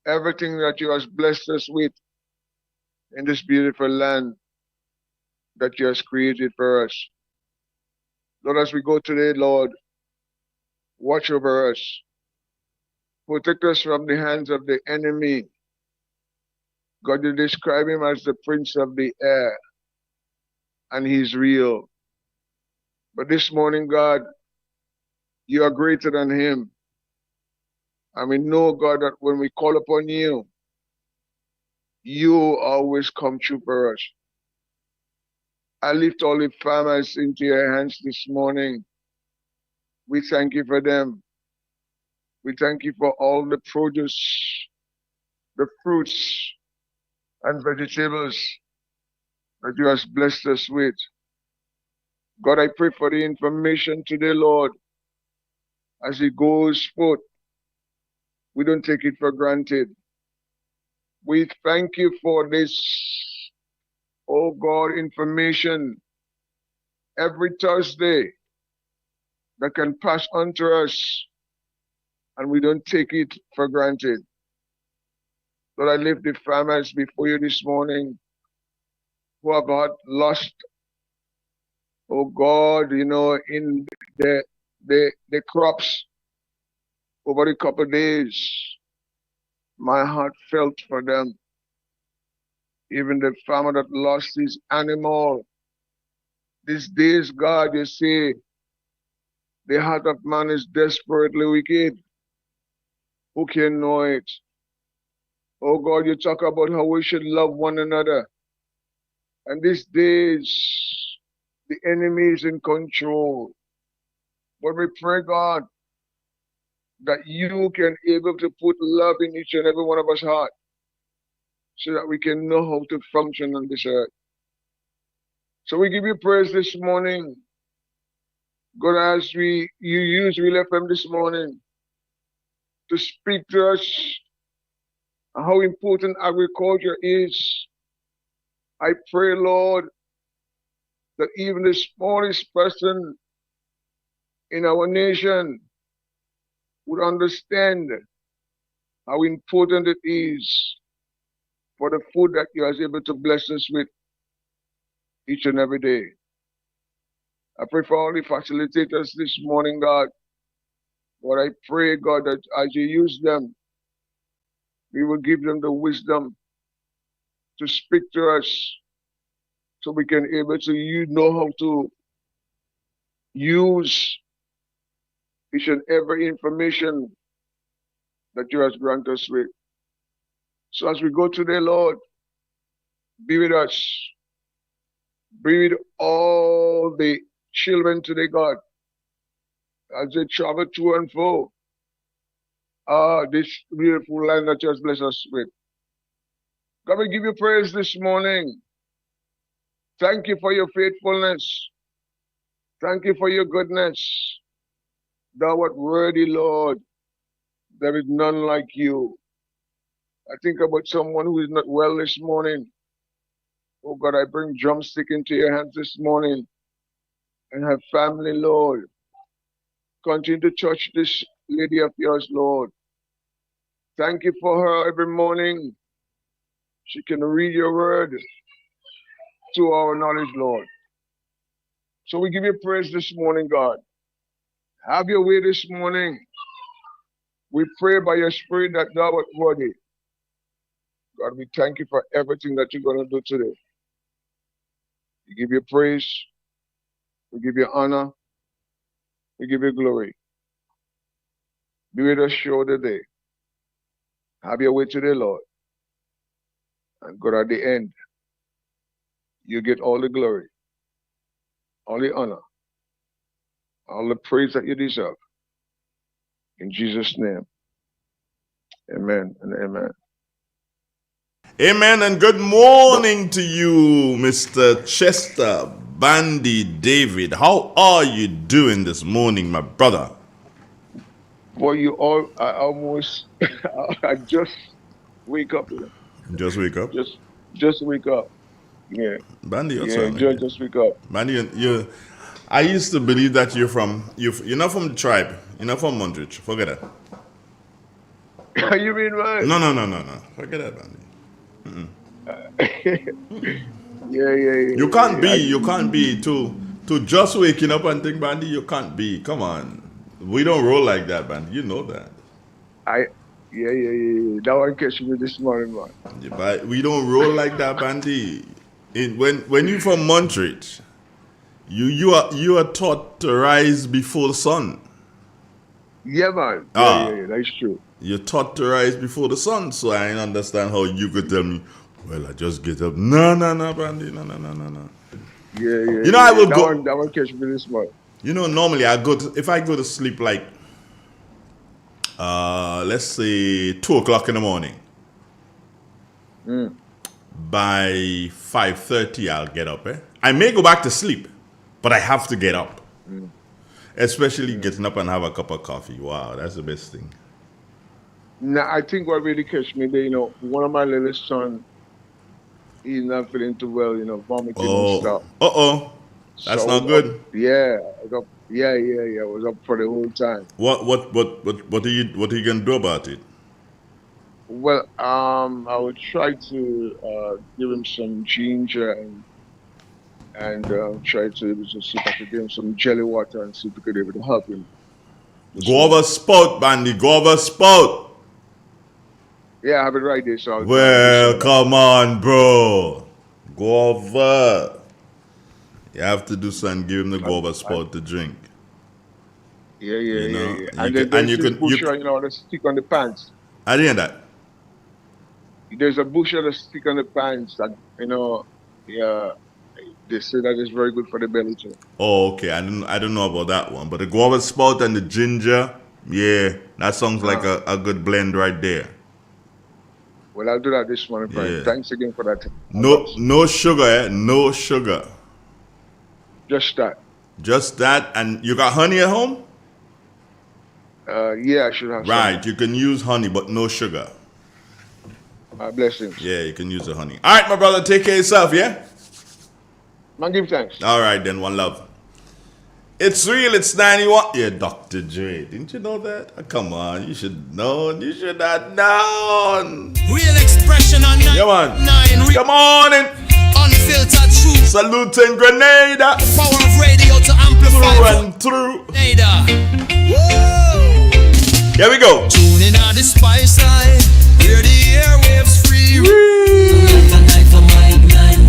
everything that you have blessed us with in this beautiful land that you have created for us. Lord, as we go today, Lord, watch over us. Protect us from the hands of the enemy. God, you describe him as the prince of the air, and he's real. But this morning, God, you are greater than him. And we know, God, that when we call upon you, you always come true for us. I lift all the farmers into your hands this morning. We thank you for them. We thank you for all the produce, the fruits and vegetables that you have blessed us with. God, I pray for the information today, Lord, as it goes forth. We don't take it for granted. We thank you for this, oh God, information every Thursday that can pass on to us, and we don't take it for granted. Lord, I lift the farmers before you this morning who have lost, oh God, in the crops over the couple of days. My heart felt for them. Even the farmer that lost his animal. These days, God, you say, the heart of man is desperately wicked. Who can know it? Oh God, you talk about how we should love one another. And these days, the enemy is in control. But we pray, God, that you can able to put love in each and every one of us heart so that we can know how to function on this earth. So we give you praise this morning. God, as you use Real FM this morning to speak to us how important agriculture is. I pray, Lord, that even the smallest person in our nation would understand how important it is for the food that you are able to bless us with each and every day. I pray for all the facilitators this morning, God. Lord, I pray, God, that as you use them, we will give them the wisdom to speak to us so we can able to know how to use each and every information that you have granted us with. So as we go today, Lord, be with us. Be with all the children today, God, as they travel to and fro. This beautiful land that you have blessed us with. God, we give you praise this morning. Thank you for your faithfulness. Thank you for your goodness. Thou art worthy, Lord. There is none like you. I think about someone who is not well this morning. Oh God, I bring drumstick into your hands this morning and her family, Lord. Continue to touch this lady of yours, Lord. Thank you for her every morning. She can read your word to our knowledge, Lord. So we give you praise this morning, God. Have your way this morning. We pray by your spirit that thou art worthy. God, we thank you for everything that you're going to do today. We give you praise. We give you honor. We give you glory. Be with us show the day. Have your way today, Lord. And God, at the end, you get all the glory, all the honor, all the praise that you deserve. In Jesus' name, amen and amen. Amen and good morning to you, Mr. Chester Bandy David. How are you doing this morning, my brother? Boy, I almost, I just wake up. Just wake up. Just wake up. Yeah, Bandy, you're yeah, sounding good. just wake up. Bandy, I used to believe that you're not from the tribe. You're not from Mondridge. Forget it. You mean what? No. Forget that, Bandy. Yeah. You can't be to just waking up and think, Bandy. You can't be. Come on, we don't roll like that, Bandy. You know that. Yeah. That one catch me this morning, man. Yeah, but we don't roll like that, Bandy. When you from Montreal, you are taught to rise before the sun. Yeah, man. Yeah, that's true. You're taught to rise before the sun, so I don't understand how you could tell me, well, I just get up. No, Bandy, no. Yeah. You know, I will go. That one catch me this morning. You know, normally if I go to sleep like, let's say 2 o'clock in the morning. By 5:30, I'll get up. I may go back to sleep, but I have to get up. Especially getting up and have a cup of coffee. Wow, that's the best thing. Now, I think what really catch me there, one of my little son, he's not feeling too well, vomiting and stuff. That's not good. Yeah, I was up for the whole time. What are you gonna do about it? Well, I would try to give him some ginger and try to see if I could give him some jelly water and see if we could be able to help him. Guava spout, Bandy, guava spout. Yeah, I have it right there. So come on, bro. Guava. You have to do something. Give him the guava spout to drink. Yeah. And you can the stick on the pants. I didn't hear that. There's a bushel of stick on the pants that they say that is very good for the belly too. Oh, okay. I don't know about that one, but the guava spout and the ginger, yeah, that sounds like a good blend right there. Well, I'll do that this morning, friend. Yeah. Thanks again for that. No sugar, no sugar. Just that. Just that, and you got honey at home? Yeah, I should have. Right, you can use honey, but no sugar. Blessings. Yeah, you can use the honey. All right, my brother, take care of yourself, yeah? Man, give thanks. All right, then, one love. It's real, it's 91. Yeah, Dr. Dre. Didn't you know that? Oh, come on, you should know. You should have known. Real expression on 9. Come on. Come on in. Unfiltered truth. Saluting Grenada. Power of radio to amplify. Through. Grenada. Whoa. Here we go. Tuning on the spice side. Hear the airwaves free.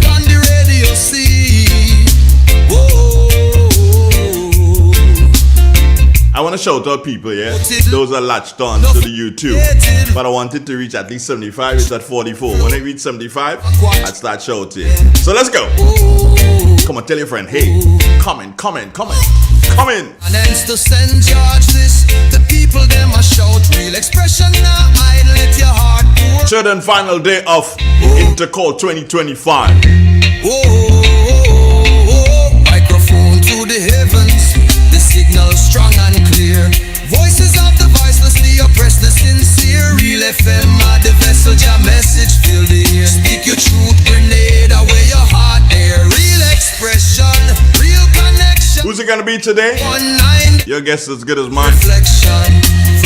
On the radio see. Whoa. I want to shout out people, yeah? Those are latched on to the YouTube. But I wanted to reach at least 75. It's at 44. When I reach 75, I'd start shouting. So let's go. Come on, tell your friend, hey, come in. And hence to send George this. The people them a shout real expression now. I let your heart pour. Third and final day of Intercol 2025. Microphone to the heavens. The signal strong and clear. Voices of the voiceless, the oppressed, the sincere. Real FM are the vessel, your message fill the air. Speak your truth, grenade away your heart there. Real expression, real connection. Who's it gonna be today? 19 Your guess is as good as mine. reflection.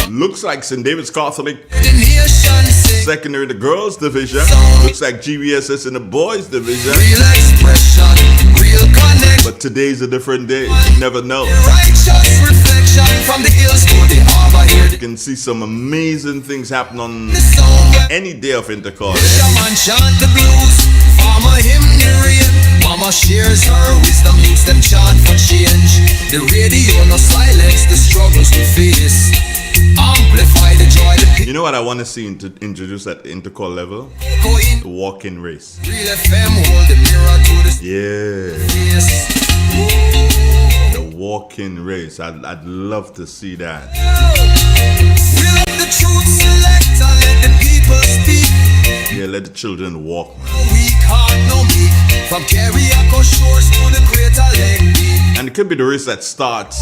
Looks like St. David's Catholic The nation sing. Secondary, the girls division. Looks like GBSS in the boys division. Real expression, real connection. But today's a different day. You never know. Righteous reflection from the hills to the harbor here. You can see some amazing things happen on The song where any day of Intercol. shaman chant the blues. Farmer hymn the rain. Mama shares her wisdom, youths them chant for change. The radio no silence the struggles we face. Amplify the joy, the You know what I want to see introduced at the Intercol level? echo in. The walk-in race. Real FM hold the mirror to the Yeah, face. the walk-in race. I'd love to see that. Real up the truth select and let the people speak. Yeah, let the children walk, man. No weak heart, no meek. From Carriaco shores to the Greater Lake. And it could be the race that starts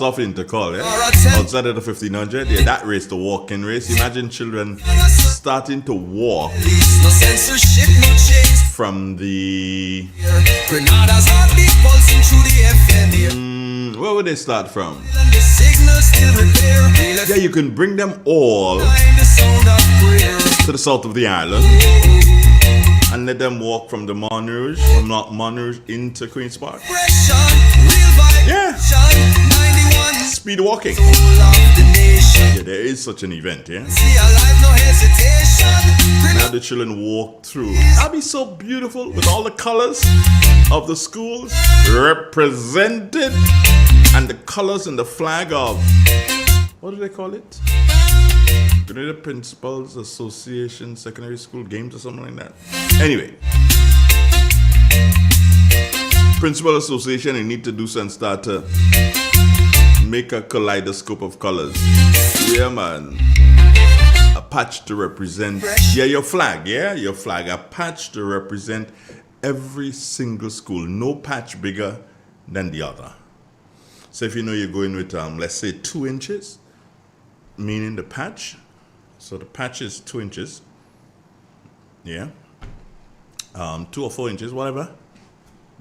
off in Intercol, yeah? Outside of the 1500, yeah, that race, the walk-in race. Imagine children starting to walk No censorship, no chains. from the Grenada's heartbeat pulsing through the FM here. Where would they start from? The signal still repair. Real Yeah, you can bring them all FM, the sound of prayer. to the south of the island and let them walk from the Montrouge, from Montrouge into Queen's Park. Expression, real Yeah. vibration. 91 Speed walking. soul of the nation. Yeah, there is such an event, yeah? See alive, no hesitation. Now the children walk through. That'd be so beautiful with all the colors of the schools represented and the colors and the flag of, what do they call it? Grenada Principals Association Secondary School Games or something like that. Anyway, Principal Association, they need to do some start to make a kaleidoscope of colors. Yeah, man. A patch to represent, your flag, your flag. A patch to represent every single school. No patch bigger than the other. So if you know you're going with, let's say 2 inches, meaning the patch. So the patch is 2 inches. Yeah. 2 or 4 inches, whatever.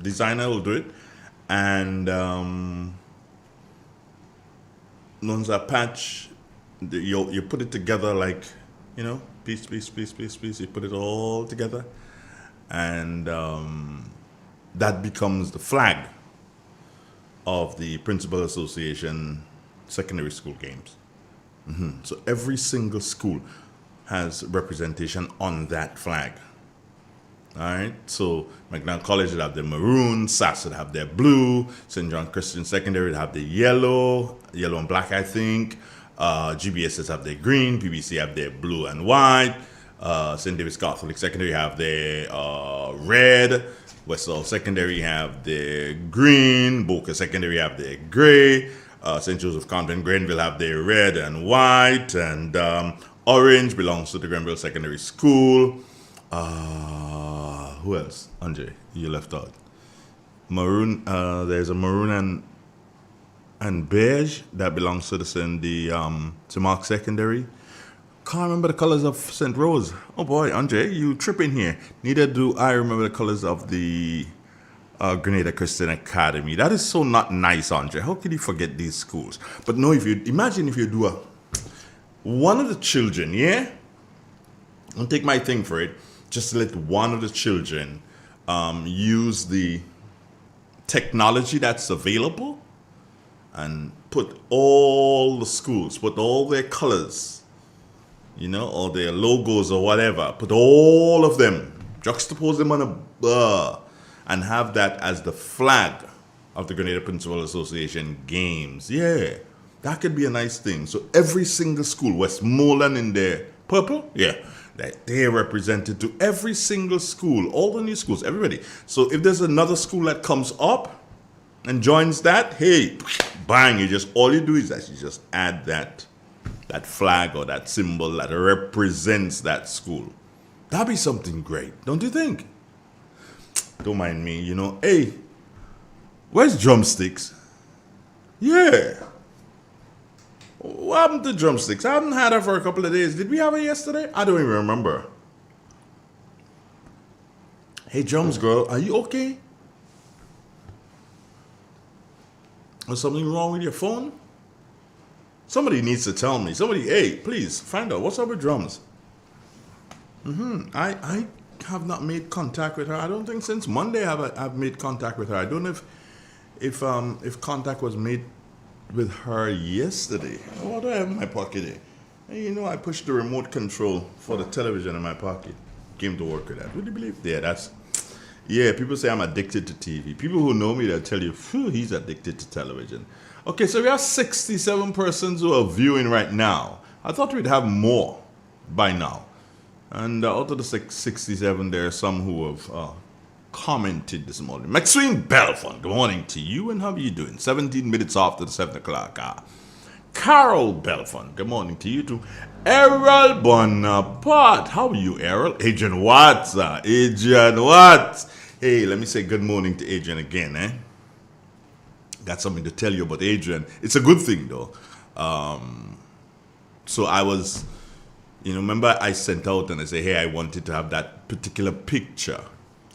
Designer will do it. And once a patch, you put it together like, piece. You put it all together. And that becomes the flag of the Principal Association Secondary School Games. So every single school has representation on that flag. All right. So McDonald College would have their maroon, SAS would have their blue, St. John Christian Secondary would have the yellow and black, I think. GBSS have their green, PBC have their blue and white. St. David's Catholic Secondary have their red. Westall Secondary have their green. Boca Secondary have their gray. St. Joseph Convent Grenville have their red and white. And orange belongs to the Grenville Secondary School. Who else? Andre, you left out. Maroon. There's a maroon and beige that belongs to the St. Mark Secondary. Can't remember the colors of St. Rose. Oh boy, Andre, you tripping here. Neither do I remember the colors of the Grenada Christian Academy. That is so not nice, Andre. How could you forget these schools? But no, imagine if you do one of the children, yeah? Don't take my thing for it. Just let one of the children use the technology that's available and put all the schools, put all their colors, or their logos or whatever, put all of them, juxtapose them on a and have that as the flag of the Grenada Principal Association Games. Yeah, that could be a nice thing. So every single school, Westmoreland in their purple, that they're represented to every single school, all the new schools, everybody. So if there's another school that comes up and joins that, hey, bang, all you do is that you just add that flag or that symbol that represents that school. That'd be something great, don't you think? Don't mind me, Hey, where's drumsticks? Yeah. What happened to drumsticks? I haven't had her for a couple of days. Did we have her yesterday? I don't even remember. Hey, drums girl, are you okay? Is something wrong with your phone? Somebody needs to tell me. Hey, please, find out. What's up with drums? I have not made contact with her. I don't think since Monday I've made contact with her. I don't know if contact was made with her yesterday. What do I have in my pocket here? Hey, I pushed the remote control for the television in my pocket. Came to work with that. Would you believe? Yeah, people say I'm addicted to TV. People who know me, they'll tell you, he's addicted to television. Okay, so we have 67 persons who are viewing right now. I thought we'd have more by now. And out of the 67, there are some who have commented this morning. Maxine Belfont, good morning to you, and how are you doing? 17 minutes after the 7 o'clock. Carol Belfont, good morning to you too. Errol Bonaparte, how are you, Errol? Adrian Watts, Hey, let me say good morning to Adrian again, Got something to tell you about Adrian. It's a good thing, though. So I was, remember I sent out and I said, hey, I wanted to have that particular picture.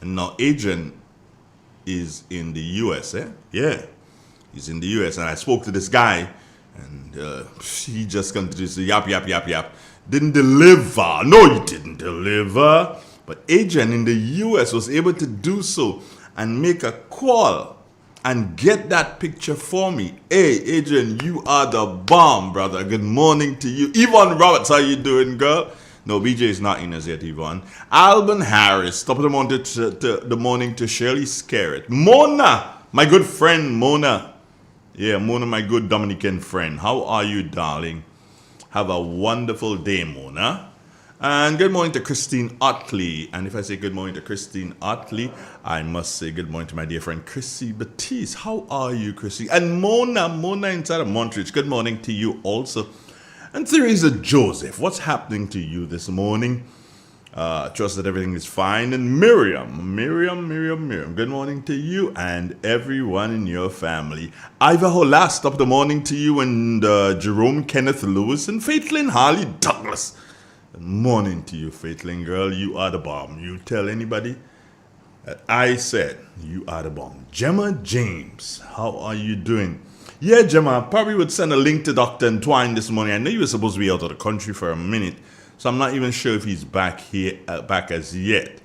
And now Adrian is in the US, Yeah. He's in the US, and I spoke to this guy, and he just continued to say, yap. Didn't deliver. No, he didn't deliver. But agent in the US was able to do so and make a call and get that picture for me. Hey, Adrian, you are the bomb, brother. Good morning to you. Yvonne Roberts, how you doing, girl? No, BJ is not in as yet, Yvonne. Alban Harris, top of the morning to Shirley Scarrett. Mona, my good friend, Mona. Yeah, Mona, my good Dominican friend. How are you, darling? Have a wonderful day, Mona. And good morning to Christine Otley. And if I say good morning to Christine Otley, I must say good morning to my dear friend Chrissy Batiste. How are you, Chrissy? And Mona inside of Montreal. Good morning to you also. And Theresa Joseph, what's happening to you this morning? Trust that everything is fine. And Miriam, good morning to you and everyone in your family. Ivanhoe, last of the morning to you, and Jerome Kenneth Lewis and Faithlin Harley Douglas. Good morning to you, Faithlin girl. You are the bomb. You tell anybody that I said you are the bomb. Gemma James, how are you doing? Yeah, Gemma, I probably would send a link to Dr. Twine this morning. I know you were supposed to be out of the country for a minute, so I'm not even sure if he's back here, back as yet.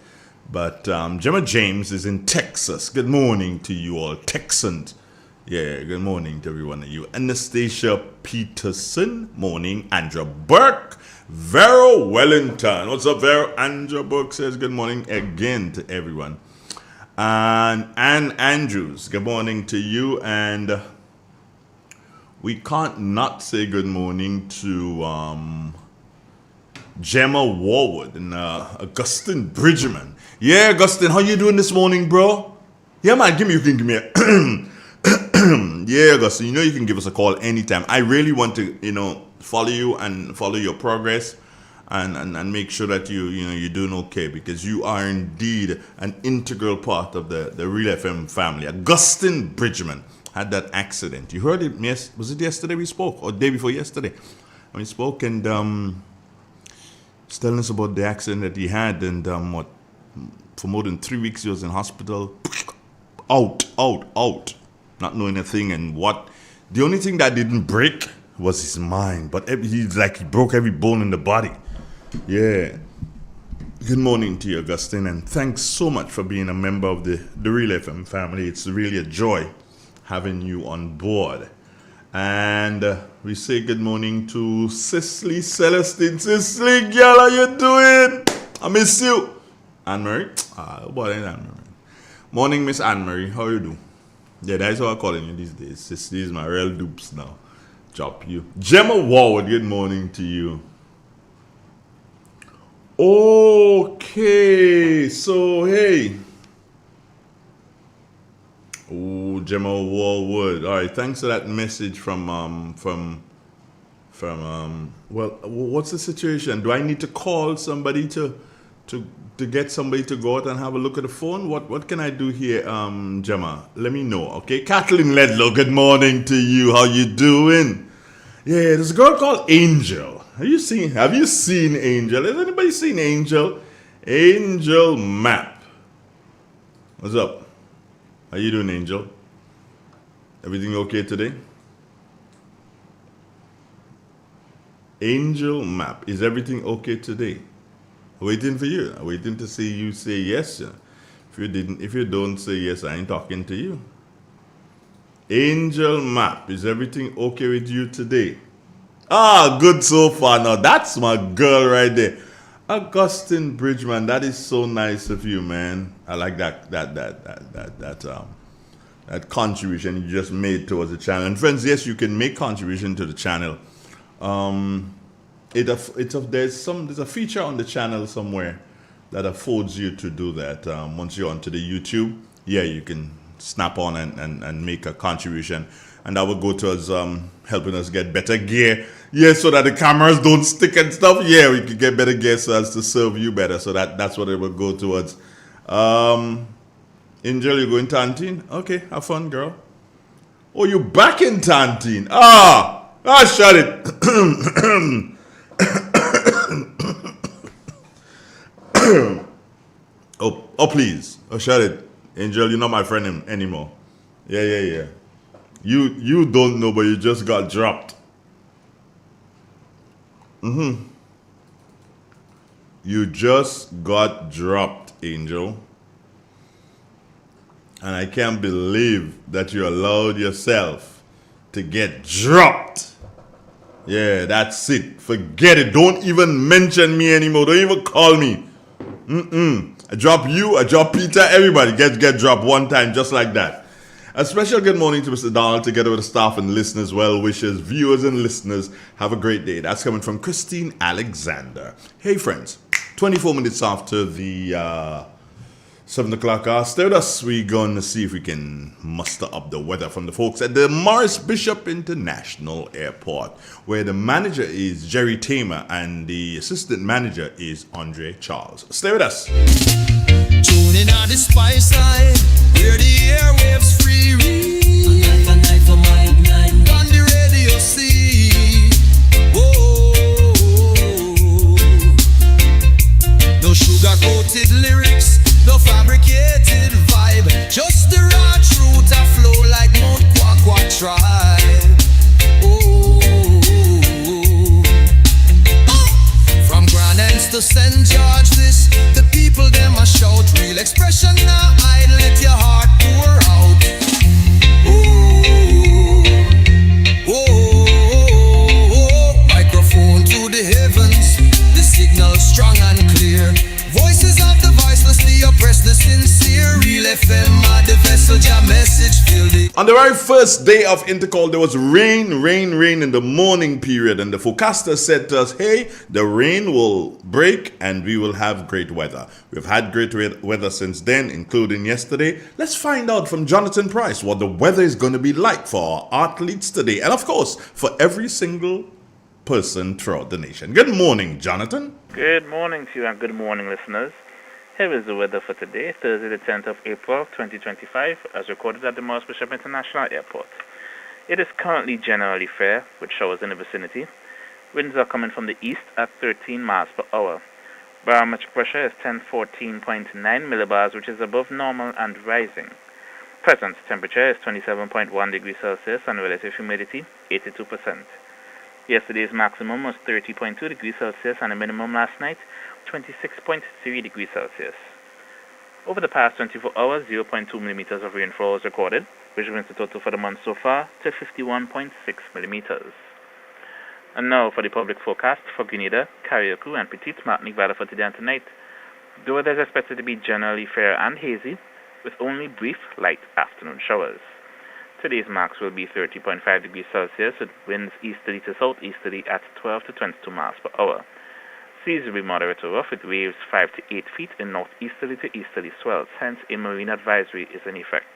But Gemma James is in Texas. Good morning to you all, Texans. Yeah, good morning to every one of you. Anastasia Peterson, morning. Andrea Burke, Vero Wellington. What's up, Vero? Andrea Burke says good morning again to everyone. And Ann Andrews, good morning to you. And we can't not say good morning to Gemma Warwood and Augustine Bridgman. Yeah, Augustine, how you doing this morning, bro? Yeah, man, you can give me a yeah, Augustine, you know you can give us a call anytime. I really want to, follow you and follow your progress and make sure that you're doing okay, because you are indeed an integral part of the Real FM family. Augustine Bridgman had that accident. You heard it, yes? Was it yesterday we spoke or the day before yesterday? We spoke, and he's telling us about the accident that he had, and for more than 3 weeks he was in hospital. Out. Not knowing a thing, and the only thing that didn't break was his mind, but he broke every bone in the body. Yeah. Good morning to you, Augustine, and thanks so much for being a member of the Real FM family. It's really a joy having you on board. And we say good morning to Cicely Celestine. Cicely, girl, how you doing? I miss you. Anne-Marie? Anne-Marie. Morning, Miss Anne-Marie. How you do? Yeah, that's how I'm calling you these days. Cicely is my real dupes now. Chop you. Gemma Warwood, good morning to you. Okay, so hey. Oh, Gemma Warwood. All right, thanks for that message from well, what's the situation? Do I need to call somebody to get somebody to go out and have a look at the phone? What can I do here, Gemma? Let me know, okay? Kathleen Ledlow, good morning to you. How you doing? Yeah, there's a girl called Angel. Have you seen Angel? Has anybody seen Angel? Angel Map. What's up? How you doing, Angel? Everything okay today? Angel Map. Is everything okay today? Waiting for you. I'm waiting to see you say yes. If you don't say yes, I ain't talking to you. Angel Map. Is everything okay with you today? Ah, good so far. Now that's my girl right there. Augustine Bridgman, that is so nice of you, man. I like that contribution you just made towards the channel. And friends, yes, you can make contribution to the channel. There's a feature on the channel somewhere that affords you to do that. Once you're onto the YouTube, yeah, you can snap on and make a contribution, and that will go towards helping us get better gear. Yeah, so that the cameras don't stick and stuff. Yeah, we can get better gear so as to serve you better. So that's what it will go towards. Angel, you going to Tantine? Okay, have fun, girl. Oh, you back in Tantine? Shut it. oh, please. Oh, shut it. Angel, you're not my friend anymore. Yeah. You don't know, but you just got dropped. You just got dropped, Angel. And I can't believe that you allowed yourself to get dropped. Yeah, that's it. Forget it. Don't even mention me anymore. Don't even call me. I drop you, I drop Peter, everybody get dropped one time just like that. A special good morning to Mr. Donald, together with the staff and listeners, well wishers, viewers and listeners. Have a great day. That's coming from Christine Alexander. Hey friends, 24 minutes after the 7 o'clock hour. Stay with us. We're going to see if we can muster up the weather from the folks at the Morris Bishop International Airport, where the manager is Jerry Tamer and the assistant manager is Andre Charles. Stay with us. Tuning on the spice side, where the airwaves free read. On the radio see. No sugar-coated lyrics, no fabricated vibe, just the raw truth a flow like Mount Kwakwa tribe. From Grand Anse to St. George, this the people them a shout. Real expression now, I let your heart pour out. Microphone to the heavens, the signal strong and clear. Voices of the voiceless, the oppressed, the sincere. Real FM, the vessel, your message filled it. On the very first day of Intercol, there was rain in the morning period, and the forecaster said to us, hey, the rain will break and we will have great weather. We've had great weather since then, including yesterday. Let's find out from Jonathan Price what the weather is going to be like for our athletes today, and of course, for every single person throughout the nation. Good morning, Jonathan. Good morning to you and good morning, listeners. Here is the weather for today, Thursday the 10th of April 2025, as recorded at the Morris Bishop International Airport. It is currently generally fair, with showers in the vicinity. Winds are coming from the east at 13 miles per hour. Barometric pressure is 1014.9 millibars, which is above normal and rising. Present temperature is 27.1 degrees Celsius and relative humidity 82%. Yesterday's maximum was 30.2 degrees Celsius and the minimum last night 26.3 degrees Celsius. Over the past 24 hours, 0.2 millimeters of rainfall was recorded, which brings the total for the month so far to 51.6 millimeters. And now for the public forecast for Grenada, Carriacou, and Petite Martinique Valley for today and tonight. The weather is expected to be generally fair and hazy, with only brief light afternoon showers. Today's max will be 30.5 degrees Celsius with winds easterly to southeasterly at 12 to 22 miles per hour. Seas will be moderate to rough with waves 5 to 8 feet in northeasterly to easterly swells, hence a marine advisory is in effect.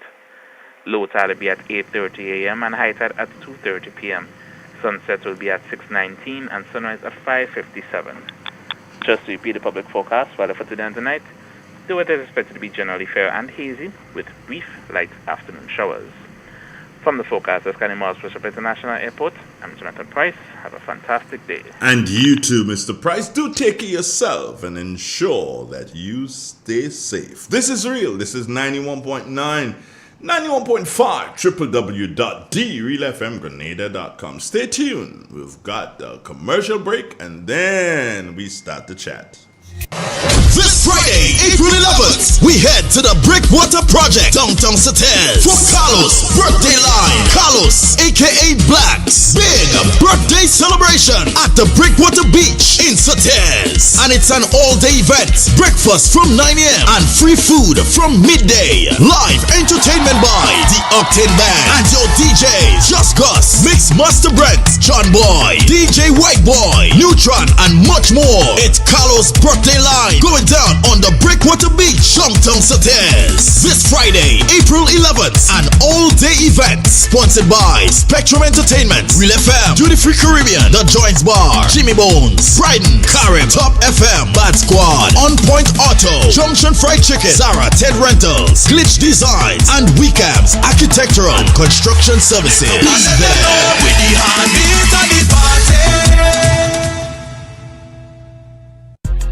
Low tide will be at 8:30 a.m. and high tide at 2:30 p.m. Sunset will be at 6:19 and sunrise at 5:57. Just to repeat the public forecast weather for today and tonight, the weather is expected to be generally fair and hazy with brief light afternoon showers. From the forecasters, Morris Bishop International Airport, I'm Jonathan Price. Have a fantastic day. And you too, Mr. Price. Do take care of yourself and ensure that you stay safe. This is real. This is 91.9, 91.5, www.drealfmgrenada.com. Stay tuned. We've got the commercial break and then we start the chat. This Friday, April 11th, we head to the Breakwater Project, downtown Satel, for Carlos' birthday line. Carlos, aka Blacks, big birthday celebration at the Breakwater Beach in Satel. And it's an all-day event. Breakfast from 9 a.m. and free food from midday. Live entertainment by the Octane Band and your DJs, Just Gus, Mix Master Brent, John Boy, DJ White Boy, Neutron, and much more. It's Carlos' birthday line going down on the Breakwater Beach, downtown Satel. This Friday, April 11th, an all-day event sponsored by Spectrum Entertainment, Real FM, Duty Free Caribbean, The Joints Bar, Jimmy Bones, Bryden, Karim, Top FM, Bad Squad, On Point Auto, Junction Fried Chicken, Zara, Ted Rentals, Glitch Designs, and Weekams Architectural and Construction Services. Be there.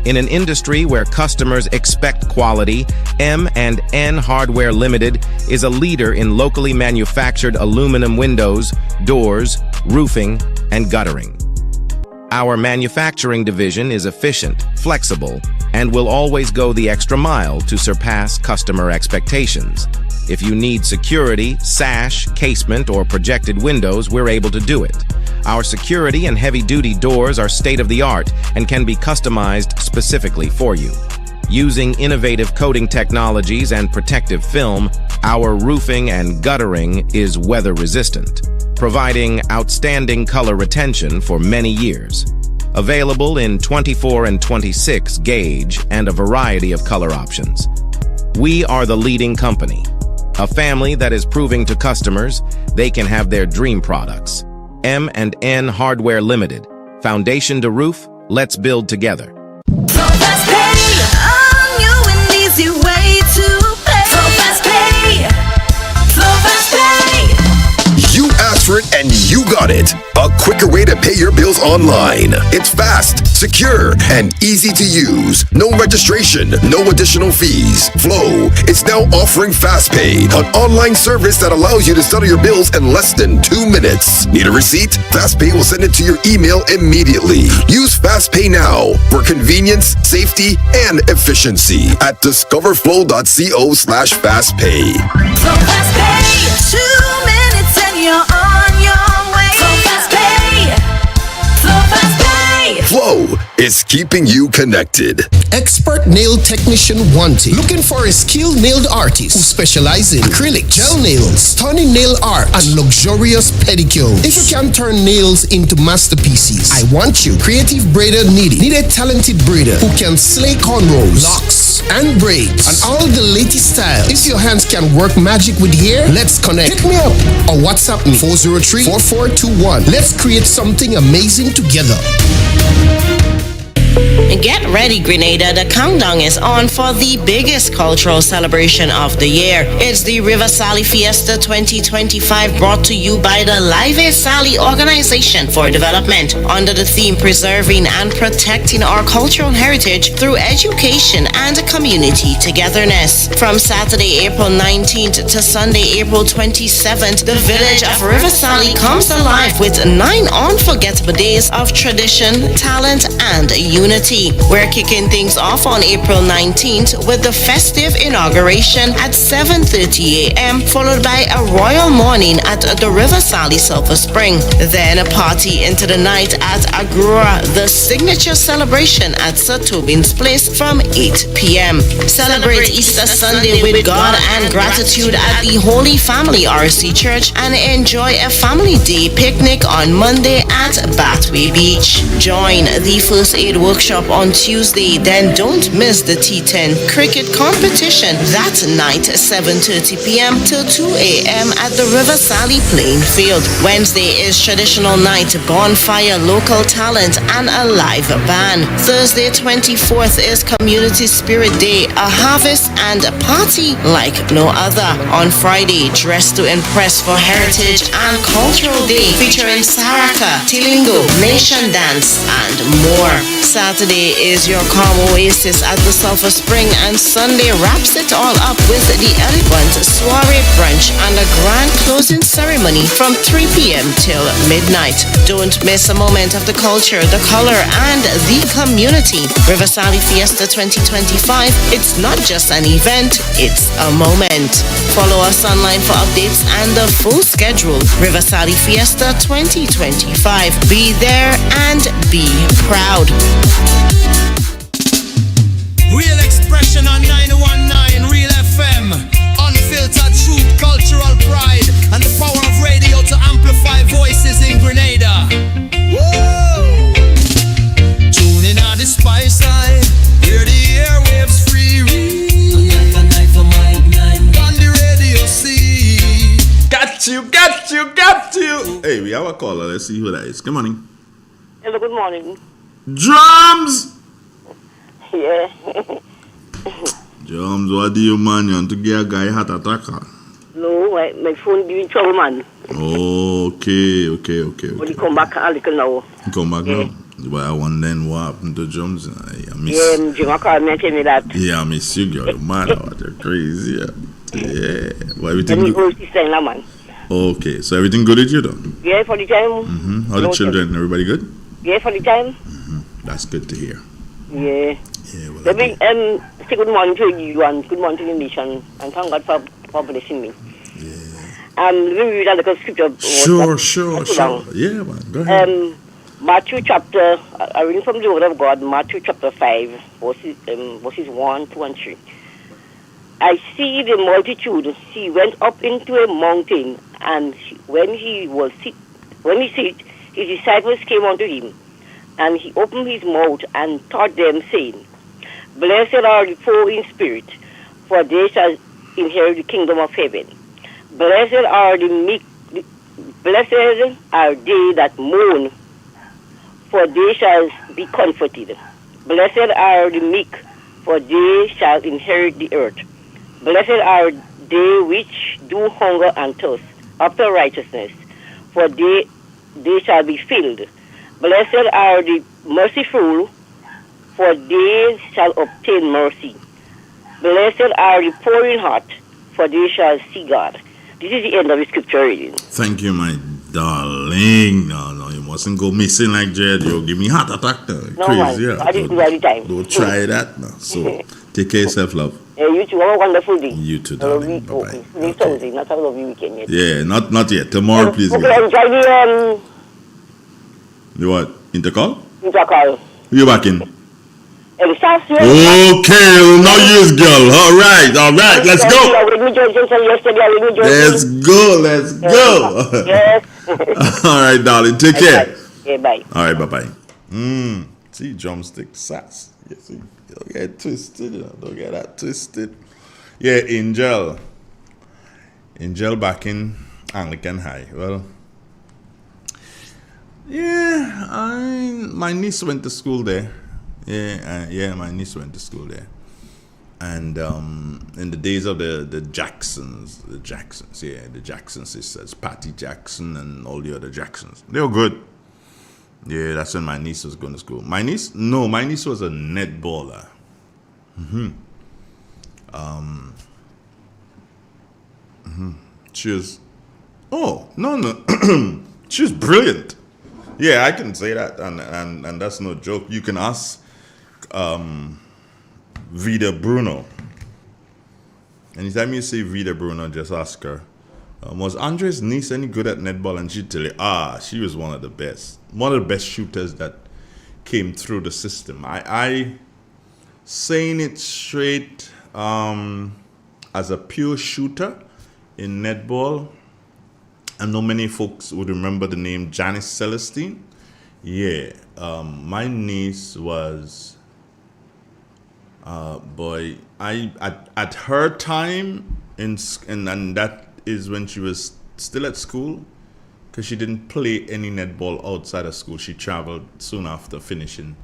In an industry where customers expect quality, M&N Hardware Limited is a leader in locally manufactured aluminum windows, doors, roofing, and guttering. Our manufacturing division is efficient, flexible, and will always go the extra mile to surpass customer expectations. If you need security, sash, casement, or projected windows, we're able to do it. Our security and heavy-duty doors are state-of-the-art and can be customized specifically for you. Using innovative coating technologies and protective film, our roofing and guttering is weather-resistant, providing outstanding color retention for many years. Available in 24 and 26 gauge and a variety of color options. We are the leading company, a family that is proving to customers they can have their dream products. M&N Hardware Limited. Foundation to roof, let's build together. You asked for it and you got it. A quicker way to pay your bills online. It's fast, secure, and easy to use. No registration, no additional fees. Flow is now offering FastPay, an online service that allows you to settle your bills in less than 2 minutes. Need a receipt? FastPay will send it to your email immediately. Use FastPay now for convenience, safety, and efficiency at discoverflow.co/fastpay. So FastPay, 2 minutes and you're on your way. So FastPay, so FastPay. Flow is keeping you connected. Expert nail technician wanted. Looking for a skilled nail artist who specializes in acrylic, gel nails, stunning nail art, and luxurious pedicures. If you can turn nails into masterpieces, I want you. Creative braider needed. Need a talented braider who can slay cornrows, locks, and braids, and all the latest style. If your hands can work magic with hair, let's connect. Hit me up or WhatsApp me 403-4421. Let's create something amazing together. Get ready, Grenada. The countdown is on for the biggest cultural celebration of the year. It's the River Sally Fiesta 2025, brought to you by the Live Sally Organization for Development, under the theme Preserving and Protecting Our Cultural Heritage Through Education and Community Togetherness. From Saturday, April 19th to Sunday, April 27th, the village of River Sally comes alive with 9 unforgettable days of tradition, talent, and unity. We're kicking things off on April 19th with the festive inauguration at 7:30 a.m., followed by a royal morning at the River Sally Silver Spring. Then a party into the night at Agrura, the signature celebration at Sir Tobin's Place from 8 p.m. Celebrate Easter Sunday with God and gratitude at the Holy Family RC Church and enjoy a family day picnic on Monday at Bathway Beach. Join the first aid workshop on Tuesday, then don't miss the T10 cricket competition that night, 7:30 p.m. till 2 a.m. at the River Sally playing field. Wednesday is traditional night, bonfire, local talent, and a live band. Thursday, 24th is Community Spirit Day, a harvest and a party like no other. On Friday, dress to impress for Heritage and Cultural Day, featuring Saraka, Tilingo, Nation Dance, and more. Saturday is your calm oasis at the Sulphur Spring, and Sunday wraps it all up with the elegant soiree brunch and a grand closing ceremony from 3 p.m. till midnight. Don't miss a moment of the culture, the color, and the community. River Sally Fiesta 2025. It's not just an event, it's a moment. Follow us online for updates and the full schedule. River Sally Fiesta 2025. Be there and be proud. Real expression on 919 Real FM. Unfiltered truth, cultural pride, and the power of radio to amplify voices in Grenada. Woo! Tune in on the spice side, hear the airwaves free. On the radio, see. Got you. Hey, we have a caller. Let's see who that is. Good morning. Hello, good morning. Drums! Yeah. Drums, what do you man? You want to get a guy heart attack? No, my phone giving trouble, man. Okay. But he come back a little now. Come back now? Well, I wonder then what happened to Jones. I miss. Yeah, Jim called me and tell me that. Yeah, I miss you, girl. Man, you're crazy. Yeah. Well, everything Let me good. go sister in man. Okay, so everything good with you, though? Yeah, for the time. How the children? Everybody good? Yeah, for the time. That's good to hear. Yeah. Yeah, well, Let me say good morning to you and good morning to the nation and thank God for blessing me. Let me read a little scripture. Sure. Yeah, man, go ahead. Matthew chapter, I read from the word of God, Matthew chapter 5, verses 1, 2, and 3. I see the multitude. He went up into a mountain, and when he sit, his disciples came unto him, and he opened his mouth and taught them, saying, Blessed are the poor in spirit, for they shall inherit the kingdom of heaven. Blessed are the meek, blessed are they that mourn, for they shall be comforted. Blessed are the meek, for they shall inherit the earth. Blessed are they which do hunger and thirst after righteousness, for they shall be filled. Blessed are the merciful, for they shall obtain mercy. Blessed are the poor in heart, for they shall see God. This is the end of the scripture reading. Thank you, my darling. No, you mustn't go missing like Jed. You'll give me heart attack. No, Crazy, man. I just do all the time. Don't try that. No. So, take care of yourself, love. You too. Have a wonderful day. You too, darling. Bye-bye. It's Thursday, not a lovely weekend yet. Yeah, not yet. Tomorrow, please. Okay, enjoy the You what? Intercol? Intercol. You back in? Okay, no use, girl. All right, let's go. Let's go. Yes. All right, darling. Take care. Yeah, bye. All right, bye-bye. See, drumstick sass. Yeah, see, don't get twisted. Don't get that twisted. Yeah, Angel back in Anglican High. Well, yeah, my niece went to school there. Yeah, my niece went to school there. And in the days of the Jackson sisters, Patty Jackson and all the other Jacksons, they were good. Yeah, that's when my niece was going to school. My niece was a netballer. She was, she was brilliant. Yeah, I can say that, and that's no joke. You can ask Vida Bruno. Anytime you say Vida Bruno, just ask her, was Andre's niece any good at netball? And she'd tell you, she was one of the best shooters that came through the system. I saying it straight, as a pure shooter in netball, I know many folks would remember the name Janice Celestine. Yeah, my niece was, at her time, and that is when she was still at school, because she didn't play any netball outside of school. She traveled soon after finishing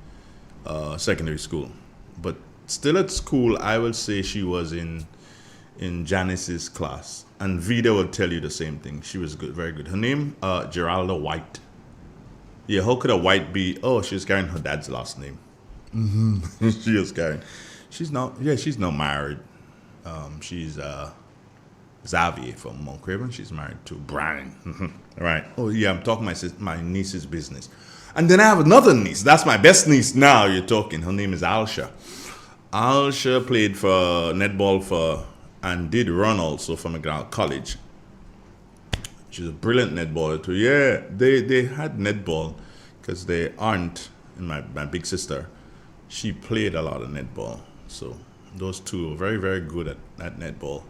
secondary school. But still at school, I would say she was in Janice's class. And Vida will tell you the same thing. She was good, very good. Her name, Geralda White. Yeah, how could a White be? She was carrying her dad's last name. She was carrying. She's now married. She's Xavier from Mount Craven. She's married to Brian. Right. Oh yeah, I'm talking my niece's business. And then I have another niece. That's my best niece now you're talking. Her name is Alsha. Alsha played for netball and did run also for McDonald College. She's a brilliant netballer too. Yeah, they had netball because their aunt and my big sister, she played a lot of netball. So those two were very, very good at netball.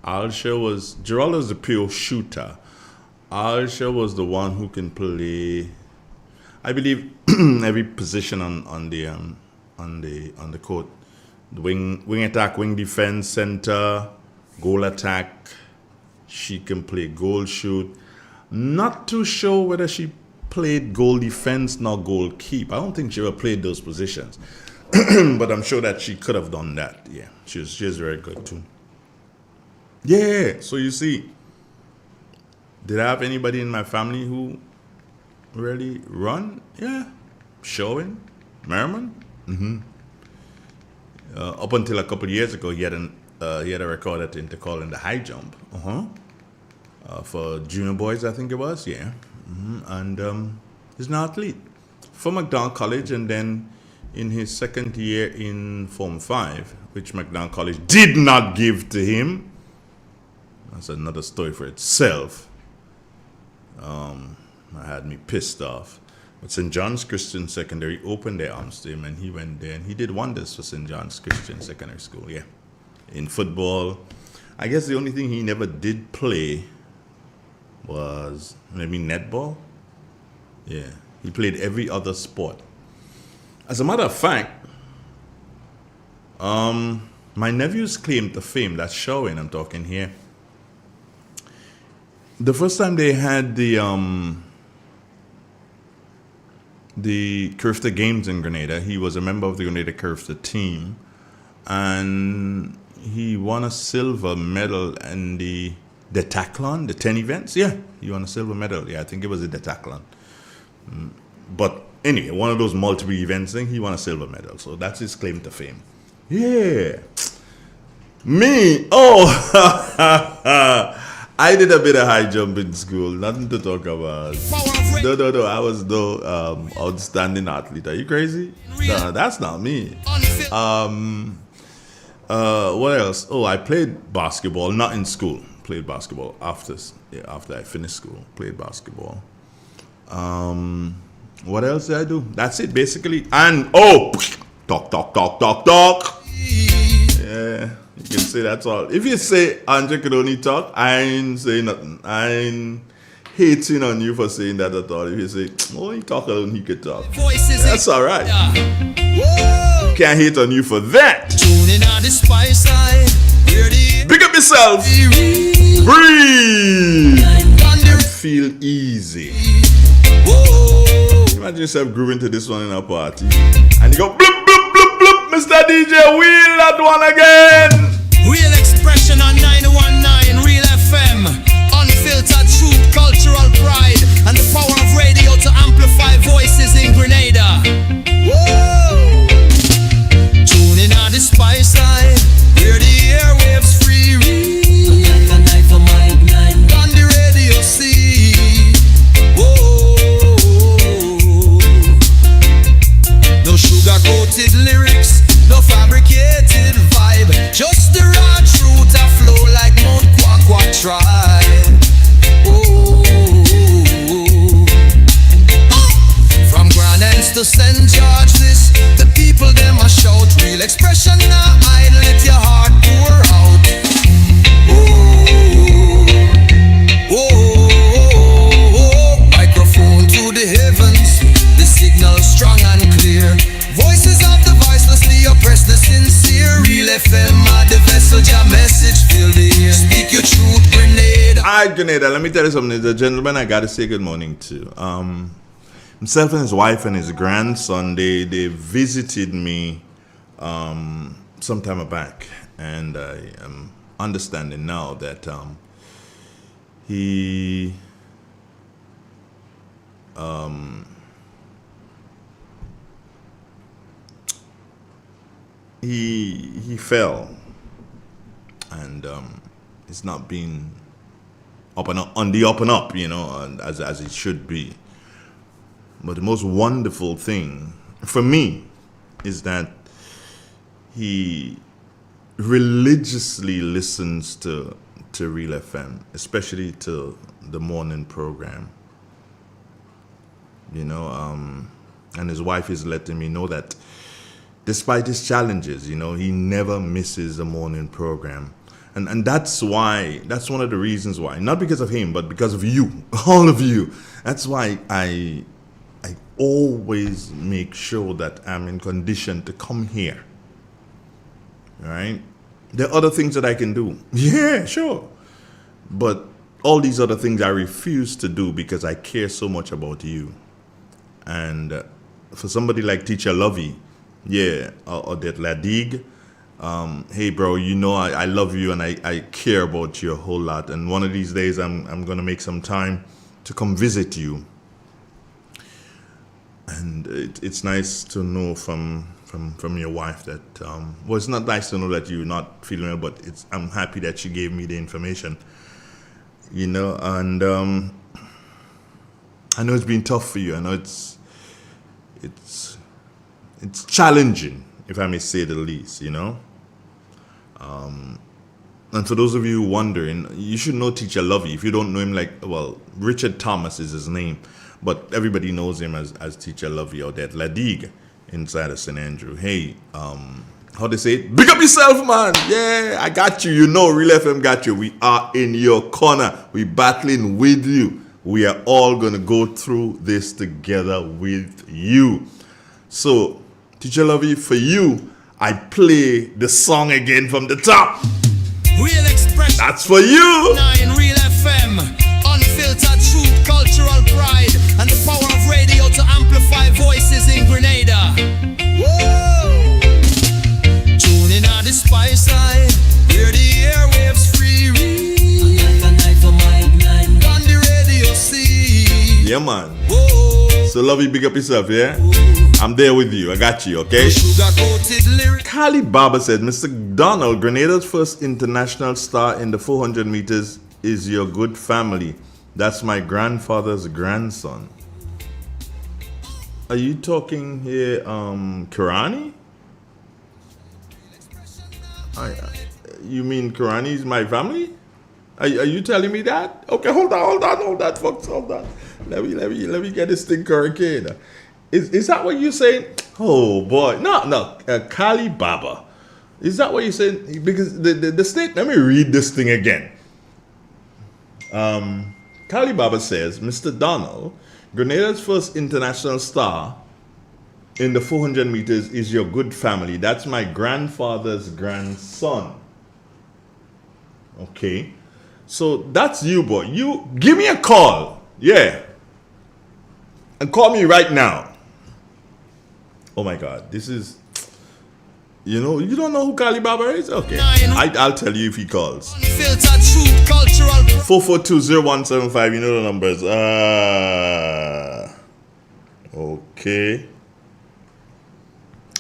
Geraldo was a pure shooter. Alsha was the one who can play, I believe, every position on the court. The wing attack, wing defense, center, goal attack. She can play goal shoot. Not too sure whether she played goal defense nor goal keep. I don't think she ever played those positions. But I'm sure that she could have done that. Yeah, she was very good too. Yeah, so you see, did I have anybody in my family who really run. Yeah, showing Merriman. Up until a couple of years ago, he had a record at Intercol in the high jump. For junior boys, I think it was. Yeah, and he's an athlete for McDonald College, and then in his second year in Form 5, which McDonald College did not give to him. That's another story for itself. Had me pissed off. But St. John's Christian Secondary opened their arms to him, and he went there and he did wonders for St. John's Christian Secondary School. Yeah, in football, I guess the only thing he never did play was maybe netball. Yeah, he played every other sport. As a matter of fact, my nephew's claim to fame, that's showing, I'm talking here. The first time they had the Curfta Games in Grenada, he was a member of the Grenada Curfta team, and he won a silver medal in the decathlon, the 10 events. Yeah, he won a silver medal. Yeah, I think it was a decathlon. But anyway, one of those multiple events thing, he won a silver medal. So that's his claim to fame. Yeah. Me? Oh, I did a bit of high jump in school. Nothing to talk about. No. I was no outstanding athlete. Are you crazy? No, that's not me. What else? Oh, I played basketball. Not in school. Played basketball after I finished school. Played basketball. What else did I do? That's it, basically. And talk. Yeah, you can say that's all. If you say Andre could only talk, I ain't saying nothing. I ain't hating on you for saying that at all. If you say, oh, he talk alone, he could talk. That's all right. Can't hate on you for that. Big up yourself. Breathe. And feel easy. Imagine yourself grooving to this one in a party, and you go bloop bloop bloop bloop, Mr. DJ, wheel that one again. Real expression on 919 Real FM. Unfiltered truth, cultural pride, and the power of radio to amplify voices in Grenada. Whoa! Tuning on the spice side, where the airwaves free. On the radio see. Whoa! No sugar-coated lyrics, no fabricated vibe, just the raw truth that flow like Mount Kwakwa Tribe. From Grand Anse to St. George, this the people them a shout. Real expression now, I let your heart pour out. Microphone to the heavens, the signal strong and clear. Voices of the voicelessly oppressed, the sincere. Real FM, the vessel, your message fill the air. Speak your truth, Grenada. Alright, Grenada, let me tell you something. The gentleman I gotta say good morning to. Himself and his wife and his grandson, they visited me some time back, and I am understanding now that he fell, and it's not been on the up and up, you know, as it should be. But the most wonderful thing for me is that he religiously listens to Real FM, especially to the morning program. You know, and his wife is letting me know that despite his challenges, you know, he never misses the morning program. And that's why, that's one of the reasons why, not because of him, but because of you, all of you. That's why I always make sure that I'm in condition to come here. All right? There are other things that I can do. Yeah, sure. But all these other things I refuse to do because I care so much about you. And for somebody like Teacher Lovey, yeah, or that Ladig, hey bro, you know I love you and I care about you a whole lot. And one of these days I'm gonna make some time to come visit you. And it's nice to know from your wife that, well, it's not nice to know that you're not feeling well, but I'm happy that she gave me the information, you know, and I know it's been tough for you. I know it's challenging, if I may say the least, you know. And for those of you wondering, you should know Teacher Lovey. If you don't know him, Richard Thomas is his name, but everybody knows him as Teacher Lovey out there at La Digue inside of St. Andrew. Hey, how they say it? Big up yourself, man. Yeah, I got you. You know, Real FM got you. We are in your corner. We battling with you. We are all going to go through this together with you. So, Teacher Lovey, for you, I play the song again from the top. Real Xpressions. That's for you. 9 Real FM. Unfiltered truth, cultural pride, and the power of radio to amplify voices in Grenada. Whoa! Tune in on the spice side, hear the airwaves free. On the radio see. Yeah, man. Whoa. So, Lovey, big up yourself, yeah? I'm there with you. I got you, okay? Kali Baba said, Mr. Donald, Grenada's first international star in the 400 meters is your good family. That's my grandfather's grandson. Are you talking here, Kirani? You mean Kirani is my family? Are you telling me that? Okay, hold on, folks, hold on. Let me get this thing correct here. Is that what you're saying? Oh boy, no, Kali Baba. Is that what you're saying? Because the state. Let me read this thing again. Kali Baba says, Mr. Donald, Grenada's first international star in the 400 meters is your good family. That's my grandfather's grandson. Okay, so that's you, boy. You give me a call, yeah, and call me right now. Oh my God, this is, you don't know who Kali Baba is? Okay, I'll tell you if he calls. 4420175, you know the numbers. Okay.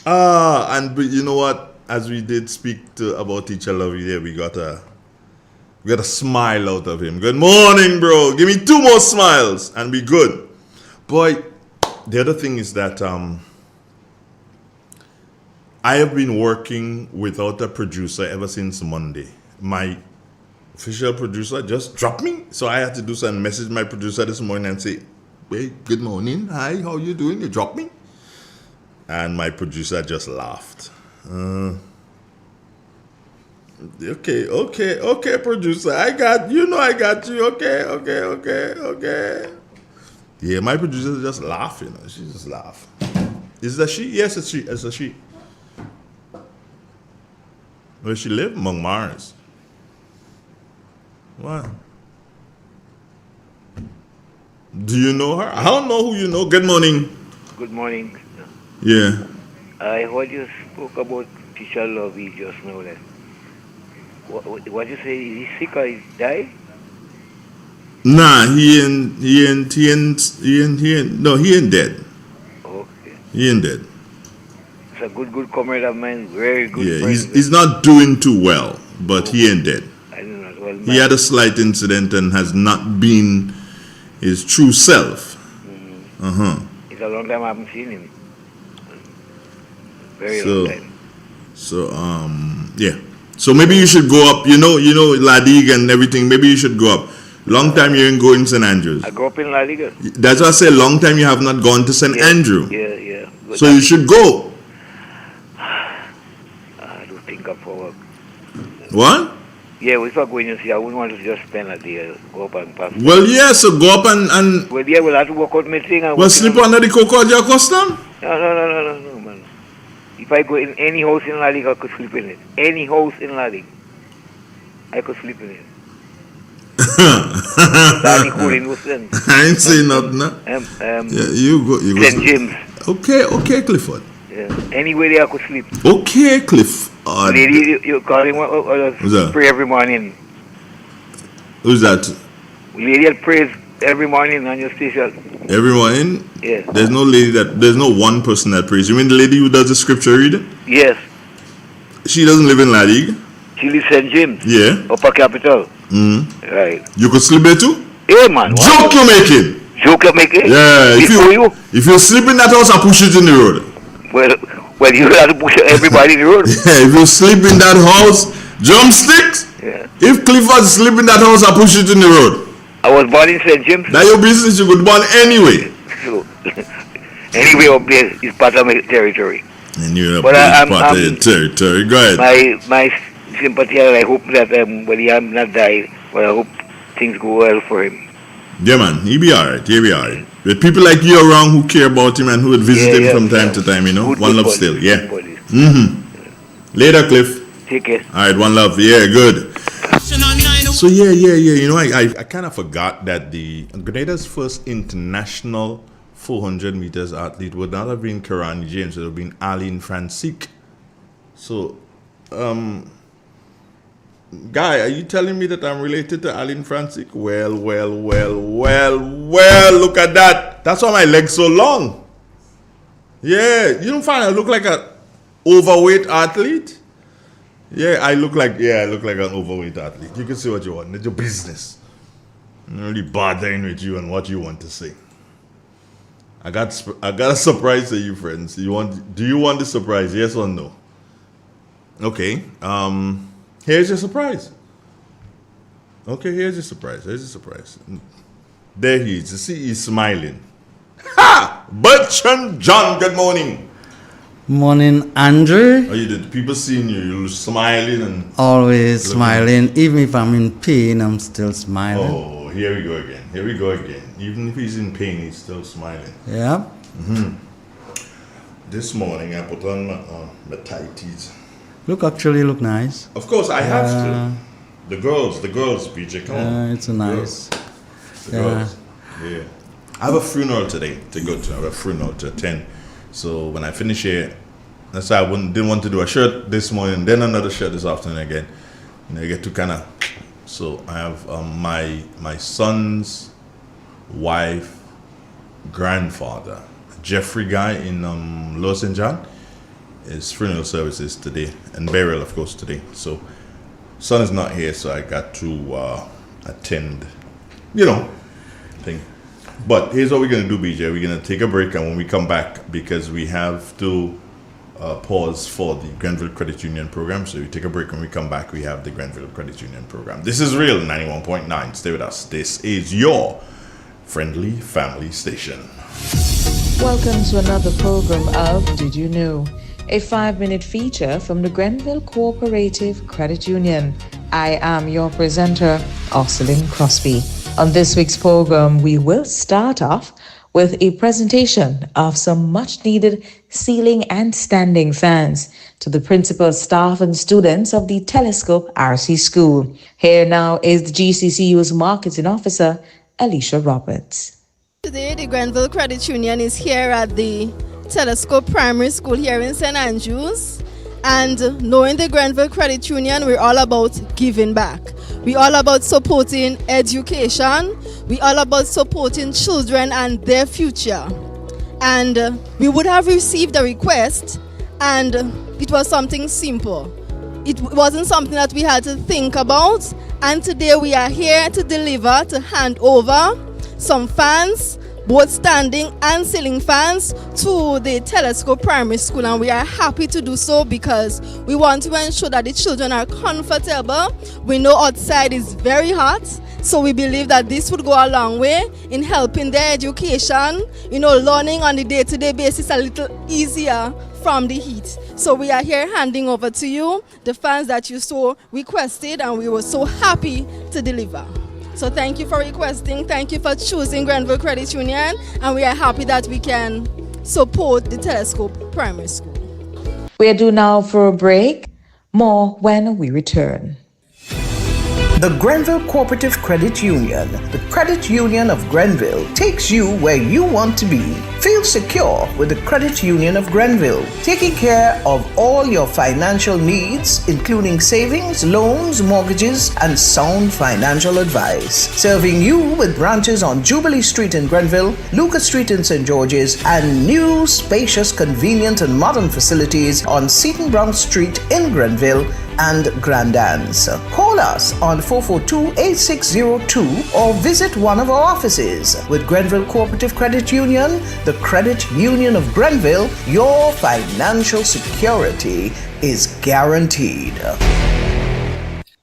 And you know what? As we did speak about Teacher Lovey there, we got a smile out of him. Good morning, bro. Give me 2 more smiles and be good. Boy, the other thing is that I have been working without a producer ever since Monday. My official producer just dropped me. So I had to do something, message my producer this morning and say, hey, good morning. Hi, how you doing? You dropped me? And my producer just laughed. Okay, producer. I got you. Okay. Yeah, my producer just laugh, She just laugh. Is that she? Yes, it's she. It's a she. Where she live? Among Mars. What? Do you know her? I don't know who you know. Good morning. Good morning. Yeah. I heard you spoke about Teacher Lovey just now. That what you say? Is he sick or he died? Nah, he ain't dead. Okay. He ain't dead. It's a good comrade of mine, very good. Yeah, friend. he's not doing too well, but he ain't dead. I don't know. Well, he had a slight incident and has not been his true self. Mm-hmm. It's a long time I haven't seen him. Very long time. So yeah. So maybe you should go up. La Digue and everything. Maybe you should go up. Long time you ain't going to St. Andrews. I grew up in La Liga. That's why I say long time you have not gone to St. Andrew. Yeah. But so you should go. I do think of work. What? Yeah, if I go in, I wouldn't want to just spend a day, go up and pass. Well, yeah, so go up and well, yeah, we'll have to work out my thing. Well, sleep under the Concordia custom? No, man. If I go in any house in La Liga, I could sleep in it. Any house in La Liga, I could sleep in it. I ain't saying nothing. Yeah, you go. St. James. Okay, Clifford. Yeah. Anywhere there I could sleep. Okay, Clifford. Lady, you call him pray every morning. Who's that? Lady that prays Every morning on your station. Every morning? Yes. There's no one person that prays. You mean the lady who does the scripture reading? Yes. She doesn't live in Ladig? She lives St. James. Yeah. Upper Capital. Mm-hmm. Right. You could sleep there too? Yeah, man. Joke you're making. Joke you're making? Yeah. If you sleep in that house, I push it in the road. Well, you have to push everybody in the road. Yeah, if you sleep in that house, drumsticks. Yeah. If Clifford sleep in that house, I push it in the road. I was born in St. James. That's your business. You could born anyway. So, anyway, up there is part of my territory. And you're part of your territory. Go ahead. My sympathy, and I hope that when he has not died, but I hope things go well for him. Yeah, man. He'll be alright. He'll be alright. With people like you around who care about him and who would visit him from time to time, you know. Good, one love body, still. Yeah. Mm-hmm. Later, Cliff. Take care. Alright, one love. Yeah, good. So yeah. You know, I kind of forgot that the Grenada's first international 400 meters athlete would not have been Karani James. It would have been Aline Francique. So, Guy, are you telling me that I'm related to Aline Francique? Well, look at that. That's why my leg's so long. Yeah, you don't find I look like an overweight athlete? Yeah, I look like an overweight athlete. You can say what you want. It's your business. I'm not really bothering with you and what you want to say. I got a surprise for you, friends. Do you want the surprise? Yes or no? Okay. Here's your surprise. Okay, here's your surprise. There he is. You see, he's smiling. Ha! Bertrand John, good morning. Morning, Andrew. Oh, you did. People seeing you, you're smiling and always smiling. Even if I'm in pain, I'm still smiling. Oh, here we go again. Even if he's in pain, he's still smiling. Yeah. Mm-hmm. This morning, I put on my tighties. Look nice. Of course, I have to. The girls, BJ, come on. It's nice. The girls. Yeah. I have a funeral today to go to. I have a funeral to attend. So when I finish here, that's why I didn't want to do a shirt this morning, then another shirt this afternoon again. You know, you get to kind of. So I have my son's wife, grandfather, Jeffrey Guy in Lower St. John. His funeral services today and burial, of course, today. So son is not here, so I got to attend, thing. But here's what we're going to do, BJ. We're going to take a break, and when we come back, because we have to pause for the Grenville Credit Union program. So we take a break. When we come back, we have the Grenville Credit Union program. This is Real 91.9. Stay with us. This is your friendly family station. Welcome to another program of Did You Know? A 5-minute feature from the Grenville Cooperative Credit Union. I am your presenter, Ursuline Crosby. On this week's program, we will start off with a presentation of some much-needed ceiling and standing fans to the principal, staff, and students of the Telescope RC School. Here now is the GCCU's Marketing Officer, Alicia Roberts. Today, the Grenville Credit Union is here at the Telescope Primary School here in St. Andrews, and knowing the Grenville Credit Union, we're all about giving back. We're all about supporting education. We're all about supporting children and their future. And we would have received a request, and it was something simple. It wasn't something that we had to think about, and today we are here to deliver, to hand over some fans, both standing and ceiling fans, to the Telescope Primary School, and we are happy to do so because we want to ensure that the children are comfortable. We know outside is very hot, so we believe that this would go a long way in helping their education, learning on the day-to-day basis a little easier from the heat. So we are here handing over to you the fans that you so requested, and we were so happy to deliver. So thank you for requesting, thank you for choosing Grenville Credit Union, and we are happy that we can support the Telescope Primary School. We are due now for a break. More when we return. The Grenville Cooperative Credit Union, the credit union of Grenville, takes you where you want to be. Feel secure with the Credit Union of Grenville, taking care of all your financial needs, including savings, loans, mortgages, and sound financial advice. Serving you with branches on Jubilee Street in Grenville, Lucas Street in St. George's, and new, spacious, convenient, and modern facilities on Seton Brown Street in Grenville and Grand Anse. Call us on 442-8602 or visit one of our offices. With Grenville Cooperative Credit Union, the Credit Union of Grenville, your financial security is guaranteed.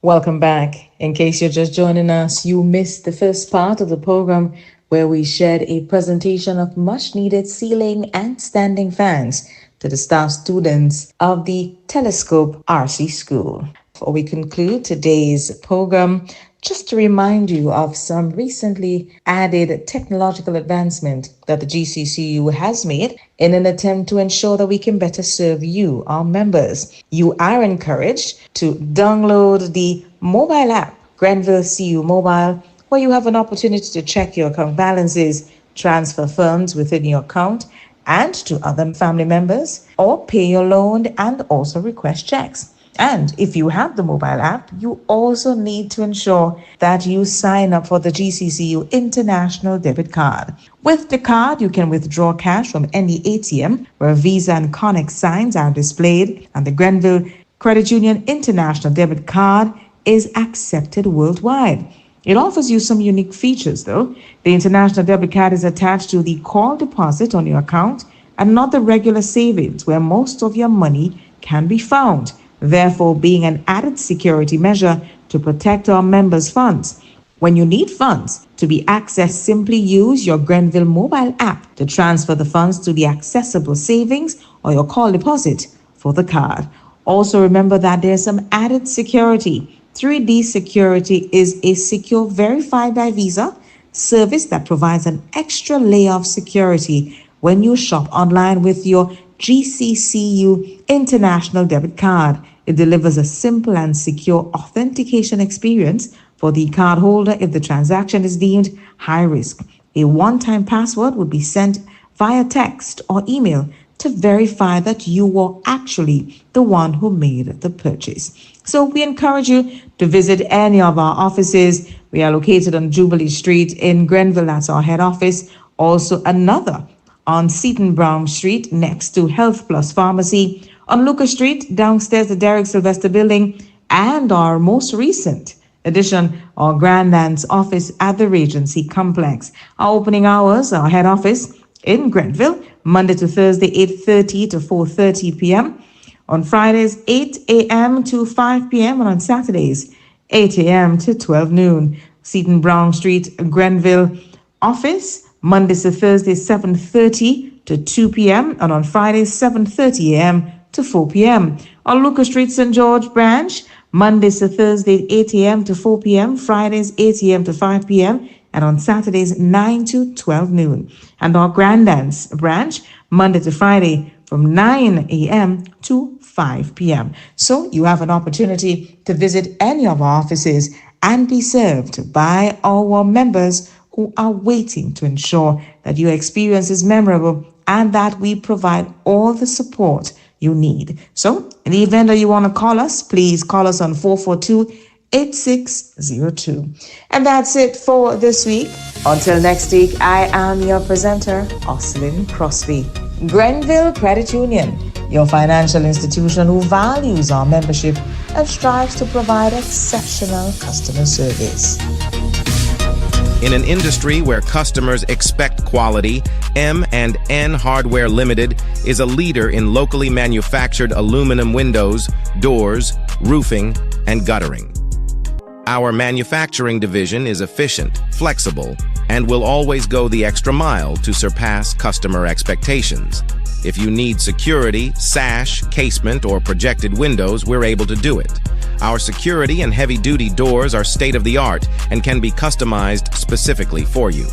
Welcome back. In case you're just joining us, you missed the first part of the program where we shared a presentation of much needed ceiling and standing fans to the staff students of the Telescope RC School. Before we conclude today's program, just to remind you of some recently added technological advancement that the GCCU has made in an attempt to ensure that we can better serve you, our members. You are encouraged to download the mobile app, Grenville CU Mobile, where you have an opportunity to check your account balances, transfer funds within your account, and to other family members, or pay your loan and also request checks. And if you have the mobile app, you also need to ensure that you sign up for the GCCU International Debit Card. With the card, you can withdraw cash from any ATM where Visa and Connex signs are displayed, and the Grenville Credit Union International Debit Card is accepted worldwide. It offers you some unique features, though. The International Debit Card is attached to the call deposit on your account and not the regular savings where most of your money can be found, therefore being an added security measure to protect our members' funds. When you need funds to be accessed, simply use your Grenville mobile app to transfer the funds to the accessible savings or your call deposit for the card. Also remember that there's some added security. 3D Security is a secure verified by Visa service that provides an extra layer of security when you shop online with your GCCU International Debit Card. It delivers a simple and secure authentication experience for the cardholder if the transaction is deemed high risk. A one-time password would be sent via text or email to verify that you were actually the one who made the purchase. So we encourage you to visit any of our offices. We are located on Jubilee Street in Grenville, that's our head office. Also another on Seton Brown Street next to Health Plus Pharmacy, on Lucas Street downstairs the Derek Sylvester Building, and our most recent addition, our Grand Anse office at the Regency Complex. Our opening hours, our head office in Grenville, Monday to Thursday, 8:30 to 4:30 p.m. On Fridays, 8 a.m. to 5 p.m. and on Saturdays, 8 a.m. to 12 noon. Seton Brown Street, Grenville office, Mondays to Thursdays, 7:30 to 2 p.m. and on Fridays, 7:30 a.m. to 4 p.m. On Lucas Street, St. George branch, Mondays to Thursdays, 8 a.m. to 4 p.m., Fridays, 8 a.m. to 5 p.m., and on Saturdays, 9 to 12 noon. And our Grand Anse branch, Monday to Friday, from 9 a.m. to 5 p.m. So you have an opportunity to visit any of our offices and be served by our members who are waiting to ensure that your experience is memorable and that we provide all the support you need. So in the event that you want to call us, please call us on 442-8602. And that's it for this week. Until next week, I am your presenter, Oslin Crosby. Grenville Credit Union, your financial institution who values our membership and strives to provide exceptional customer service. In an industry where customers expect quality, M&N Hardware Limited is a leader in locally manufactured aluminum windows, doors, roofing, and guttering. Our manufacturing division is efficient, flexible, and will always go the extra mile to surpass customer expectations. If you need security, sash, casement, or projected windows, we're able to do it. Our security and heavy-duty doors are state-of-the-art and can be customized specifically for you.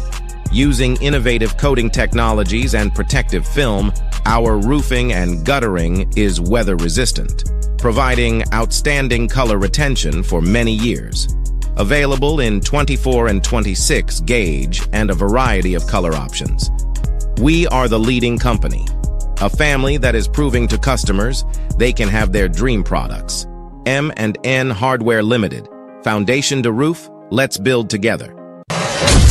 Using innovative coating technologies and protective film, our roofing and guttering is weather-resistant, providing outstanding color retention for many years. Available in 24 and 26 gauge and a variety of color options. We are the leading company, a family that is proving to customers they can have their dream products. M&N Hardware Limited, foundation to roof, let's build together.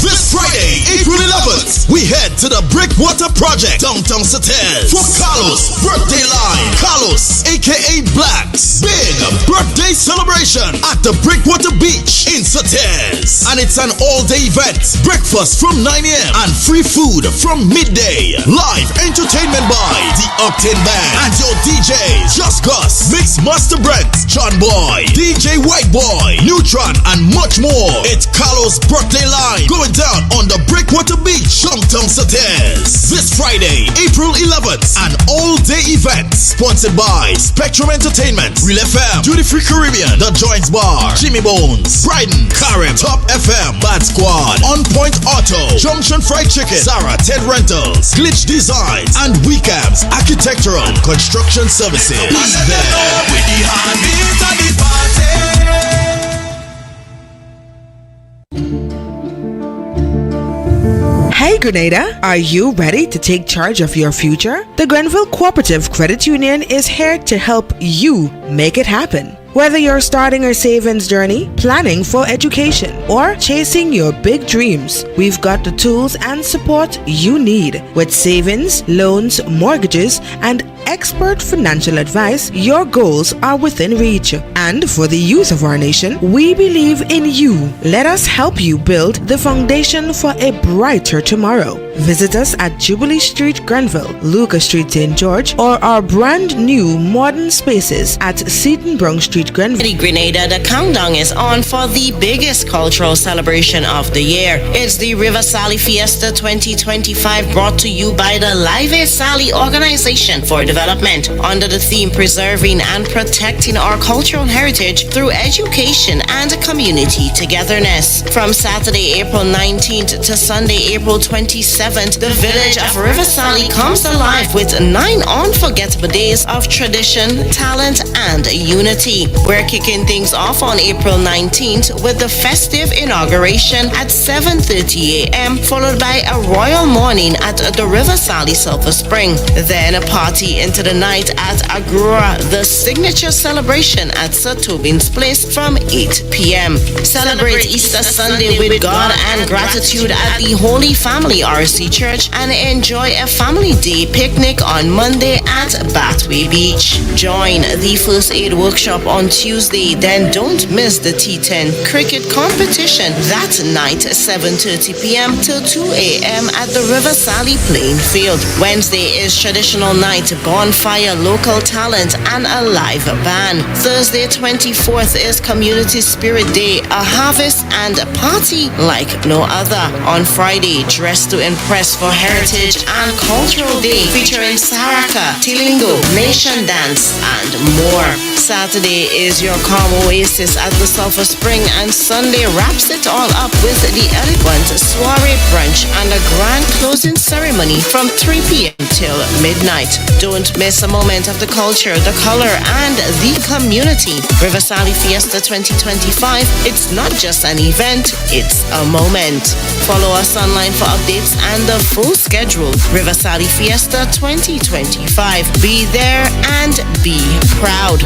This Friday, April 11th, we head to the Brickwater Project, downtown Sates, for Carlos' birthday line. Carlos, aka Blacks, big birthday celebration at the Brickwater Beach in Sates. And it's an all-day event. Breakfast from 9 a.m. and free food from midday. Live entertainment by the Octane Band and your DJs, Just Gus, Mix Master Brent, John Boy, DJ White Boy, Neutron, and much more. It's Carlos' birthday line going down on the Breakwater Beach, downtown Sates. This Friday, April 11th, an all-day event sponsored by Spectrum Entertainment, Real FM, Duty Free Caribbean, The Joints Bar, Jimmy Bones, Bryden, Karim, Top FM, Bad Squad, On Point Auto, Junction Fried Chicken, Sarah Ted Rentals, Glitch Designs, and Weekams Architectural Construction Services. Be Hey Grenada, are you ready to take charge of your future? The Grenville Cooperative Credit Union is here to help you make it happen. Whether you're starting a savings journey, planning for education, or chasing your big dreams, we've got the tools and support you need. With savings, loans, mortgages, and expert financial advice, your goals are within reach. And for the youth of our nation, we believe in you. Let us help you build the foundation for a brighter tomorrow. Visit us at Jubilee Street, Grenville, Lucas Street, St. George, or our brand new modern spaces at Seton Brunk Street, Grenville. Grenada, the countdown is on for the biggest cultural celebration of the year. It's the River Sally Fiesta 2025, brought to you by the Live Sally Organization for Development, under the theme Preserving and Protecting Our Cultural Heritage Through Education and Community Togetherness. From Saturday, April 19th to Sunday, April 27th, the village of River Sally comes alive with 9 unforgettable days of tradition, talent, and unity. We're kicking things off on April 19th with the festive inauguration at 7:30 a.m., followed by a royal morning at the River Sally Silver Spring. Then a party into the night at Agrura, the signature celebration at Sir Tobin's Place from 8 p.m. Celebrate Easter Sunday with God and gratitude at the Holy Family RC Church and enjoy a family day picnic on Monday at Bathway Beach. Join the First Aid Workshop on Tuesday, then don't miss the T10 cricket competition that night, 7:30 p.m. till 2 a.m. at the River Sally playing field. Wednesday is traditional night, bonfire, local talent, and a live band. Thursday 24th is Community Spirit Day, a harvest and a party like no other. On Friday, dress to impress for Heritage and Cultural Day, featuring Saraka, Tilingo, Nation Dance, and more. Saturday is your calm oasis at the Sulphur Spring, and Sunday wraps it all up with the elegant soiree brunch and a grand closing ceremony from 3 p.m. till midnight. Don't miss a moment of the culture, the color, and the community. River Sally Fiesta 2025. It's not just an event, it's a moment. Follow us online for updates and the full schedule. River Sally Fiesta 2025. Be there and be proud.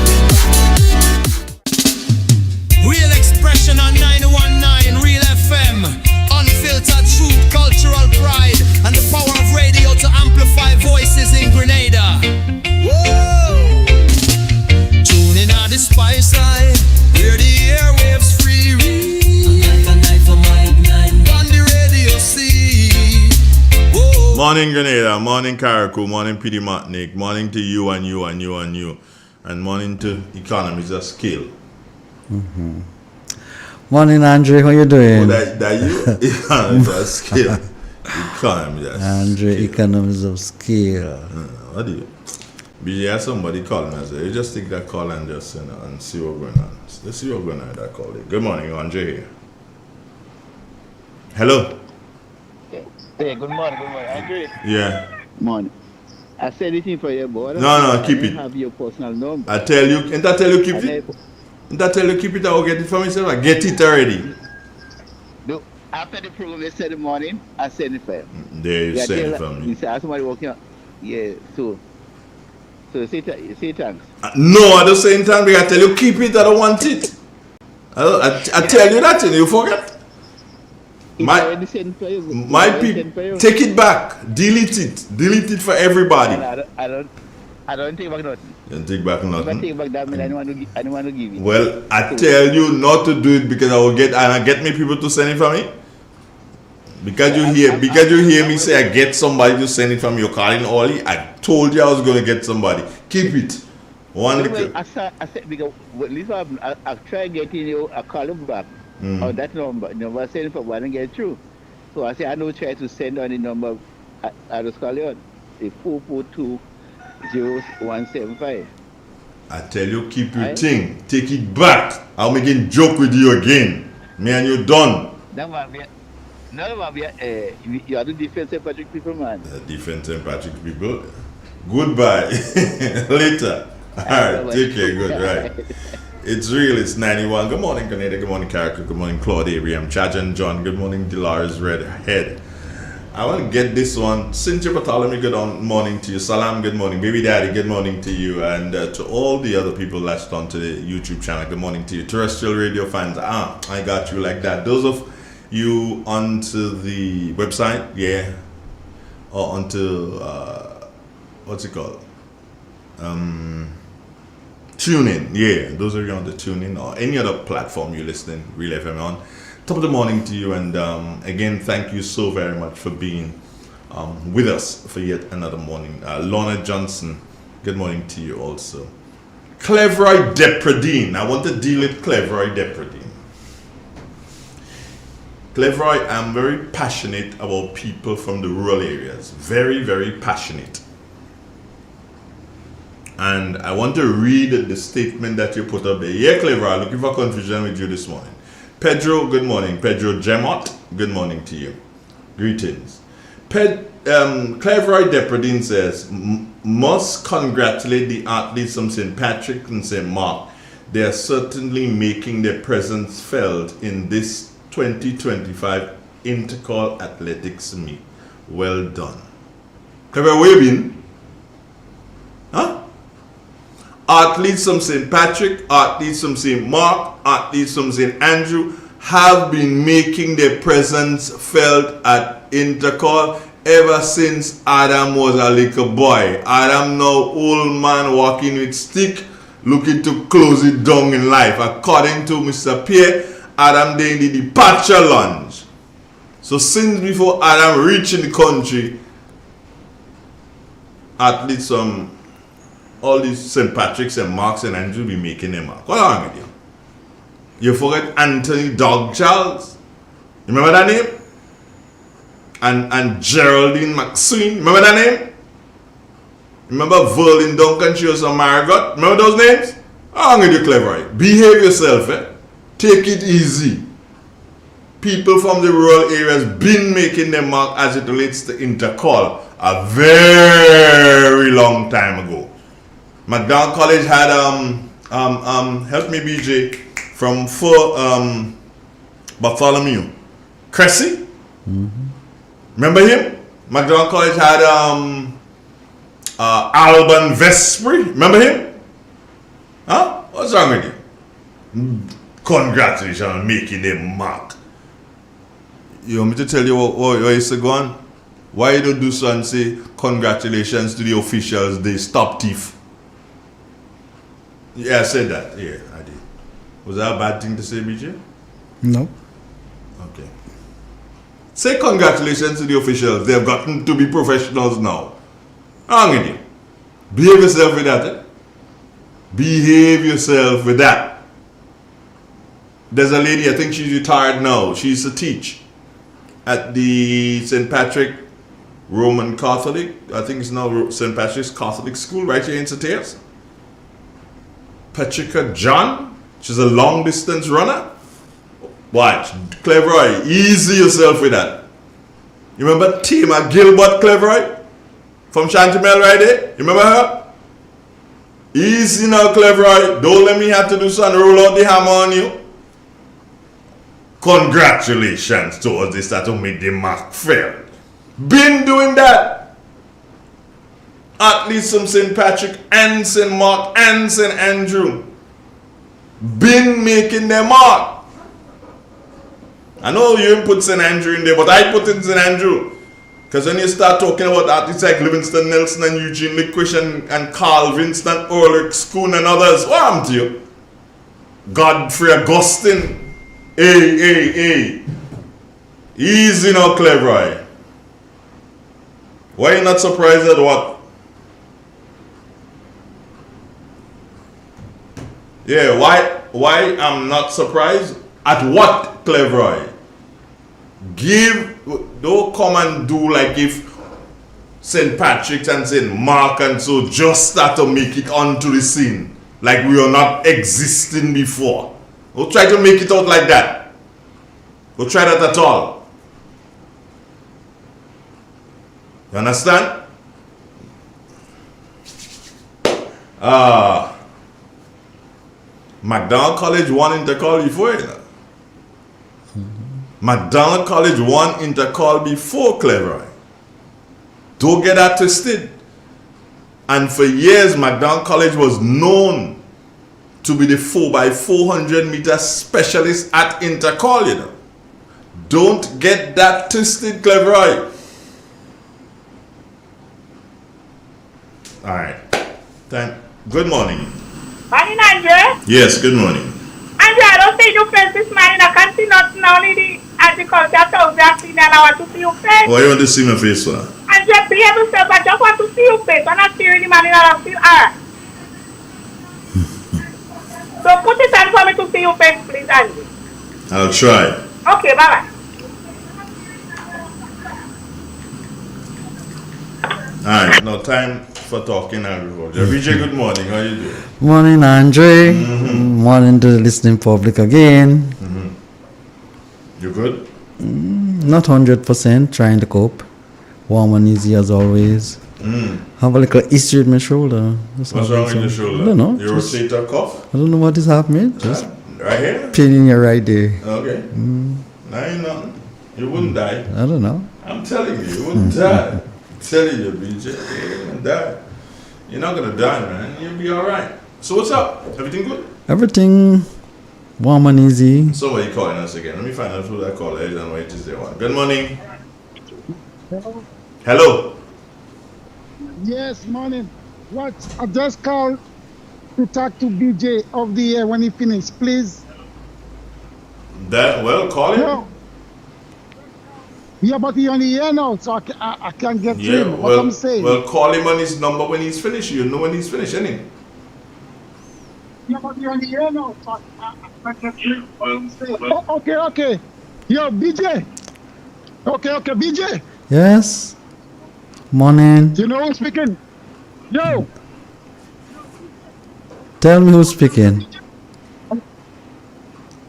Real expression on 919 Real FM. Unfiltered truth, cultural pride, and the power of radio to amplify voices in Grenada. Whoa! Tune in on the spice side, where the airwaves free. On the radio see. Whoa. Morning Grenada, morning Carriacou, morning PD Martinique, morning to you and you and you and you, and morning to Economies of Scale. Mm-hmm. Morning, Andre. How you doing? Oh, that you? Economies of Scale. Economies of Andre, Scale. Economies of Scale. What do you? BJ has somebody calling us. You just take that call and just and see what's going on. Let's see what's going on with that call. Good morning, Andre here. Hello. Hey, good morning, Andre. Yeah. Morning. I said anything for you, boy. No, keep it. Have your personal number. I tell you, and I tell you keep it. And I tell you keep it. I will get it for myself. I get it already. after the program yesterday in the morning, I send it for him. There you send it from me. He said, somebody walking up. Yeah, so say thanks. No, at the same time, I tell you, keep it, I don't want it. I tell you that and you forget. My people, take it back, delete it for everybody. I don't take back nothing. You don't take back nothing. If I take back that, I don't want to give it. Well, I tell you not to do it because I get me people to send it for me. Because you hear me say I get somebody to send it from your calling Ollie. I told you I was going to get somebody. Keep it. I said because at least I've tried getting you a call back on that number. I send it for one and get through. So I said I don't try to send on the number. I just call you on the 442-0175. I tell you, keep your thing. Take it back. I'm making joke with you again. Me and you done. You are the defense St. Patrick people, man. Defense St. Patrick people. Goodbye. Later. All right. Take care. Good. Right. It's real. It's 91. Good morning, Grenada. Good morning, Character. Good morning, Claude Abraham. Chajan John. Good morning, Dolores Redhead. I want to get this one. Cynthia Bartholomew, good morning to you. Salam, good morning. Baby Daddy, good morning to you. And to all the other people latched onto the YouTube channel, good morning to you. Terrestrial radio fans, I got you like that. Those of you onto the website, yeah, or onto, what's it called? TuneIn, yeah. Those of you on the TuneIn or any other platform you're listening, Real FM on. Top of the morning to you, and again, thank you so very much for being with us for yet another morning. Lorna Johnson, good morning to you also. Cleveroy Depredine, I want to deal with Cleveroy Depredine. Cleveroy, I'm very passionate about people from the rural areas. Very, very passionate. And I want to read the statement that you put up there. Yeah, Cleveroy, looking for confusion with you this morning. Pedro, good morning. Pedro Gemot, good morning to you. Greetings. Cleveroy Depredine says, must congratulate the athletes from St. Patrick and St. Mark. They are certainly making their presence felt in this 2025 Intercol Athletics meet. Well done. Cleveroy, where you been? Huh? Athletes from St. Patrick, athletes from St. Mark, athletes from St. Andrew have been making their presence felt at Intercol ever since Adam was a little boy. Adam now old man walking with stick, looking to close it down in life. According to Mr. Pierre, Adam did the departure lunge. So since before Adam reached in the country, athletes from all these St. Patrick's and Marks and Andrew be making them up. What's wrong with you? You forget Anthony Dog Charles? You remember that name? And Geraldine McSween? Remember that name? Remember Verlin Duncan? She was a Margot? Remember those names? What's wrong with you, Cleveroy? Behave yourself, eh? Take it easy. People from the rural areas been making them mark as it relates to Intercol a very long time ago. McDonald College had help me BJ from Bartholomew Cressy. Remember him? McDonald College had Alban Vespri. Remember him? Huh? What's wrong with you? Congratulations on making them mark. You want me to tell you what used to go on? Why you don't do so and say congratulations to the officials, they stop thief? Yeah, I said that. Yeah, I did. Was that a bad thing to say, BJ? No. Okay. Say congratulations to the officials. They've gotten to be professionals now. Wrong with you. Behave yourself with that. Eh? Behave yourself with that. There's a lady, I think she's retired now. She used to teach at the St. Patrick Roman Catholic. I think it's now St. Patrick's Catholic School right here in Sateas. Patricia John, she's a long distance runner. Watch, Cleveroy, easy yourself with that. You remember Tima Gilbert Cleveroy from Chantimel right there? You remember her? Easy now, Cleveroy. Don't let me have to do something, roll out the hammer on you. Congratulations to us, they start to make the mark fair. Been doing that. At least some St. Patrick and St. Mark and St. Andrew. Been making their mark. I know you didn't put St. Andrew in there, but I put in St. Andrew. Because when you start talking about artists like Livingston Nelson and Eugene Lickwish and Carl Vincent, Ulrich Schoon and others, what happened to you? Godfrey Augustine. Hey. Easy now, Cleveroy. Why are you not surprised at what? Yeah, why I'm not surprised? At what, Cleveroy? Don't come and do like if St. Patrick's and St. Mark and so just start to make it onto the scene. Like we are not existing before. Don't try to make it out like that. Don't try that at all. You understand? McDonald College won Intercol before, you know. McDonald College won Intercol before Cleveroy. Don't get that twisted. And for years, McDonald College was known to be the 4x400 meter specialist at Intercol, you know. Don't get that twisted, Cleveroy. Alright. Good morning. Morning, Andrea. Yes, good morning. Andrea, I don't see you face this morning. I can't see nothing only the agriculture thousand and I want to see your face. Why you want to see my face for? Andrea, behave yourself. I just want to see your face. I'm not seeing the man and I feel her. So put it on for me to see your face, please, Andrea. I'll try. Okay, bye-bye. Alright, now time for talking agriculture. VJ, good morning. How you doing? Morning, Andre. Morning to the listening public again. You good? Not 100%, trying to cope. Warm and easy as always. Have a little issue with my shoulder. What's wrong with your shoulder? I don't know. You rotator cuff? I don't know what is happening. Just right here? pain in your right there. Okay. Now ain't nothing. You wouldn't die. I don't know. I'm telling you, you wouldn't die. I'm telling you, BJ, you wouldn't die. You're not gonna die, man. You'll be alright. So what's up? Everything good? Everything warm and easy. Somebody calling us again. Let me find out who that caller is and why it is they want. Good morning. Hello. Yes, morning. What? I just called to talk to BJ of the year when he finished, please. Call him. No. Yeah, but he only here now, so I can't get to him. What I'm saying. Well, call him on his number when he's finished. You know when he's finished, innit? Yeah, but he only here now, so I can't get to him. What I'm saying. Okay. Yo, BJ. Okay, BJ. Yes. Morning. You know who's speaking? Yo. Tell me who's speaking.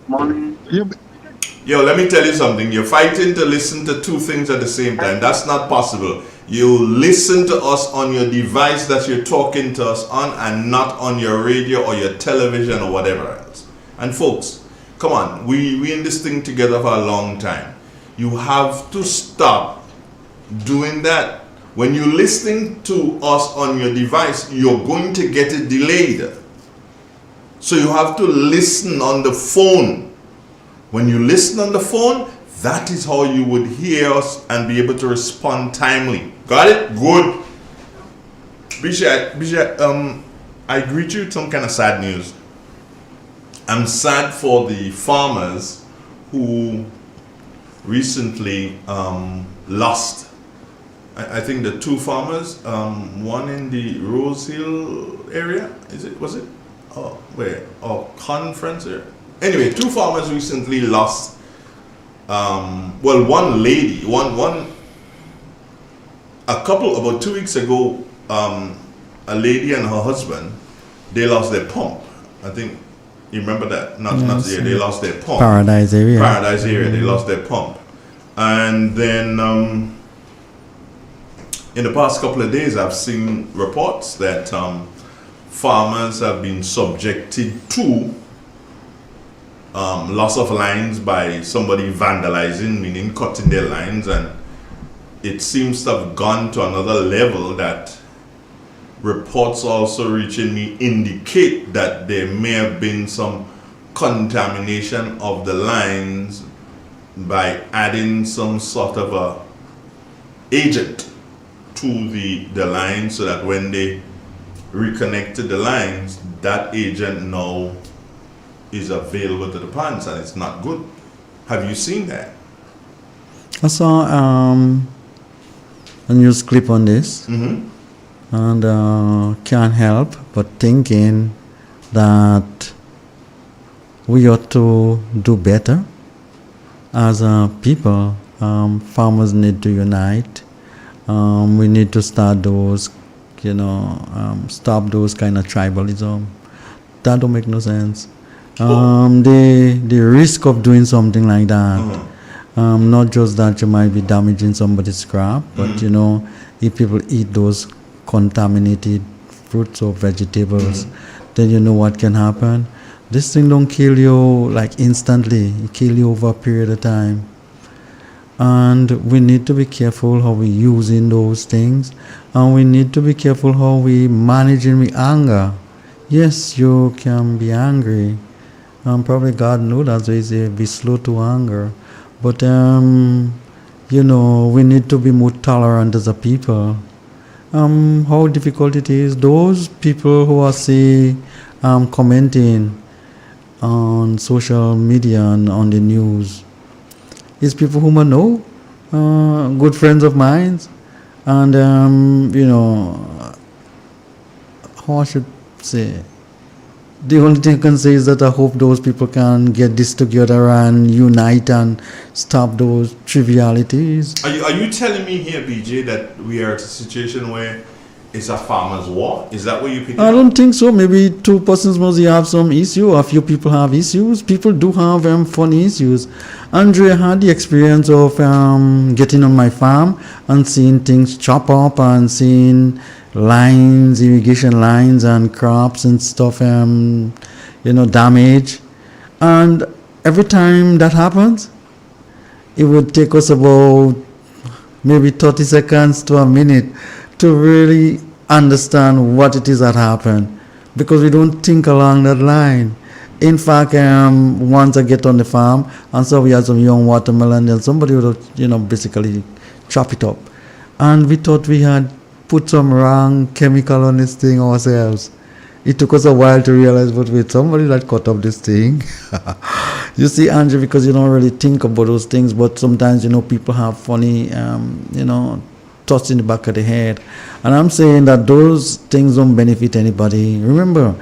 Morning. Yo, let me tell you something. You're fighting to listen to two things at the same time. That's not possible. You listen to us on your device that you're talking to us on and not on your radio or your television or whatever else. And folks, come on. We in this thing together for a long time. You have to stop doing that. When you're listening to us on your device, you're going to get it delayed. So you have to listen on the phone. When you listen on the phone, that is how you would hear us and be able to respond timely. Got it? Good. Bisha, I greet you with some kind of sad news. I'm sad for the farmers who recently lost. I think the two farmers, one in the Rose Hill area, was it? Oh, where? Oh, Conference area. Anyway, two farmers recently lost. One lady, about 2 weeks ago, a lady and her husband, they lost their pump. I think you remember that. They lost their pump. Paradise area. They lost their pump, and then in the past couple of days, I've seen reports that farmers have been subjected to loss of lines by somebody vandalizing, meaning cutting their lines, and it seems to have gone to another level that reports also reaching me indicate that there may have been some contamination of the lines by adding some sort of a agent to the line, so that when they reconnected the lines, that agent now is available to the pans, and it's not good. Have you seen that? I saw a news clip on this, and can't help but thinking that we ought to do better as people. Farmers need to unite. We need to start those, stop those kind of tribalism. That don't make no sense. The risk of doing something like that, not just that you might be damaging somebody's crop, but if people eat those contaminated fruits or vegetables, then you know what can happen. This thing don't kill you like instantly. It kill you over a period of time. And we need to be careful how we using those things, and we need to be careful how we managing with anger. Yes, you can be angry. Probably God knows that, so He say be slow to anger. But we need to be more tolerant as a people. How difficult it is. Those people who are commenting on social media and on the news, is people whom I know, good friends of mine, and how I should say, the only thing I can say is that I hope those people can get this together and unite and stop those trivialities. Are you telling me here, BJ, that we are at a situation where it's a farmer's war? Is that what you picking I up? don't think so. Maybe two persons must have some issue. A few people have issues. People do have funny issues. Andre had the experience of getting on my farm and seeing things chop up and seeing lines, irrigation lines and crops and stuff, damage. And every time that happens, it would take us about maybe 30 seconds to a minute to really understand what it is that happened, because we don't think along that line. In fact, once I get on the farm and so we had some young watermelon, and somebody would have, basically chop it up, and we thought we had put some wrong chemical on this thing ourselves. It took us a while to realize, but wait, somebody that cut up this thing. You see, Andrew, because you don't really think about those things, but sometimes, people have funny, thoughts in the back of the head. And I'm saying that those things don't benefit anybody. Remember,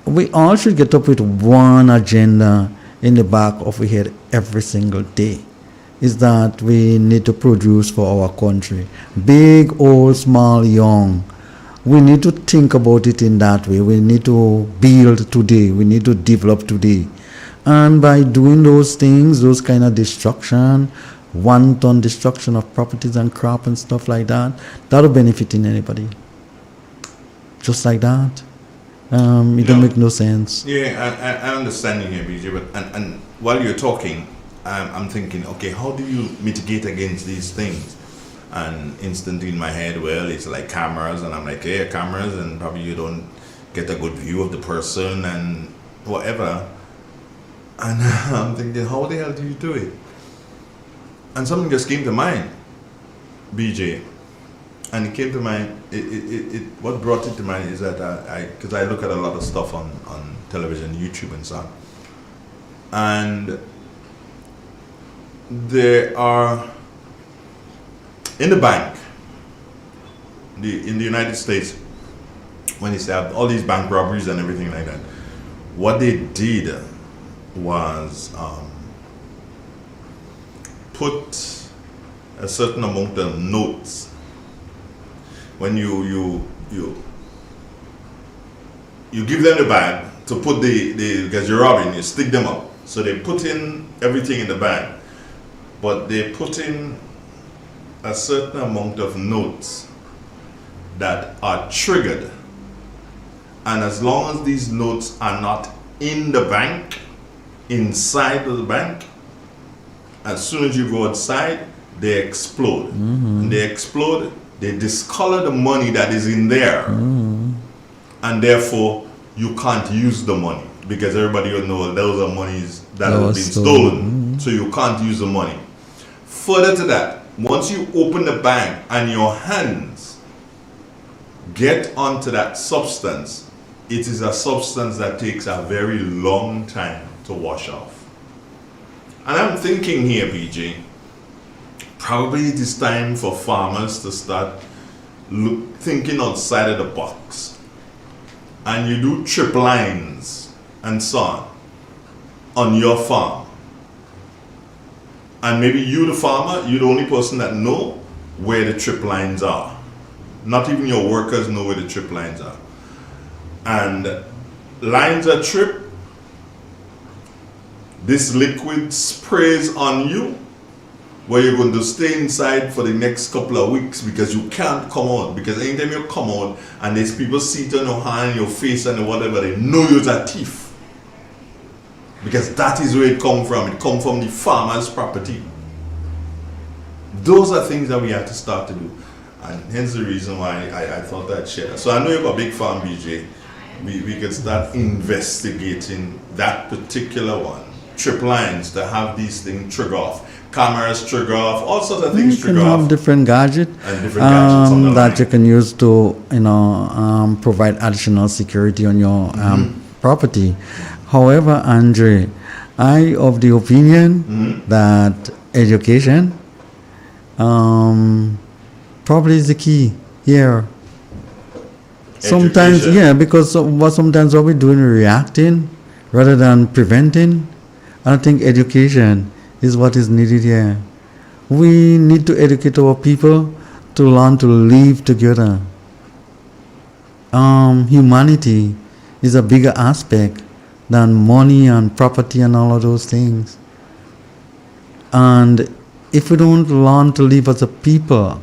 we all should get up with one agenda in the back of our head every single day. Is that we need to produce for our country. Big, old, small, young. We need to think about it in that way. We need to build today. We need to develop today. And by doing those things, those kind of destruction, wanton destruction of properties and crop and stuff like that, that'll benefit in anybody. Just like that. It don't make no sense. Yeah, I understand you here, BJ, but and while you're talking, I'm thinking, okay, how do you mitigate against these things? And instantly in my head, well, it's like cameras, and I'm like, yeah, cameras, and probably you don't get a good view of the person and whatever. And I'm thinking, how the hell do you do it? And something just came to mind, BJ. And it came to mind, what brought it to mind is that because I look at a lot of stuff on television, YouTube and so on. And there are, in the bank, in the United States, when they have all these bank robberies and everything like that, what they did was put a certain amount of notes. When you give them the bag to put because you're robbing, you stick them up. So they put in everything in the bag, but they put in a certain amount of notes that are triggered. And as long as these notes are not in the bank, inside of the bank, as soon as you go outside, they explode. And they explode, they discolor the money that is in there. And therefore, you can't use the money because everybody will know those are monies that have been stolen. So you can't use the money. Further to that, once you open the bank and your hands get onto that substance, it is a substance that takes a very long time to wash off. And I'm thinking here, BJ, probably it is time for farmers to start thinking outside of the box. And you do trip lines and so on your farm. And maybe you, the farmer, you're the only person that know where the trip lines are. Not even your workers know where the trip lines are. And lines are tripped. This liquid sprays on you, where you're going to stay inside for the next couple of weeks because you can't come out. Because anytime you come out and there's people see it on your hand, your face and whatever, they know you're a thief. Because that is where it comes from. It comes from the farmer's property. Those are things that we have to start to do. And hence the reason why I thought I'd share. So I know you've got a big farm, BJ. We can start investigating that particular one. Trip lines to have these things trigger off. Cameras trigger off. All sorts of things trigger off. You can have different gadgets that you can use to, provide additional security on your property. However, Andre, I of the opinion that education probably is the key here. Sometimes, because sometimes what we're doing is reacting rather than preventing. I think education is what is needed here. We need to educate our people to learn to live together. Humanity is a bigger aspect than money and property and all of those things. And if we don't learn to live as a people,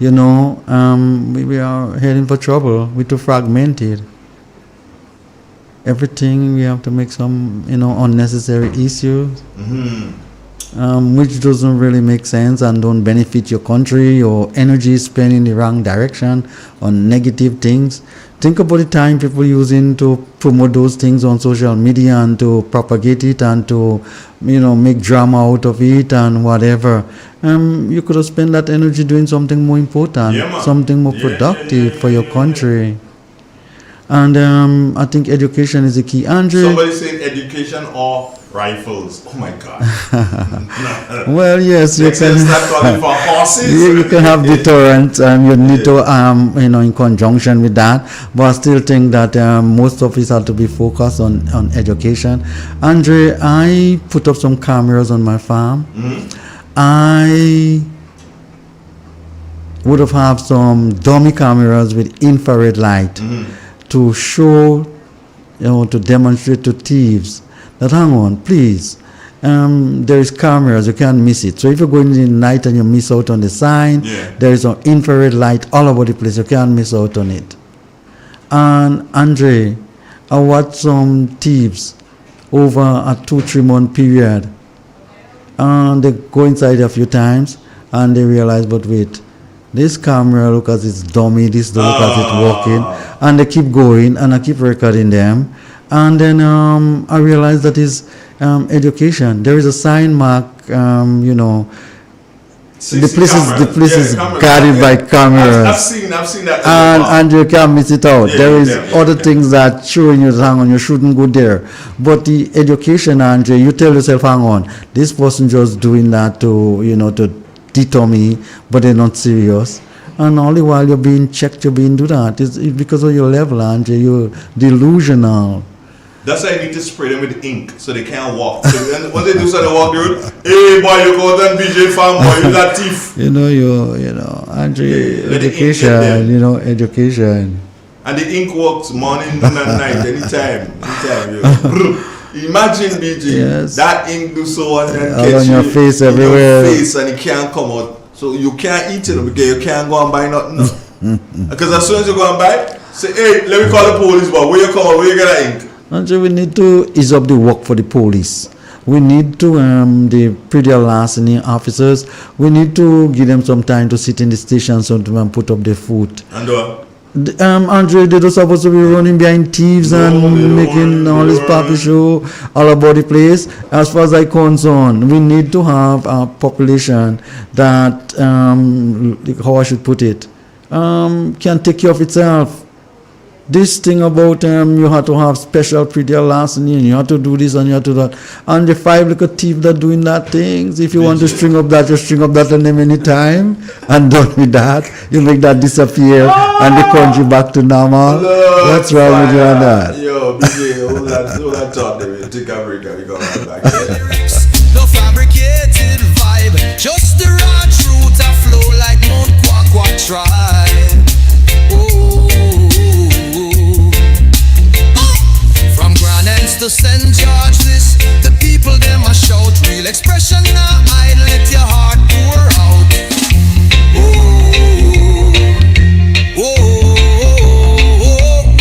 we are heading for trouble. We're too fragmented. Everything we have to make some, unnecessary issues, which doesn't really make sense and don't benefit your country. Your energy is spent in the wrong direction on negative things. Think about the time people using to promote those things on social media and to propagate it and to, make drama out of it and whatever. You could have spent that energy doing something more important, something more productive for your country. And I think education is the key. Andrew, somebody said education or rifles. Oh my God. Well, yes, you can start calling for horses. You can have deterrent. You need to, in conjunction with that. But I still think that most of us have to be focused on education. Andre, I put up some cameras on my farm. I would have some dummy cameras with infrared light to show, to demonstrate to thieves that, hang on, please, there is cameras, you can't miss it. So if you go in the night and you miss out on the sign, there is an infrared light all over the place, you can't miss out on it. And Andre, I watched some thieves over a 2-3 month period, and they go inside a few times and they realize, but wait, this camera, look as it's dummy, this look as it's working, and they keep going and I keep recording them. And then I realized that is education. There is a sign mark, the place is guarded by cameras. I've seen that. And you can't miss it out. There is other things that showing you, hang on, you shouldn't go there. But the education, Andre, you tell yourself, hang on, this person just doing that to, to deter me, but they're not serious. And only while you're being checked, you're being do that. It's because of your level, Andre. You're delusional. That's why you need to spray them with ink so they can't walk. So what they do, so they walk the road. Hey boy, you go down BJ farm boy, you that thief. Andre, education, education. And the ink works morning, noon and night, anytime. Imagine BJ, that ink do so and then all on your face everywhere. Your face and it can't come out. So you can't eat it because you can't go and buy nothing. Because as soon as you go and buy, say, let me call the police, but where you come out, where you get that ink? Andre, we need to ease up the work for the police. We need to, the predial larceny officers, we need to give them some time to sit in the station so to put up their foot. And Andre, they're supposed to be running behind thieves and making all this puppy show all about the place. As far as I'm concerned, we need to have a population that, how I should put it, can take care of itself. This thing about you have to have special predial larceny and you have to do this and you have to do that. And the 5 little thieves that doing that things, if you want to string up that, you string up that on them anytime. And done with that, you make that disappear and the country back to normal. What's wrong with you on that? Yo, BJ, hold that thought there. We'll take a break and we go right back. No fabricated vibe, just the raw truth a flow like Mount Kwakwa Tribe. From Grand Ends to St. George's, the people them a shout real expression now hide, let your heart pour out.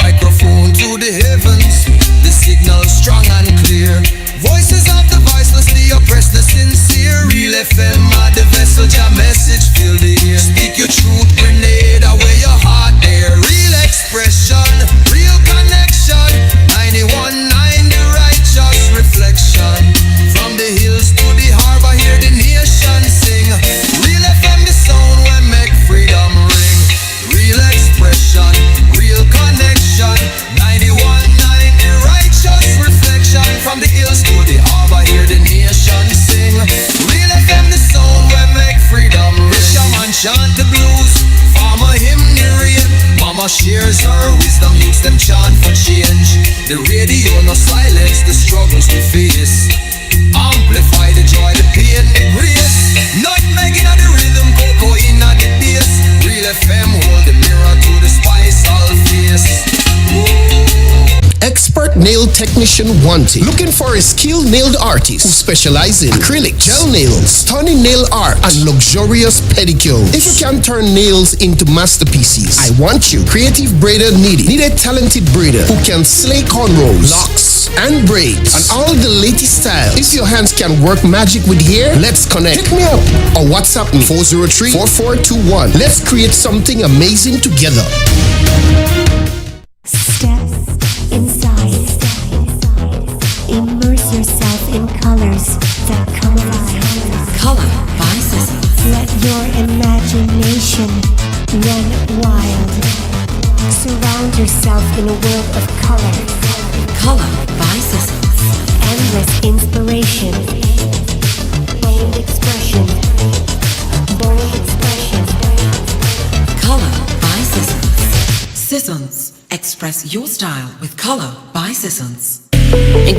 Microphone to the heavens, the signal strong and clear. Voices of the voiceless, the oppressed, the sincere. Real FM, the vessel, your message fill the ear. Speak your truth, Grenada, where your heart there. Real expression, real connection. 91.9, the righteous reflection. From the hills to the harbor, hear the nation sing. Real FM, the sound when make freedom ring. Real expression, real connection. 91.9, the righteous reflection. From the hills to the harbor, hear the nation sing. Real FM, the sound when make freedom ring. Shaman chant the blues, farmer hymn the rain. Mama shares her wisdom, use them chant for change. The radio no silence the struggles we face. Amplify the joy, the pain, the grace. Not making the rhythm, cocoa in the bass. Real FM hold the mirror to the spice all face. Expert nail technician wanted. Looking for a skilled nail artist who specializes in acrylic, gel nails, stunning nail art, and luxurious pedicures. If you can turn nails into masterpieces, I want you. Creative braider needed. Need a talented braider who can slay cornrows, locks, and braids, and all the latest styles. If your hands can work magic with hair, let's connect. Hit me up or WhatsApp me 403-4421. Let's create something amazing together. Inside, immerse yourself in colors that come alive. Color by Sissons. Let your imagination run wild. Surround yourself in a world of color. Color by Sissons. Endless inspiration. Bold expression. Bold expression. Color by Sissons. Sissons. Express your style with Color by Sissons.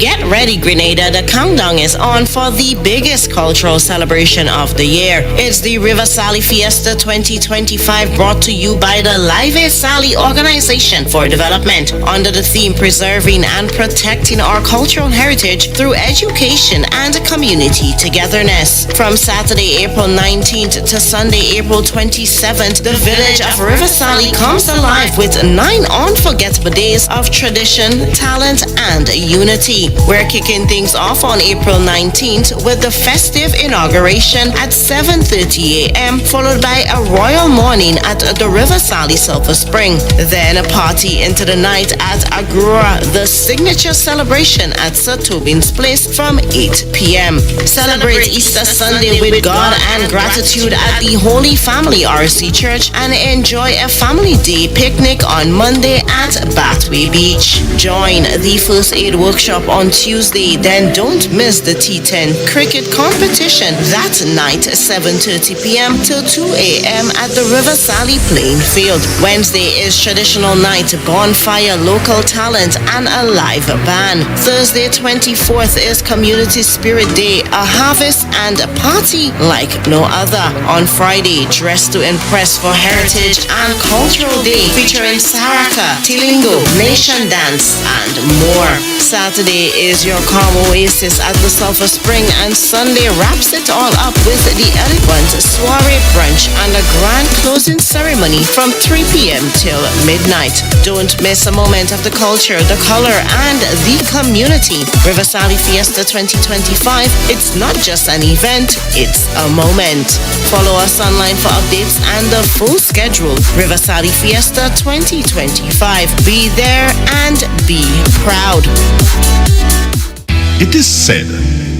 Get ready, Grenada. The countdown is on for the biggest cultural celebration of the year. It's the River Sally Fiesta 2025, brought to you by the Live Sally Organization for Development, under the theme Preserving and Protecting Our Cultural Heritage Through Education and Community Togetherness. From Saturday, April 19th to Sunday, April 27th, the village of River Sally comes alive with 9 unforgettable days of tradition, talent, and unity. We're kicking things off on April 19th with the festive inauguration at 7:30 a.m., followed by a royal morning at the River Sally Silver Spring. Then a party into the night at Agrura, the signature celebration at Sir Tobin's Place from 8 p.m. Celebrate Easter Sunday with God and gratitude at the Holy Family RC Church and enjoy a family day picnic on Monday at Bathway Beach. Join the first aid workshop on Tuesday, then don't miss the T10 cricket competition that night, 7:30 p.m. till 2 a.m. at the River Sally playing field. Wednesday is traditional night, bonfire, local talent, and a live band. Thursday, 24th is Community Spirit Day, a harvest and a party like no other. On Friday, Dress to Impress for Heritage and Cultural Day, featuring Saraka, Tilingo, Nation Dance, and more. Saturday is your calm oasis at the Sulphur Spring, and Sunday wraps it all up with the elegant soiree brunch and a grand closing ceremony from 3 p.m. till midnight. Don't miss a moment of the culture, the color, and the community. Riverside Fiesta 2025. It's not just an event, it's a moment. Follow us online for updates and the full schedule. Riverside Fiesta 2025. Be there and be proud. It is said,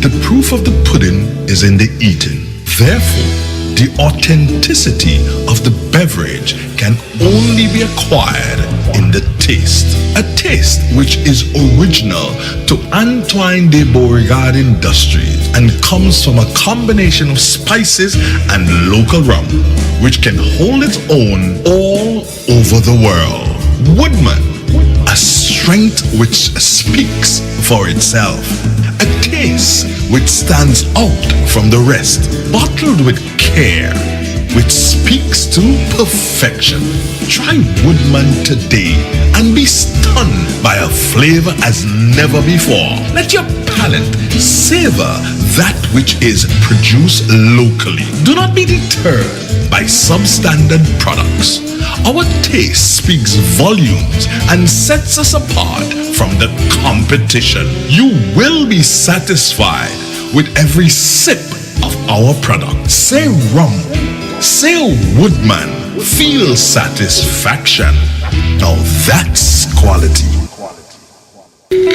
the proof of the pudding is in the eating. Therefore, the authenticity of the beverage can only be acquired in the taste. A taste which is original to Twine de Beauregard Industries and comes from a combination of spices and local rum, which can hold its own all over the world. Woodman, a strength which speaks for itself. A taste which stands out from the rest, bottled with care, which speaks to perfection. Try Woodman today and be stunned by a flavor as never before. Let your palate savor that which is produced locally. Do not be deterred by substandard products. Our taste speaks volumes and sets us apart from the competition. You will be satisfied with every sip of our product. Say rum, say Woodman, feel satisfaction. Now that's quality.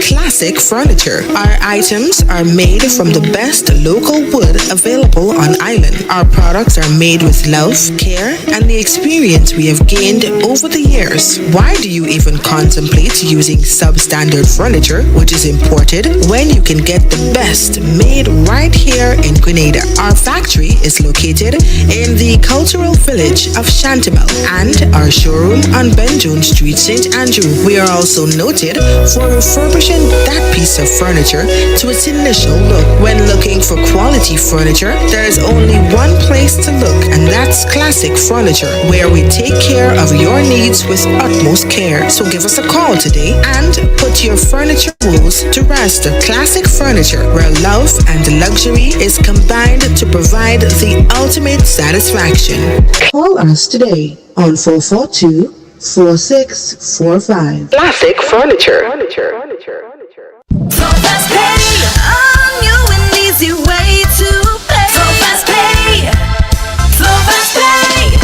Classic Furniture. Our items are made from the best local wood available on island. Our products are made with love, care, and the experience we have gained over the years. Why do you even contemplate using substandard furniture, which is imported, when you can get the best made right here in Grenada? Our factory is located in the cultural village of Chantimel and our showroom on Ben Jones Street, St. Andrew. We are also noted for refurbishing that piece of furniture to its initial look. When looking for quality furniture, there is only one place to look, and that's Classic Furniture, where we take care of your needs with utmost care. So give us a call today and put your furniture woes to rest. Classic Furniture, where love and luxury is combined to provide the ultimate satisfaction. Call us today on 442-4645. Classic Furniture. So fast pay, on you an easy way to pay. So fast pay, so fast pay.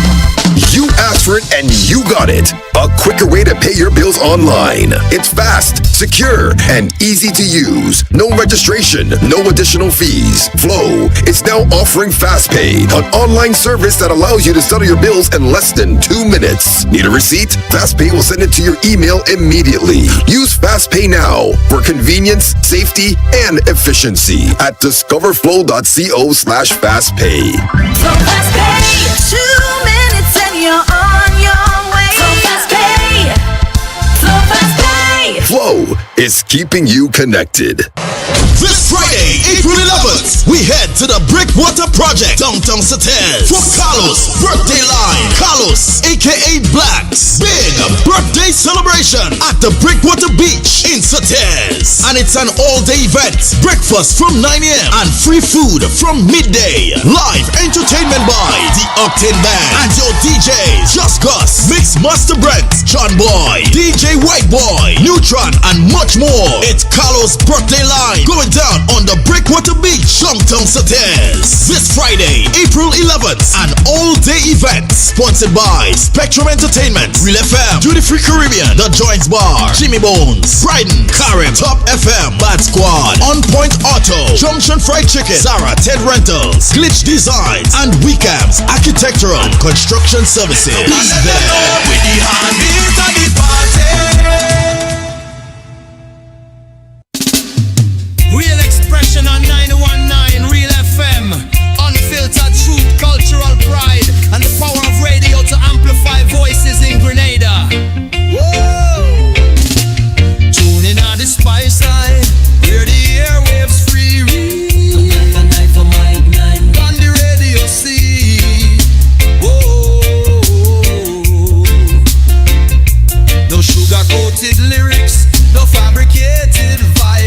You asked for it and you got it. A quicker way to pay your bills online. It's fast, secure, and easy to use. No registration, no additional fees. Flow is now offering FastPay, an online service that allows you to settle your bills in less than 2 minutes. Need a receipt? FastPay will send it to your email immediately. Use FastPay now for convenience, safety, and efficiency at discoverflow.co/fastpay. So fast pay, 2 minutes and you're on your way. So fast pay, so fast pay. Flow is keeping you connected. This Friday, April 11th, we head to the Brickwater Project, downtown Satel, for Carlos' birthday line. Carlos, aka Blacks, big birthday celebration at the Brickwater Beach in Satel. And it's an all-day event. Breakfast from 9 a.m. and free food from midday. Live entertainment by the Octane Band and your DJs, Just Gus, Mix Master Brent, John Boy, DJ White Boy, Neutron, and much more. It's Carlos' birthday line going down on the Breakwater Beach, downtown Satel. This Friday, April 11th, an all-day event sponsored by Spectrum Entertainment, Real FM, Duty Free Caribbean, The Joints Bar, Jimmy Bones, Bryden, Karim, Top FM, Bad Squad, On Point Auto, Junction Fried Chicken, Sarah Ted Rentals, Glitch Designs, and Weekams Architectural Construction Services. Be there. With the heartbeat of the party. Real expression on 919 Real FM. Unfiltered truth, cultural pride, and the power of radio to amplify voices in Grenada. Whoa! Tune in on the spice side, hear the airwaves free. On the radio see. Whoa! No sugar-coated lyrics, no fabricated vibes.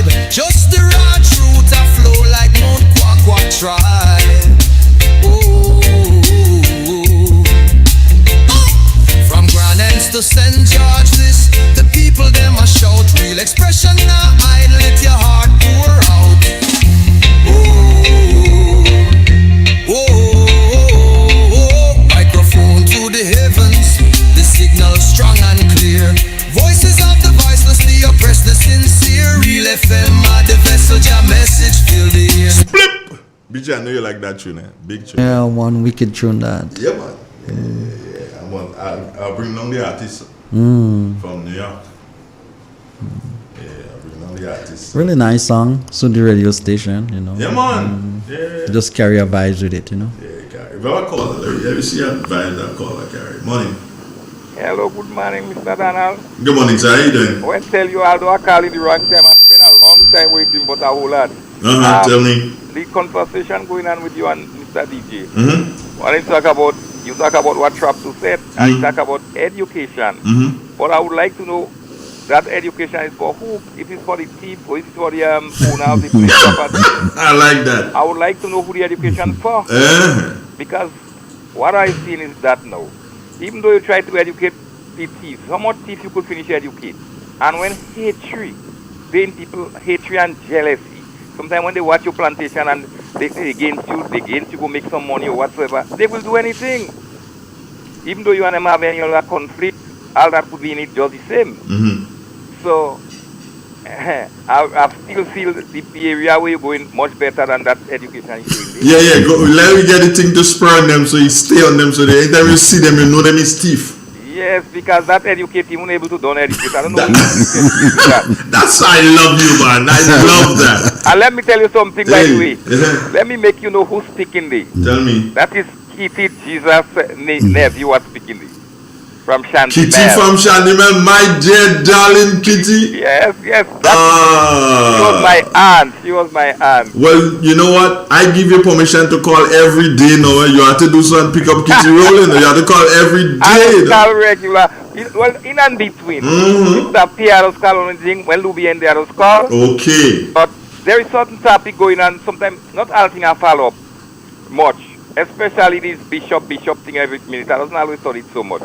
DJ, I know you like that tune, eh? Big tune. Yeah, one wicked tune that. Yeah, man. I'll bring down the artist from New York. Yeah, I'll bring down the artist. Really nice song. So the radio station, you know. Yeah, man. Yeah. Just carry a vibes with it, you know. Yeah, carry. If I call her, let me see a vibe that call her carry. Morning. Hello, good morning, Mr. Donald. Good morning, sir. How you doing? Well, tell you, although I call it the wrong time, I spent a long time waiting, but I will add. Tell me. The conversation going on with you and Mr. DJ. Mm-hmm. When you talk about what trap to set, and you talk about education. Mm-hmm. But I would like to know that education is for who? If it's for the thief or if it's for the owners, the police property. I like that. I would like to know who the education for. Because what I've seen is that now, even though you try to educate the thieves, how much thief you could finish educate? And when hatred, pain people, hatred and jealousy, sometimes when they watch your plantation and they say against you go make some money or whatsoever, they will do anything. Even though you and them have any other conflict, all that could be in it just the same. Mm-hmm. So, I still feel the area where you're going much better than that education is doing. Yeah. Let me get the thing to spur on them so you stay on them so they anytime you see them, you know them is thief. Yes, because that educate you won't able to don't educate. I don't know. That's why I love you, man. I love that. And let me tell you something, by the way. Let me make you know who's speaking there. Tell me. That is Kitty Jesus' nephew was speaking there. From Shanty Kitty from Shanty, man, my dear darling Kitty. Yes. She was my aunt. Well, you know what? I give you permission to call every day now. You have to do something, pick up Kitty rolling. You have to call every day. I call regular. Well, in and between. Mr. Pierre's call on anything when Luby and the others call. Okay. But there is certain topic going on. Sometimes not all things I follow up much. Especially this bishop thing every minute. I don't always study it so much.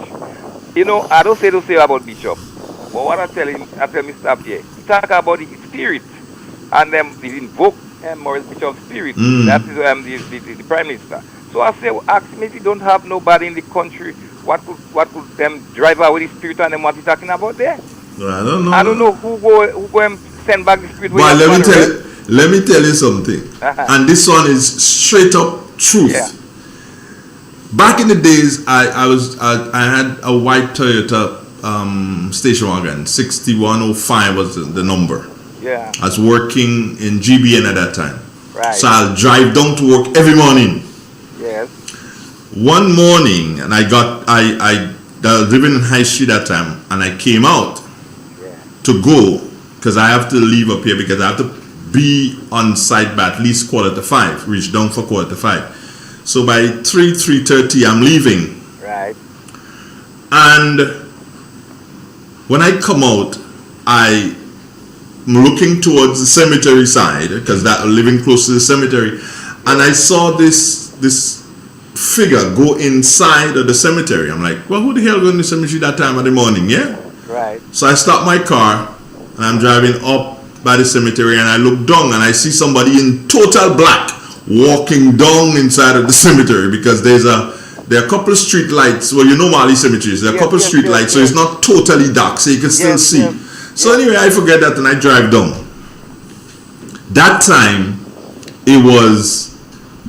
You know, I don't say about bishop. But what I tell Mr. Pierre, he talk about the spirit. And them they invoke Maurice Bishop's spirit. That is the prime minister. So I say, ask him if he don't have nobody in the country, what could them drive away the spirit and them what he talking about there? Well, I don't know who go send back the spirit. But let me tell you something. And this one is straight up truth. Yeah. Back in the days, I had a white Toyota station wagon. 6105 was the number. Yeah. I was working in GBN at that time. Right. So I'll drive down to work every morning. Yes. One morning, and I was living in High Street that time, and I came out to go because I have to leave up here because I have to be on site by at least 4:45. Reach down for 4:45. So by 3:30, I'm leaving. Right. And when I come out, I'm looking towards the cemetery side because that living close to the cemetery, and I saw this figure go inside of the cemetery. I'm like, well, who the hell going to the cemetery that time of the morning? Yeah. Right. So I stop my car and I'm driving up by the cemetery, and I look down and I see somebody in total black walking down inside of the cemetery because there are a couple of street lights. Well, you know Mali cemeteries. There are a couple of street lights, so it's not totally dark, so you can still see. So anyway, I forget that and I drive down. That time, it was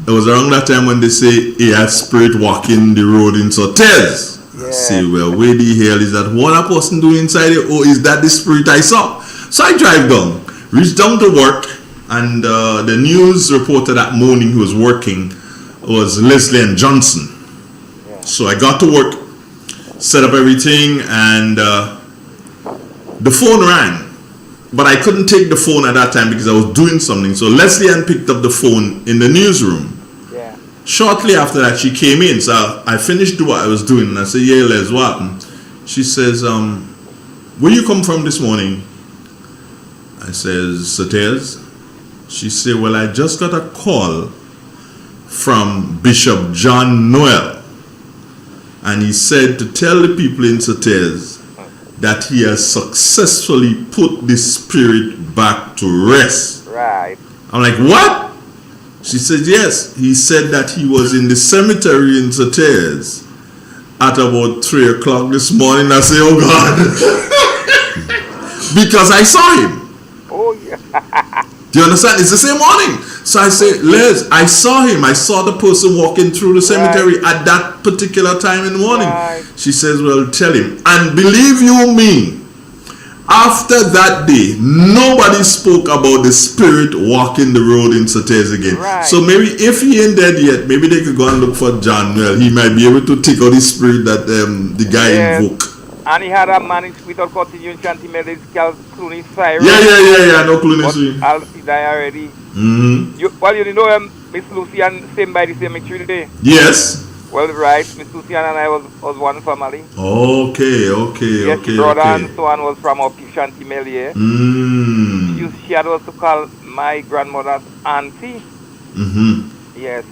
around that time when they say he had spirit walking the road in Sotez. I say, well, where the hell is that? What a person doing inside it? Or is that the spirit I saw? So I drive down, reach down to work. And the news reporter that morning who was working was Leslie and Johnson. So I got to work, set up everything, and the phone rang. But I couldn't take the phone at that time because I was doing something. So Leslie Ann picked up the phone in the newsroom. Yeah. Shortly after that, she came in. So I finished what I was doing. And I said, yeah, Les, what happened? She says, where you come from this morning? I says, Sotez. She said, well, I just got a call from Bishop John Noel. And he said to tell the people in Sotez that he has successfully put the spirit back to rest. Right. I'm like, what? She said, yes. He said that he was in the cemetery in Sotez at about 3 o'clock this morning. I say, oh God. Because I saw him. Oh, yeah. Do you understand? It's the same morning. So I say, Les, I saw him. I saw the person walking through the cemetery at that particular time in the morning. She says, well, tell him. And believe you me, after that day, nobody spoke about the spirit walking the road in Sates again. So maybe if he ain't dead yet, maybe they could go and look for John Well. He might be able to take out the spirit that the guy invoked. And he had a man without continuing chanting melodies called Clooney Cyrus. Yeah, no Clooney Cyrus. He died already. Mm-hmm. You know Miss Lucian, same by the cemetery today? Yes. Well, right. Miss Lucian and I was one family. Okay. Yes, brother and so on was from up Shanti Melier. She had also called my grandmother's auntie. Mm-hmm. Yes.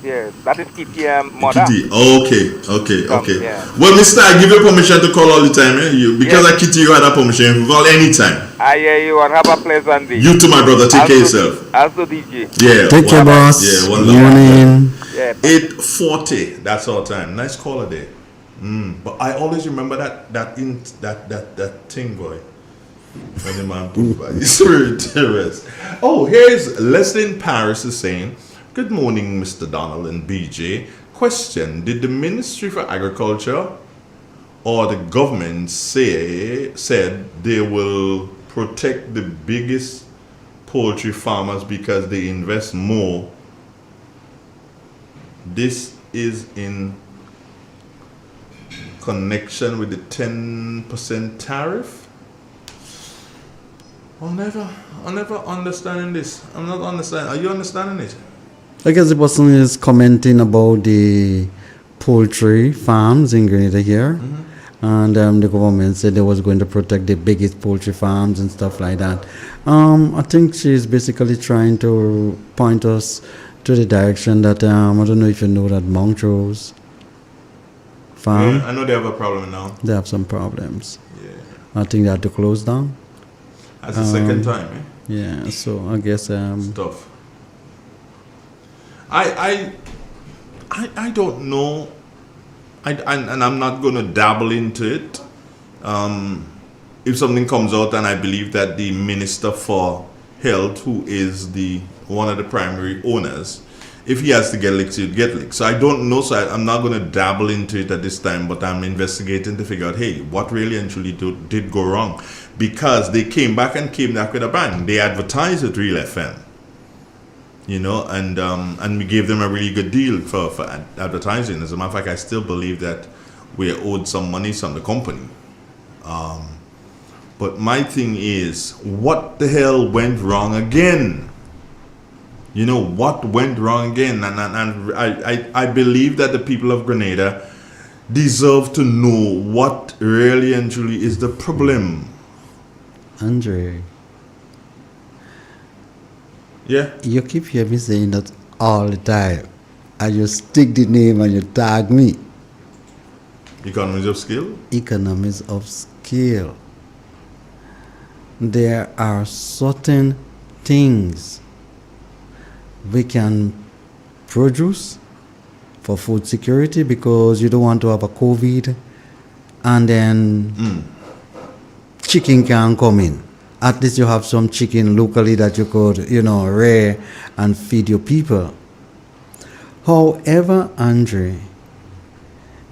That is Kitty mother. Kitty. Okay. Yeah. Well, Mister, I give you permission to call all the time, because I Kitty, you had a permission. You call anytime. I hear you and have a pleasant day. You too, my brother. Take care of yourself. Also, DJ. Yeah. Take care, boss. Yeah, one morning. Yeah. 8:40. That's our time. Nice call a day. But I always remember that thing, boy. When the man put by his terrorist. Oh, here's Leslie in Paris is saying, good morning, Mr. Donald and BJ. Question, did the Ministry for Agriculture or the government said they will protect the biggest poultry farmers because they invest more? This is in connection with the 10% tariff? I'm never understanding this. I'm not understanding. Are you understanding it? I guess the person is commenting about the poultry farms in Grenada here. And the government said they was going to protect the biggest poultry farms and stuff like that. I think she's basically trying to point us to the direction that, I don't know if you know that Montrose farm. Yeah, I know they have a problem now. They have some problems. Yeah. I think they had to close down. That's the second time, Yeah, so I guess... Stuff. I don't know, and I'm not going to dabble into it. If something comes out and I believe that the Minister for Health, who is one of the primary owners, if he has to get licked, he'll get licked. So I don't know, so I'm not going to dabble into it at this time, but I'm investigating to figure out, hey, what really and truly did go wrong? Because they came back with a bang. They advertised at Real FM. And we gave them a really good deal for advertising. As a matter of fact, I still believe that we are owed some money from the company. But my thing is, what the hell went wrong again? What went wrong again? And I believe that the people of Grenada deserve to know what really and truly is the problem. Andre. Yeah. You keep hearing me saying that all the time. And you stick the name and you tag me. Economies of scale? Economies of scale. There are certain things we can produce for food security because you don't want to have a COVID and then chicken can come in. At least you have some chicken locally that you could, rear and feed your people. However, Andre,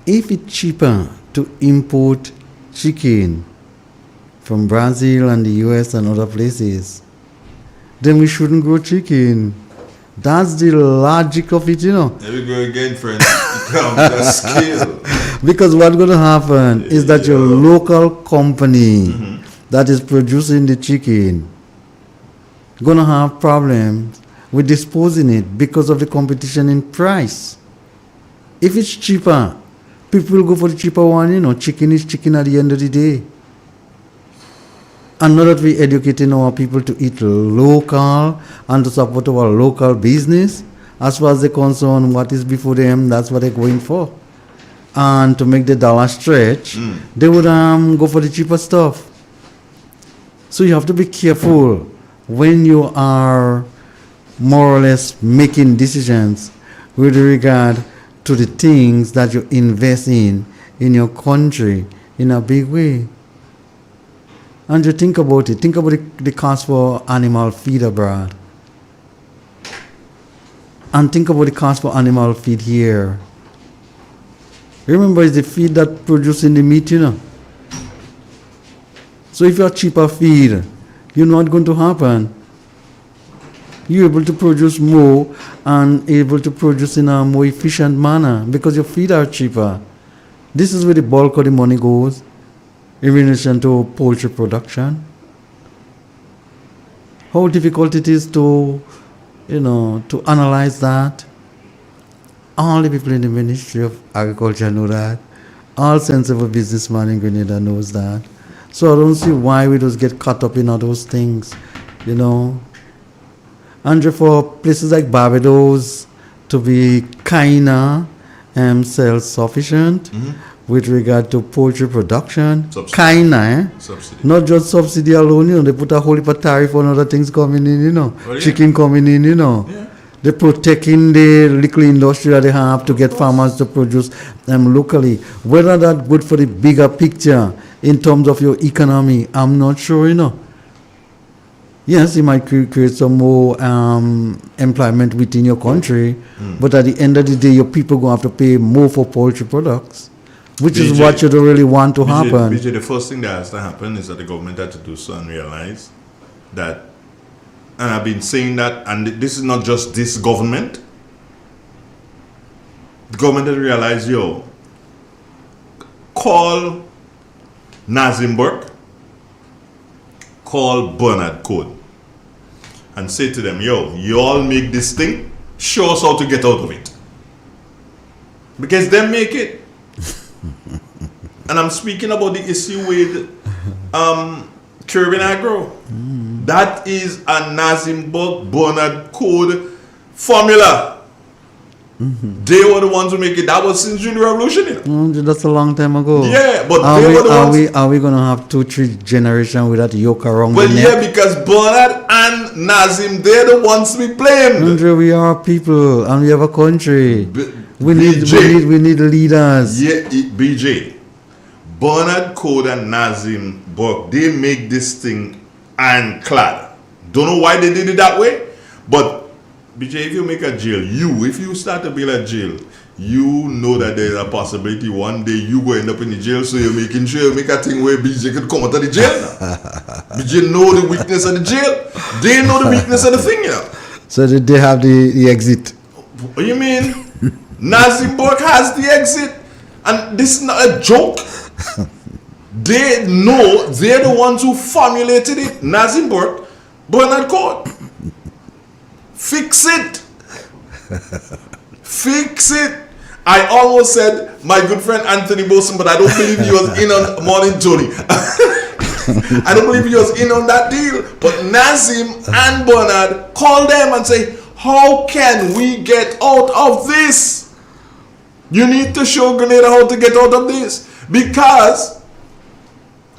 if it's cheaper to import chicken from Brazil and the US and other places, then we shouldn't grow chicken. That's the logic of it, There we go again, friend. Scale. Because what's going to happen is that your local company that is producing the chicken going to have problems with disposing it because of the competition in price. If it's cheaper, people will go for the cheaper one, Chicken is chicken at the end of the day. And now that we're educating our people to eat local and to support our local business, as far as they're concerned, what is before them, that's what they're going for. And to make the dollar stretch, they would go for the cheaper stuff. So you have to be careful when you are more or less making decisions with regard to the things that you invest in your country in a big way. And you think about it. Think about the cost for animal feed abroad. And think about the cost for animal feed here. Remember, it's the feed that producing the meat, So if you have cheaper feed, you know what's going to happen. You're able to produce more and able to produce in a more efficient manner because your feed are cheaper. This is where the bulk of the money goes in relation to poultry production. How difficult it is to analyze that. All the people in the Ministry of Agriculture know that. All sensible businessman in Grenada knows that. So I don't see why we just get caught up in all those things, And for places like Barbados to be kinda self-sufficient with regard to poultry production, kinda, not just subsidy alone, they put a whole heap of tariff on other things coming in, chicken coming in, They're protecting the little industry that they have to get farmers to produce them locally. Whether that's good for the bigger picture in terms of your economy, I'm not sure, Yes, it might create some more employment within your country, but at the end of the day, your people going to have to pay more for poultry products, which is what you don't really want to happen. BJ, the first thing that has to happen is that the government had to do so and realize that, and I've been saying that, and this is not just this government, the government had realized, call Nazim Burke, call Bernard Code, and say to them, you all make this thing, show us how to get out of it. Because they make it. And I'm speaking about the issue with Caribbean Agro. That is a Nazim Burke Bernard Code formula. They were the ones who make it. That was since during the revolution. That's a long time ago. Yeah, but they were the ones. Are we going to have 2-3 generations with that yoke around Well, the neck? yeah, because Bernard and Nazim, they're the ones to be blamed. Andre, we are people and we have a country. We need leaders. Yeah, BJ. Bernard Code and Nazim Burke, they make this thing ironclad. Don't know why they did it that way, but BJ, if you make a jail, if you start to build a jail, you know that there's a possibility one day you will end up in the jail, so you're making sure you make a thing where BJ could come out of the jail now. BJ know the weakness of the jail. They know the weakness of the thing, So did they have the exit? What you mean? Nazim Burke has the exit. And this is not a joke. They know they're the ones who formulated it. Nazim Burke, Bernard Code. Fix it. Fix it. I almost said my good friend Anthony Boson, but I don't believe he was in on Morning Tony. I don't believe he was in on that deal. But Nazim and Bernard call them and say, how can we get out of this? You need to show Grenada how to get out of this. Because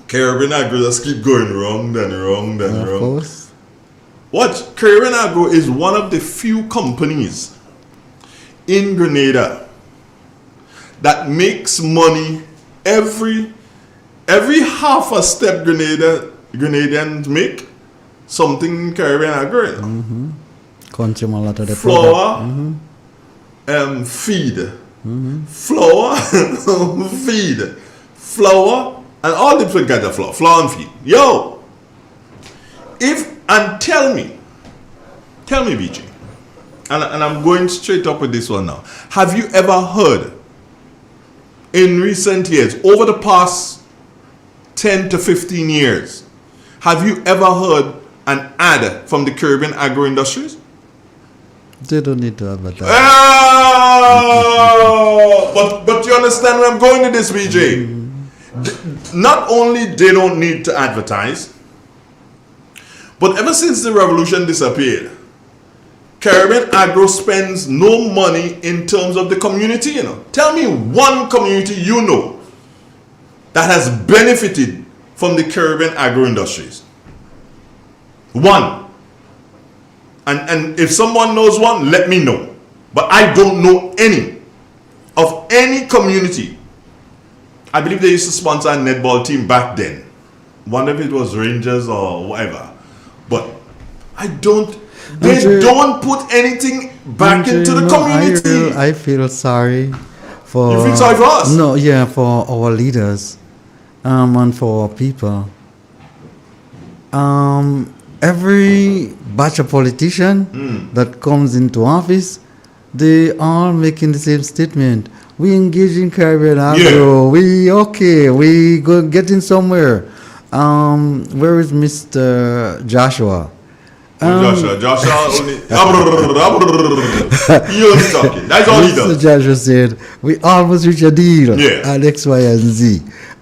Caribbean Agro just keep going wrong, then wrong, then wrong. Course. Watch, Caribbean Agro is one of the few companies in Grenada that makes money every half a step. Grenadians make something Caribbean Agro. Consume a lot of the flour, feed, flour, feed, flour, and all different kinds of flour and feed. Tell me, BJ, and I'm going straight up with this one now. Have you ever heard in recent years, over the past 10 to 15 years, have you ever heard an ad from the Caribbean Agro Industries? They don't need to advertise. But you understand where I'm going with this, BJ? Not only they don't need to advertise, but ever since the revolution disappeared, Caribbean Agro spends no money in terms of the community, Tell me one community you know that has benefited from the Caribbean Agro Industries. One. And if someone knows one, let me know. But I don't know any of any community. I believe they used to sponsor a netball team back then. Wonder if it was Rangers or whatever. But I don't. They don't put anything back into the community. I feel sorry for. You feel sorry for us? No, yeah, for our leaders, and for our people. Every batch of politician that comes into office, they all making the same statement. We engage in Caribbean agro. We go getting somewhere. Where is Mr. Joshua? Joshua only. He only talking. That's all he does. Mr. Joshua said, we almost reach a deal at X, Y, and Z.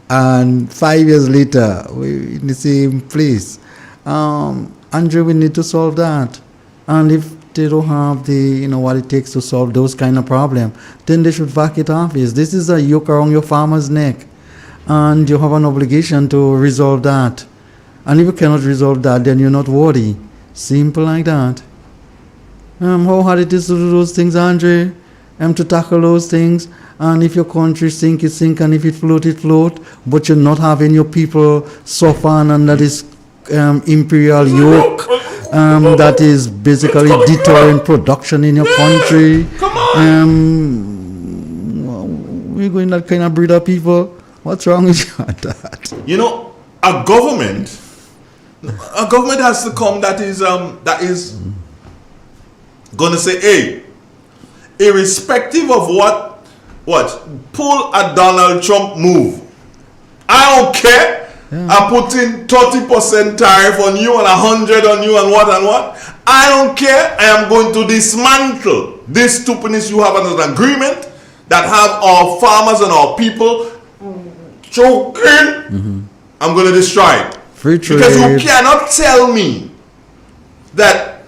And 5 years later, we're in the same place. Andrew, we need to solve that. And if they don't have the, what it takes to solve those kind of problems, then they should vacate office. This is a yoke around your farmer's neck. And you have an obligation to resolve that. And if you cannot resolve that, then you're not worthy. Simple like that. How hard it is to do those things, Andre? To tackle those things. And if your country sink, it sink. And if it float. But you're not having your people suffer under this imperial yoke that is basically deterring production in your country. We're going that kind of breed of people. What's wrong with you at that? A government has to come that is going to say, hey, irrespective of what pull a Donald Trump move, I don't care. I put in 30% tariff on you and 100 on you and what. I don't care. I am going to dismantle this stupidness you have as an agreement that have our farmers and our people choking. I'm going to destroy it. Free trade. Because you cannot tell me that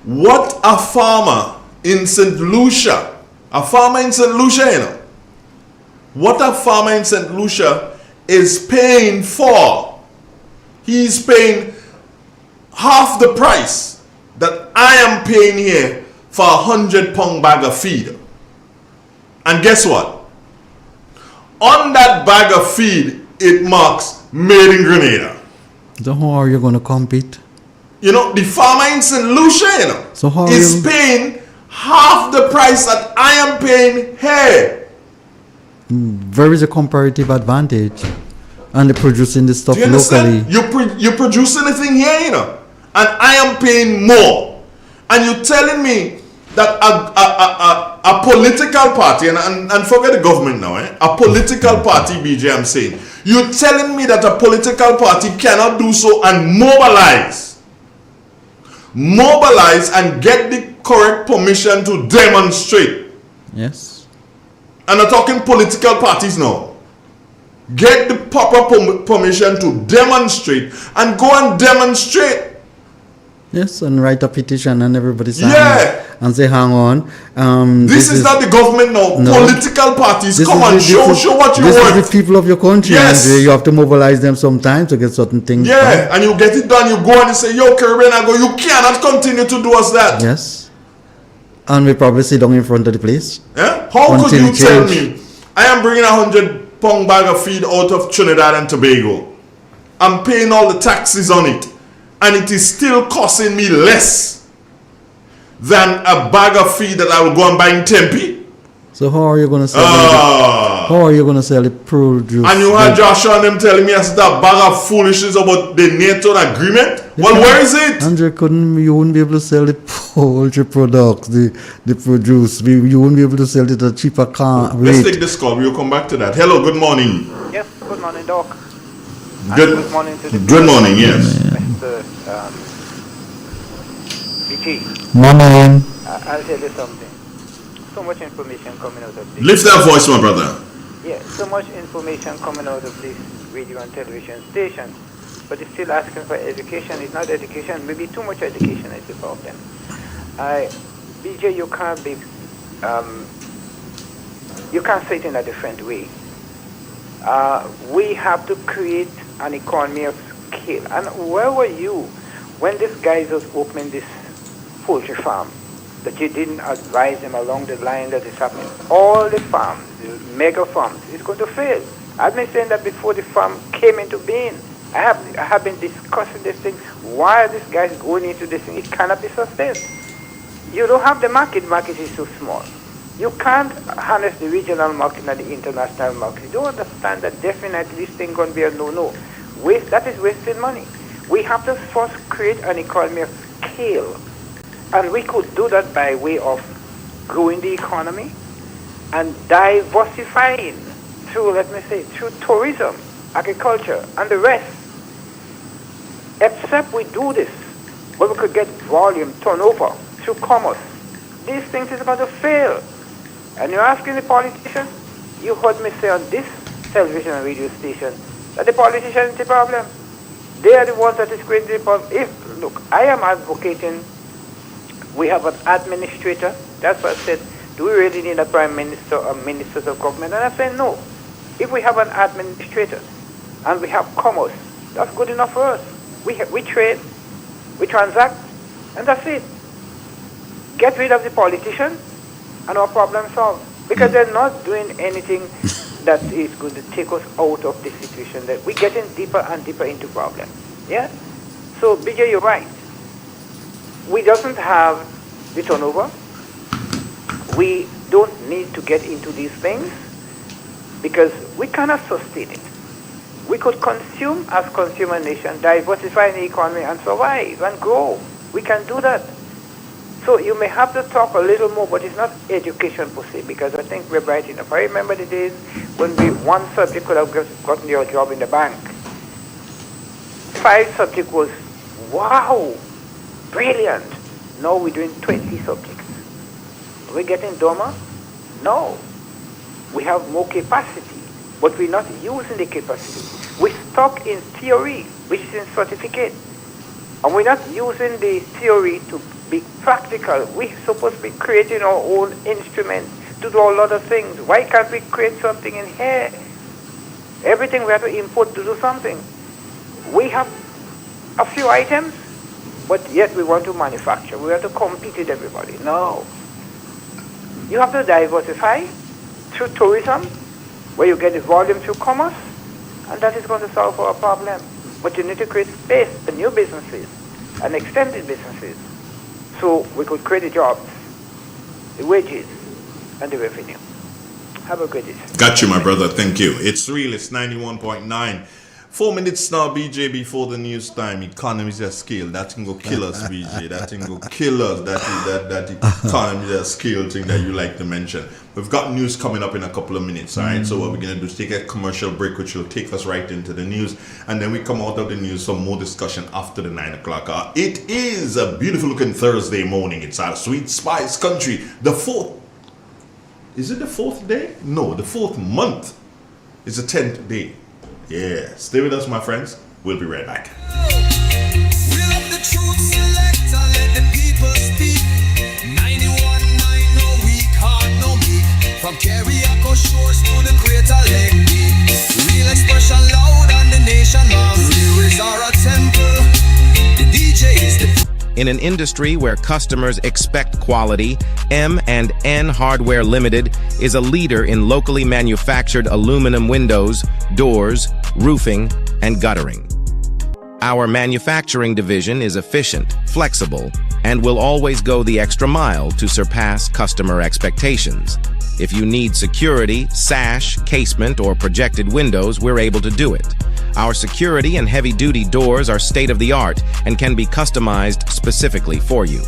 what a farmer in St. Lucia, what a farmer in St. Lucia is paying for. He's paying half the price that I am paying here for a 100-pound bag of feed. And guess what? On that bag of feed, it marks made in Grenada. So how are you going to compete? The farmer in St. Lucia, is paying half the price that I am paying here. Where is a comparative advantage? And they're producing the stuff locally. You produce anything here, and I am paying more. And you're telling me that a political party, and forget the government now, a political party, BJ, I'm saying, you're telling me that a political party cannot do so and mobilize and get the correct permission to demonstrate. Yes. And I'm talking political parties now. Get the proper permission to demonstrate and go and demonstrate. Yes, and write a petition and everybody sign and say, hang on. This is not the government now. No. Political parties, come on, show what you want. This is the people of your country. Yes. And you have to mobilize them sometimes to get certain things done. And you get it done. You go and you say, yo, Caribbean, you cannot continue to do us that. Yes. And we probably sit down in front of the place. Yeah? How could you tell me I am bringing 100-pound bag of feed out of Trinidad and Tobago? I'm paying all the taxes on it. And it is still costing me less than a bag of feed that I will go and buy in Tempe. So how are you going to sell the produce? And you had Joshua and them telling me I said that bag of foolishness about the NATO agreement? Well, where is it? Andrew, you wouldn't be able to sell the poultry products, the produce. You wouldn't be able to sell it at a cheaper rate. Let's take this call. We'll come back to that. Hello, good morning. Yes, good morning, Doc. Good morning to the Good morning, yes. Mr. BT. Morning. I'll tell you something. So much information coming out of this. Lift that voice, my brother. Yeah, so much information coming out of this radio and television station. But it's still asking for education. It's not education. Maybe too much education is the problem. BJ, you can't be... you can't say it in a different way. We have to create an economy of scale. And where were you when this guy was opening this poultry farm? That you didn't advise him along the line that is happening. All the farms, the mega farms, is going to fail. I've been saying that before the farm came into being. I have been discussing this thing. Why are these guys going into this thing? It cannot be sustained. You don't have the market. Market is too small. You can't harness the regional market and the international market. You don't understand that definitely this thing going to be a no-no. That is wasting money. We have to first create an economy of scale. And we could do that by way of growing the economy and diversifying through, let me say, through tourism, agriculture, and the rest. Except we do this, where we could get volume, turnover, through commerce. These things is going to fail. And you're asking the politicians, you heard me say on this television and radio station, that the politicians is the problem. They are the ones that is creating the problem. Look, I am advocating, we have an administrator. That's what I said, do we really need a prime minister or ministers of government? And I said no. If we have an administrator and we have commerce, that's good enough for us. We trade, we transact, and that's it. Get rid of the politicians and our problem solved. Because they're not doing anything that is going to take us out of this situation. That we're getting deeper and deeper into problems. Yeah? So, BJ, you're right. We doesn't have the turnover. We don't need to get into these things because we cannot sustain it. We could consume as consumer nation, diversify the economy and survive and grow. We can do that. So you may have to talk a little more, but it's not education per se, because I think we're bright enough. I remember the days when one subject could have gotten your job in the bank. 5 subject was, wow, brilliant. Now we're doing 20 subjects. Are we getting dumber? No. We have more capacity, but we're not using the capacity. We're stuck in theory, which is in certificate. And we're not using the theory to be practical. We're supposed to be creating our own instruments to do a lot of things. Why can't we create something in here? Everything we have to import to do something. We have a few items, but yet we want to manufacture. We have to compete with everybody. No. You have to diversify through tourism, where you get the volume through commerce, and that is going to solve our problem. But you need to create space for new businesses and extended businesses so we could create the jobs, the wages, and the revenue. Have a great day. Got you, my brother. Thank you. It's real. It's 91.9. 4 minutes now, BJ, before the news time. Economies of scale. That thing go kill us, BJ. That thing go kill us. That economies of scale thing that you like to mention. We've got news coming up in a couple of minutes, all right? So what we're going to do is take a commercial break, which will take us right into the news. And then we come out of the news for more discussion after the 9 o'clock hour. It is a beautiful looking Thursday morning. It's our Sweet Spice Country. The 4th. Is it the 4th day? No, the 4th month. It's the 10th day. Yeah, stay with us, my friends. We'll be right back. From Carriaco shores to the Greater Lake, real expression loud and the nation loves. Lyrics are a temple. The DJ is the. In an industry where customers expect quality, M&N Hardware Limited is a leader in locally manufactured aluminum windows, doors, roofing, and guttering. Our manufacturing division is efficient, flexible, and will always go the extra mile to surpass customer expectations. If you need security, sash, casement, or projected windows, we're able to do it. Our security and heavy-duty doors are state-of-the-art and can be customized specifically for you.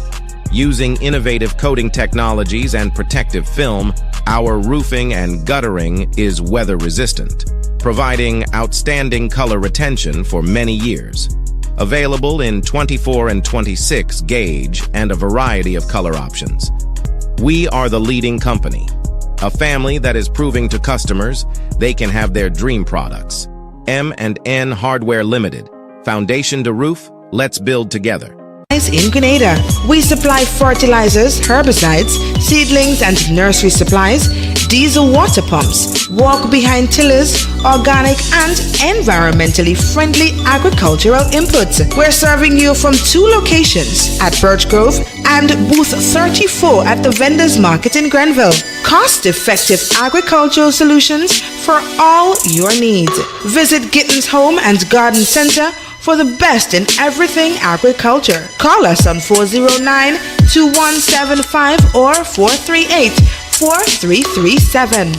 Using innovative coating technologies and protective film, our roofing and guttering is weather-resistant, providing outstanding color retention for many years. Available in 24 and 26 gauge and a variety of color options. We are the leading company, a family that is proving to customers they can have their dream products. M&N Hardware Limited. Foundation to roof, let's build together. In Grenada, we supply fertilizers, herbicides, seedlings, and nursery supplies, diesel water pumps, walk behind tillers, organic and environmentally friendly agricultural inputs. We're serving you from 2 locations at Birch Grove and booth 34 at the Vendors Market in Grenville. Cost-effective agricultural solutions for all your needs. Visit Gittins Home and Garden Center for the best in everything agriculture. Call us on 409-2175 or 438-4337.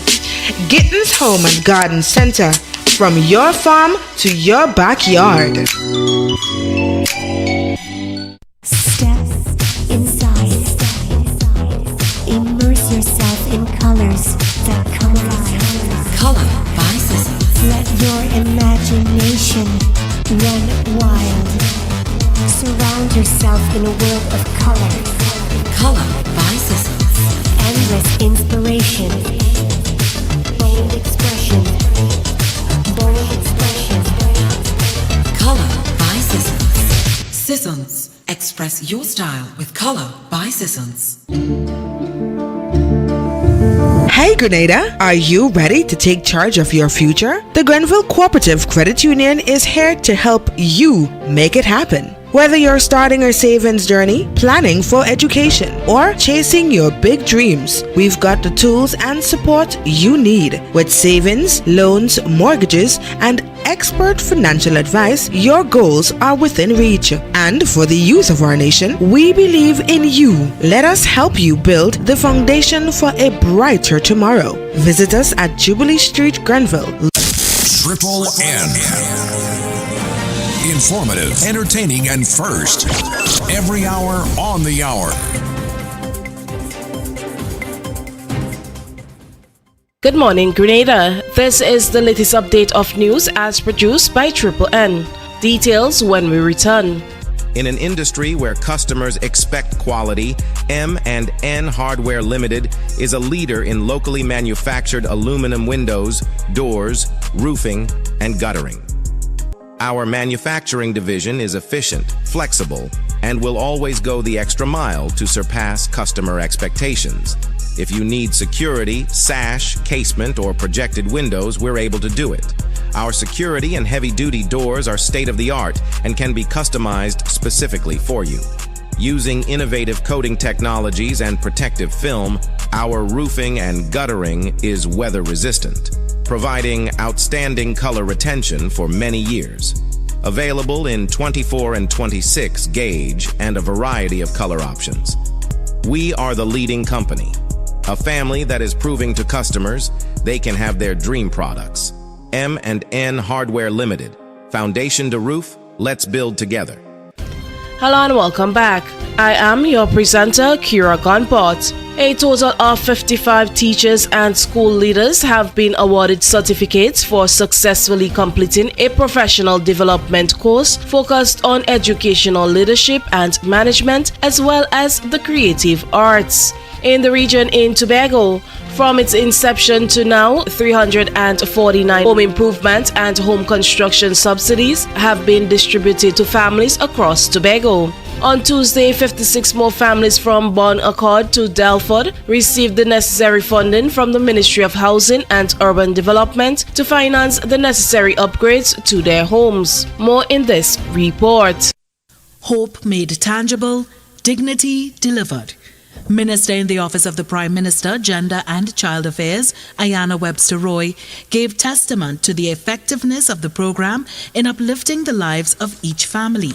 Gittins Home and Garden Center, from your farm to your backyard. Step inside. Immerse yourself in colors that come alive. Color by Sissons. Let your imagination run wild. Surround yourself in a world of color. Color by Sissons. Endless inspiration. Bold expression. Bold expression. Color by Sissons. Sissons. Express your style with Color by Sissons. Hey Grenada, are you ready to take charge of your future? The Grenville Cooperative Credit Union is here to help you make it happen. Whether you're starting a savings journey, planning for education, or chasing your big dreams, we've got the tools and support you need. With savings, loans, mortgages, and expert financial advice, your goals are within reach. And for the youth of our nation, we believe in you. Let us help you build the foundation for a brighter tomorrow. Visit us at Jubilee Street, Grenville. Triple N. Informative, entertaining, and first. Every hour on the hour. Good morning, Grenada. This is the latest update of news as produced by Triple N. Details when we return. In an industry where customers expect quality, M&N Hardware Limited is a leader in locally manufactured aluminum windows, doors, roofing, and guttering. Our manufacturing division is efficient, flexible, and will always go the extra mile to surpass customer expectations. If you need security, sash, casement, or projected windows, we're able to do it. Our security and heavy-duty doors are state-of-the-art and can be customized specifically for you. Using innovative coating technologies and protective film, our roofing and guttering is weather-resistant, providing outstanding color retention for many years. Available in 24 and 26 gauge and a variety of color options. We are the leading company, a family that is proving to customers they can have their dream products. M&N Hardware Limited. Foundation to roof, let's build together. Hello and welcome back. I am your presenter, Kira Gunport. A total of 55 teachers and school leaders have been awarded certificates for successfully completing a professional development course focused on educational leadership and management, as well as the creative arts. In the region in Tobago, from its inception to now, 349 home improvement and home construction subsidies have been distributed to families across Tobago. On Tuesday, 56 more families from Bon Accord to Delford received the necessary funding from the Ministry of Housing and Urban Development to finance the necessary upgrades to their homes. More in this report. Hope made tangible, dignity delivered. Minister in the Office of the Prime Minister, Gender and Child Affairs, Ayanna Webster Roy, gave testament to the effectiveness of the program in uplifting the lives of each family.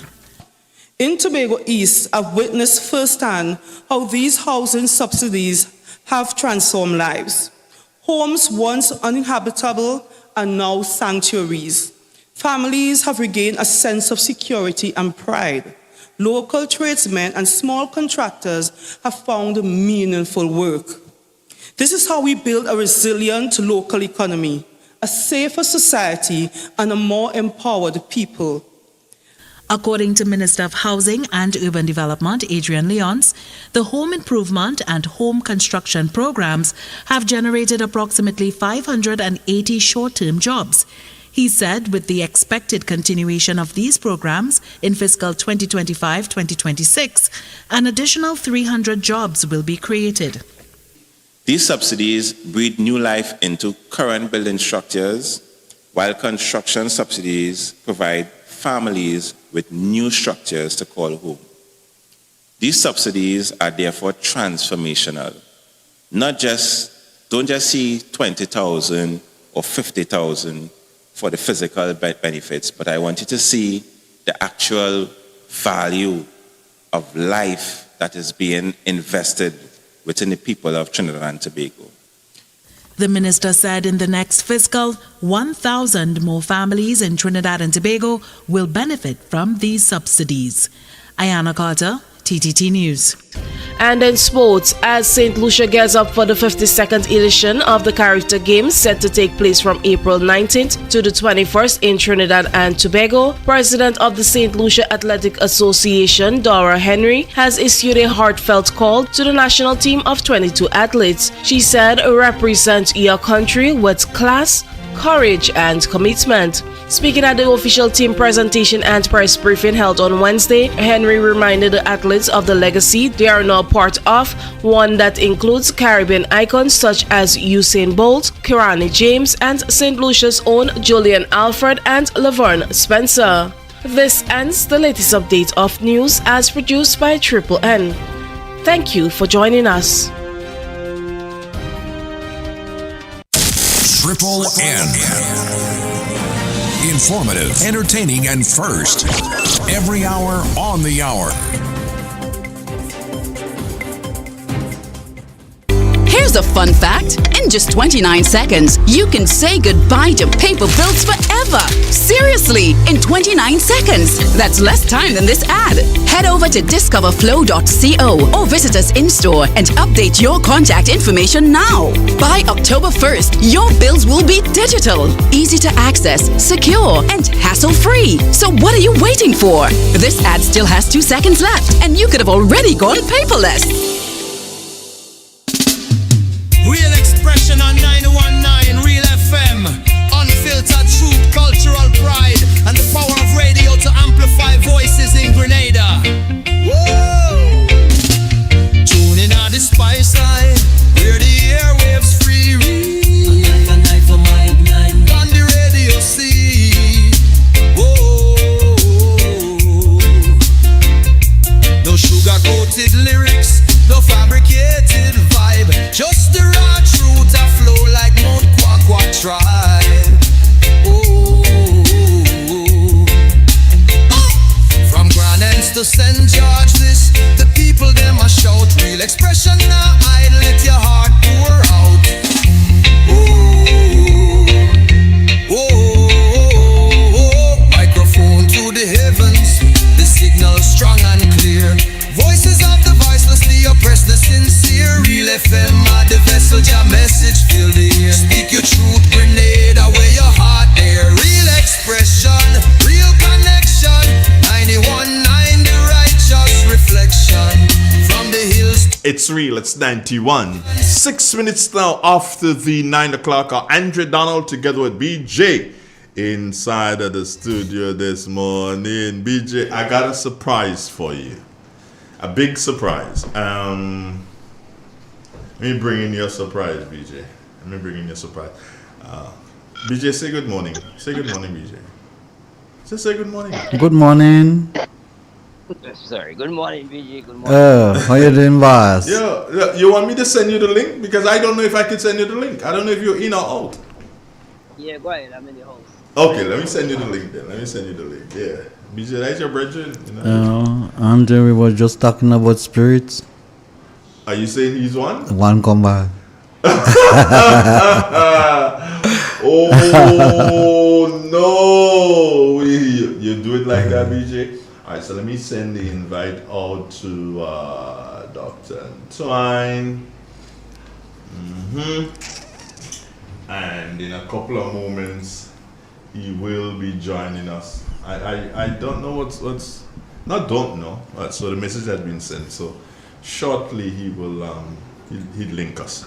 In Tobago East, I've witnessed firsthand how these housing subsidies have transformed lives. Homes once uninhabitable are now sanctuaries. Families have regained a sense of security and pride. Local tradesmen and small contractors have found meaningful work. This is how we build a resilient local economy, a safer society, and a more empowered people. According to Minister of Housing and Urban Development, Adrian Leons, the home improvement and home construction programs have generated approximately 580 short-term jobs. He said with the expected continuation of these programs in fiscal 2025-2026, an additional 300 jobs will be created. These subsidies breathe new life into current building structures, while construction subsidies provide families with new structures to call home. These subsidies are therefore transformational. Don't just see 20,000 or 50,000 for the physical benefits, but I want you to see the actual value of life that is being invested within the people of Trinidad and Tobago. The minister said in the next fiscal, 1,000 more families in Trinidad and Tobago will benefit from these subsidies. Ayana Carter, TTT News. And in sports, as St. Lucia gears up for the 52nd edition of the Character Games set to take place from April 19th to the 21st in Trinidad and Tobago, President of the St. Lucia Athletic Association, Dora Henry, has issued a heartfelt call to the national team of 22 athletes. She said, represent your country with class, courage and commitment. Speaking at the official team presentation and press briefing held on Wednesday, Henry reminded the athletes of the legacy they are now part of, one that includes Caribbean icons such as Usain Bolt, Kirani James, and St. Lucia's own Julian Alfred and Laverne Spencer. This ends the latest update of news as produced by Triple N. Thank you for joining us. Triple N. Informative, entertaining, and first. Every hour on the hour. Here's a fun fact. In just 29 seconds, you can say goodbye to paper bills forever. Seriously, in 29 seconds. That's less time than this ad. Head over to discoverflow.co or visit us in-store and update your contact information now. By October 1st, your bills will be digital, easy to access, secure, and hassle-free. So what are you waiting for? This ad still has 2 seconds left, and you could have already gone paperless. Real expression on 919 Real FM. Unfiltered truth, cultural pride, and the power of radio to amplify voices in Grenada. Whoa! Tune in on the spice side, where the airwaves free. On the radio see. Whoa! No sugar-coated lyrics, no fabricated vibe, just the raw truth a flow like Mount Kwakwa tribe. From Grand Ends to St. George, this the people them a shout. Real expression now hide, let your heart pour out. Microphone to the heavens, the signal strong and clear. Voices of the voiceless, the oppressed, the sincere. Real FM are the vessel, your message fill the air. Speak your truth, Grenada, where your heart there. Real expression, real connection. 91.9, the righteous reflection. From the hills. It's real, it's 91. 6 minutes now after the 9 o'clock. Andre Donald together with BJ inside of the studio this morning. BJ, I got a surprise for you. A big surprise. Let me bring in your surprise, BJ. Let me bring in your surprise. BJ, say good morning. Say good morning, BJ. Say good morning. Good morning. Sorry, good morning, BJ. Good morning. How you doing, boss? Yo, you want me to send you the link? Because I don't know if I can send you the link. I don't know if you're in or out. Yeah, go ahead. I'm in the house. Okay, let me send you the link then. Yeah. BJ, that's your brethren. You know? Andre, we were just talking about spirits. Are you saying he's one? One come back. Oh, no. You do it like that, BJ? All right, so let me send the invite out to Dr. Twine. And in a couple of moments, he will be joining us. I don't know what's not don't know. So the message has been sent. So shortly he will he'll link us.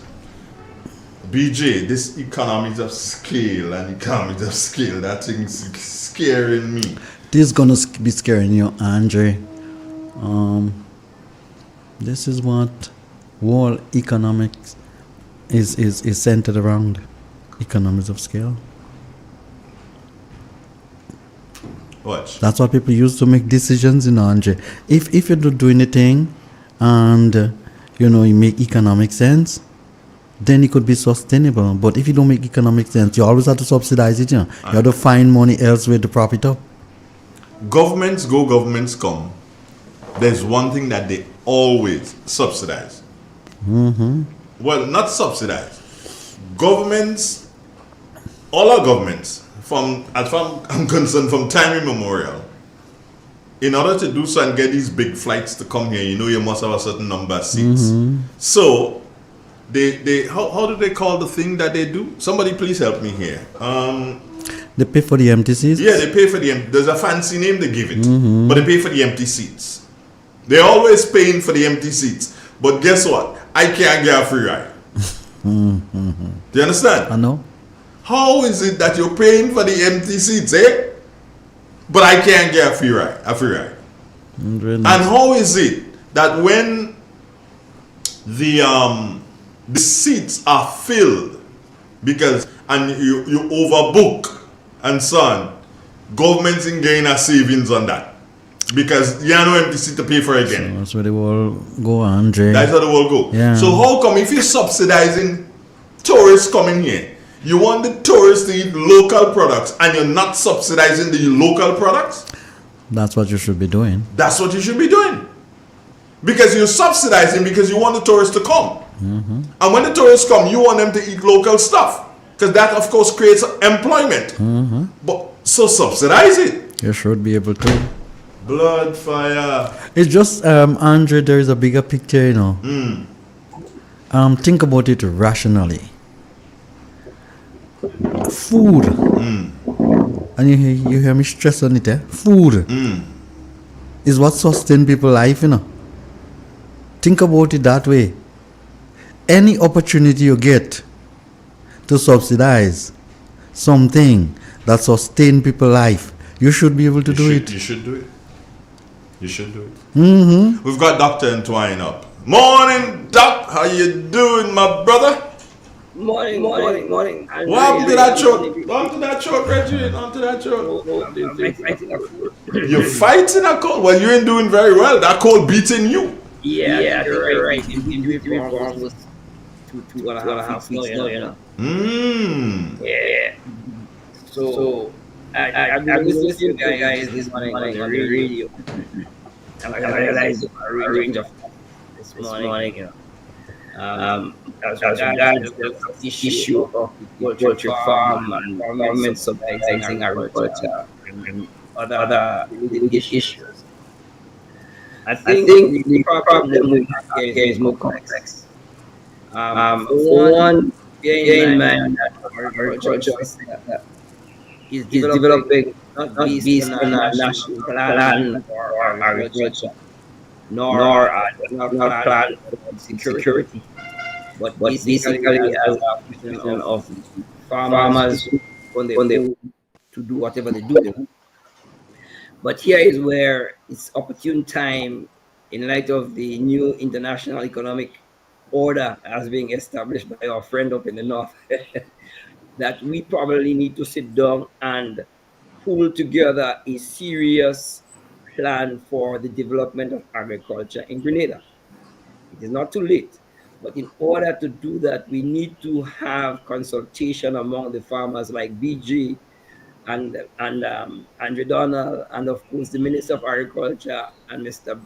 BJ, this economies of scale, that thing's scaring me. This is gonna be scaring you, Andre. This is what World Economics is centered around economies of scale. Watch. That's what people use to make decisions, Andre. If you don't do anything and you make economic sense, then it could be sustainable. But if you don't make economic sense, you always have to subsidize it. You have to find money elsewhere to prop it up. Governments go, governments come. There's one thing that they always subsidize. Well, not subsidize. Governments, all our governments, as far as I'm concerned, from time immemorial, in order to do so and get these big flights to come here, you must have a certain number of seats. So, they how do they call the thing that they do? Somebody please help me here. They pay for the empty seats? Yeah, they pay for the empty. There's a fancy name they give it, but they pay for the empty seats. They're always paying for the empty seats. But guess what? I can't get a free ride. Do you understand? I know. How is it that you're paying for the empty seats, but I can't get a free ride? And how is it that when the seats are filled and you overbook and so on, governments in gain a savings on that? Because you have no empty seat to pay for again. So that's where the world go, Andre. That's how the world go. Yeah. So how come if you're subsidizing tourists coming here, you want the tourists to eat local products and you're not subsidizing the local products? That's what you should be doing. That's what you should be doing. Because you're subsidizing because you want the tourists to come. And when the tourists come, you want them to eat local stuff. Because that, of course, creates employment. But so subsidize it. You should be able to. Blood, fire. It's just, Andre, there is a bigger picture, Think about it rationally. Food. And you hear me stress on it, Food is what sustains people's life, Think about it that way. Any opportunity you get to subsidize something that sustains people's life, you should be able to do it. You should do it. You should do it. We've got Dr. Twine up. Morning, Doc. How you doing, my brother? Morning. What happened to that choke? Onto that choke, Reggie. Onto that choke. You're fighting a cold? Well, you ain't doing very well. That cold beating you. Yeah, you're right. Was 2.5 weeks now, Yeah. So I was listening to guys this morning on the radio, and I realized a range of this morning, as regards the issue of the poultry farm and government subsidizing agriculture and other issues. I think the problem we have here is more complex. For one, bear in mind that agriculture is developing not based on a national plan for agriculture, nor a national plan for security, but basically as a question of farmers when they to do whatever they do. But here is where it's opportune time, in light of the new international economic order as being established by our friend up in the north, that we probably need to sit down and pull together a serious plan for the development of agriculture in Grenada. It is not too late, but in order to do that, we need to have consultation among the farmers like BG and Andrew Donald, and of course the Minister of Agriculture and Mr.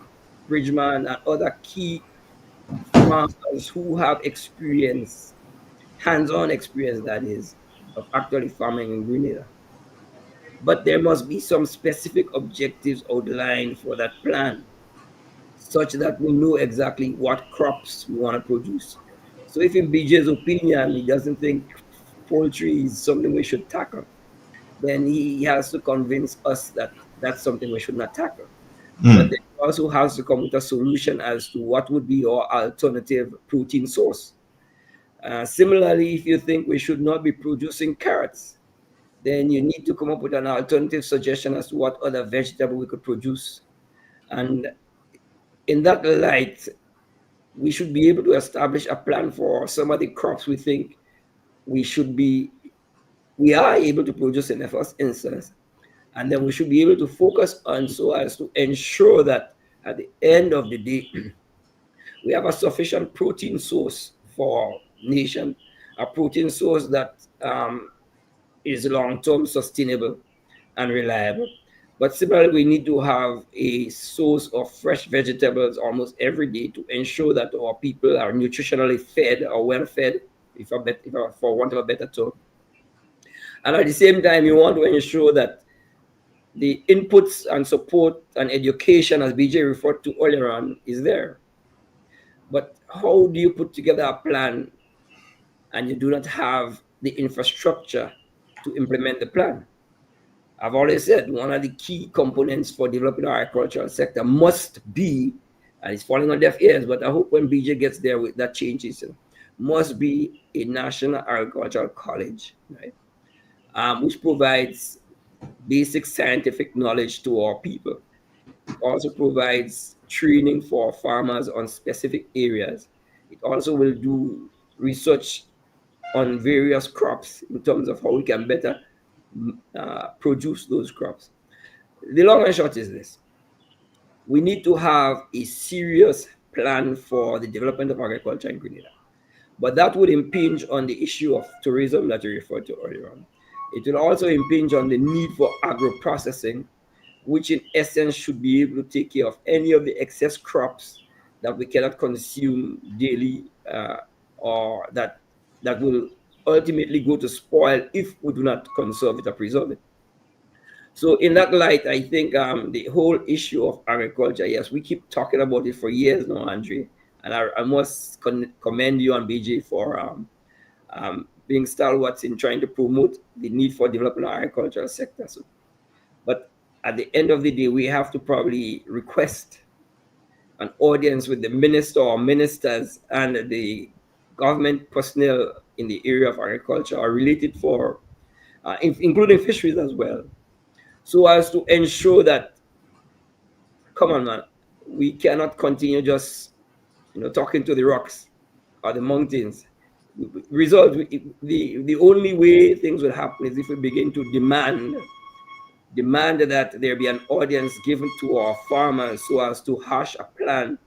Bridgman and other key farmers who have experience, hands-on experience that is, of actually farming in Grenada. But there must be some specific objectives outlined for that plan, such that we know exactly what crops we want to produce. So if in BJ's opinion, he doesn't think poultry is something we should tackle, then he has to convince us that that's something we should not tackle. But then he also has to come with a solution as to what would be our alternative protein source. Similarly, if you think we should not be producing carrots, then you need to come up with an alternative suggestion as to what other vegetable we could produce. And in that light, we should be able to establish a plan for some of the crops we think we are able to produce in the first instance, and then we should be able to focus on so as to ensure that at the end of the day we have a sufficient protein source for nation, a protein source that is long-term sustainable and reliable. But similarly, we need to have a source of fresh vegetables almost every day to ensure that our people are nutritionally fed or well fed, for want of a better term. And at the same time, you want to ensure that the inputs and support and education, as BJ referred to earlier on, is there. But how do you put together a plan and you do not have the infrastructure to implement the plan? I've always said one of the key components for developing our agricultural sector must be, and it's falling on deaf ears, but I hope when BJ gets there with that changes, must be a national agricultural college, right? Which provides basic scientific knowledge to our people. It also provides training for farmers on specific areas. It also will do research on various crops in terms of how we can better produce those crops. The long and short is this: we need to have a serious plan for the development of agriculture in Grenada. But that would impinge on the issue of tourism that you referred to earlier on. It will also impinge on the need for agro-processing, which in essence should be able to take care of any of the excess crops that we cannot consume daily, or that will ultimately go to spoil if we do not conserve it or preserve it. So in that light, I think the whole issue of agriculture, yes, we keep talking about it for years now, Andre, and I must commend you and BJ for being stalwarts in trying to promote the need for developing our agricultural sector. So, but at the end of the day, we have to probably request an audience with the minister or ministers and the government personnel in the area of agriculture or related for, including fisheries as well, so as to ensure that, come on, man, we cannot continue just, talking to the rocks or the mountains. The only way things will happen is if we begin to demand that there be an audience given to our farmers so as to hash a plan,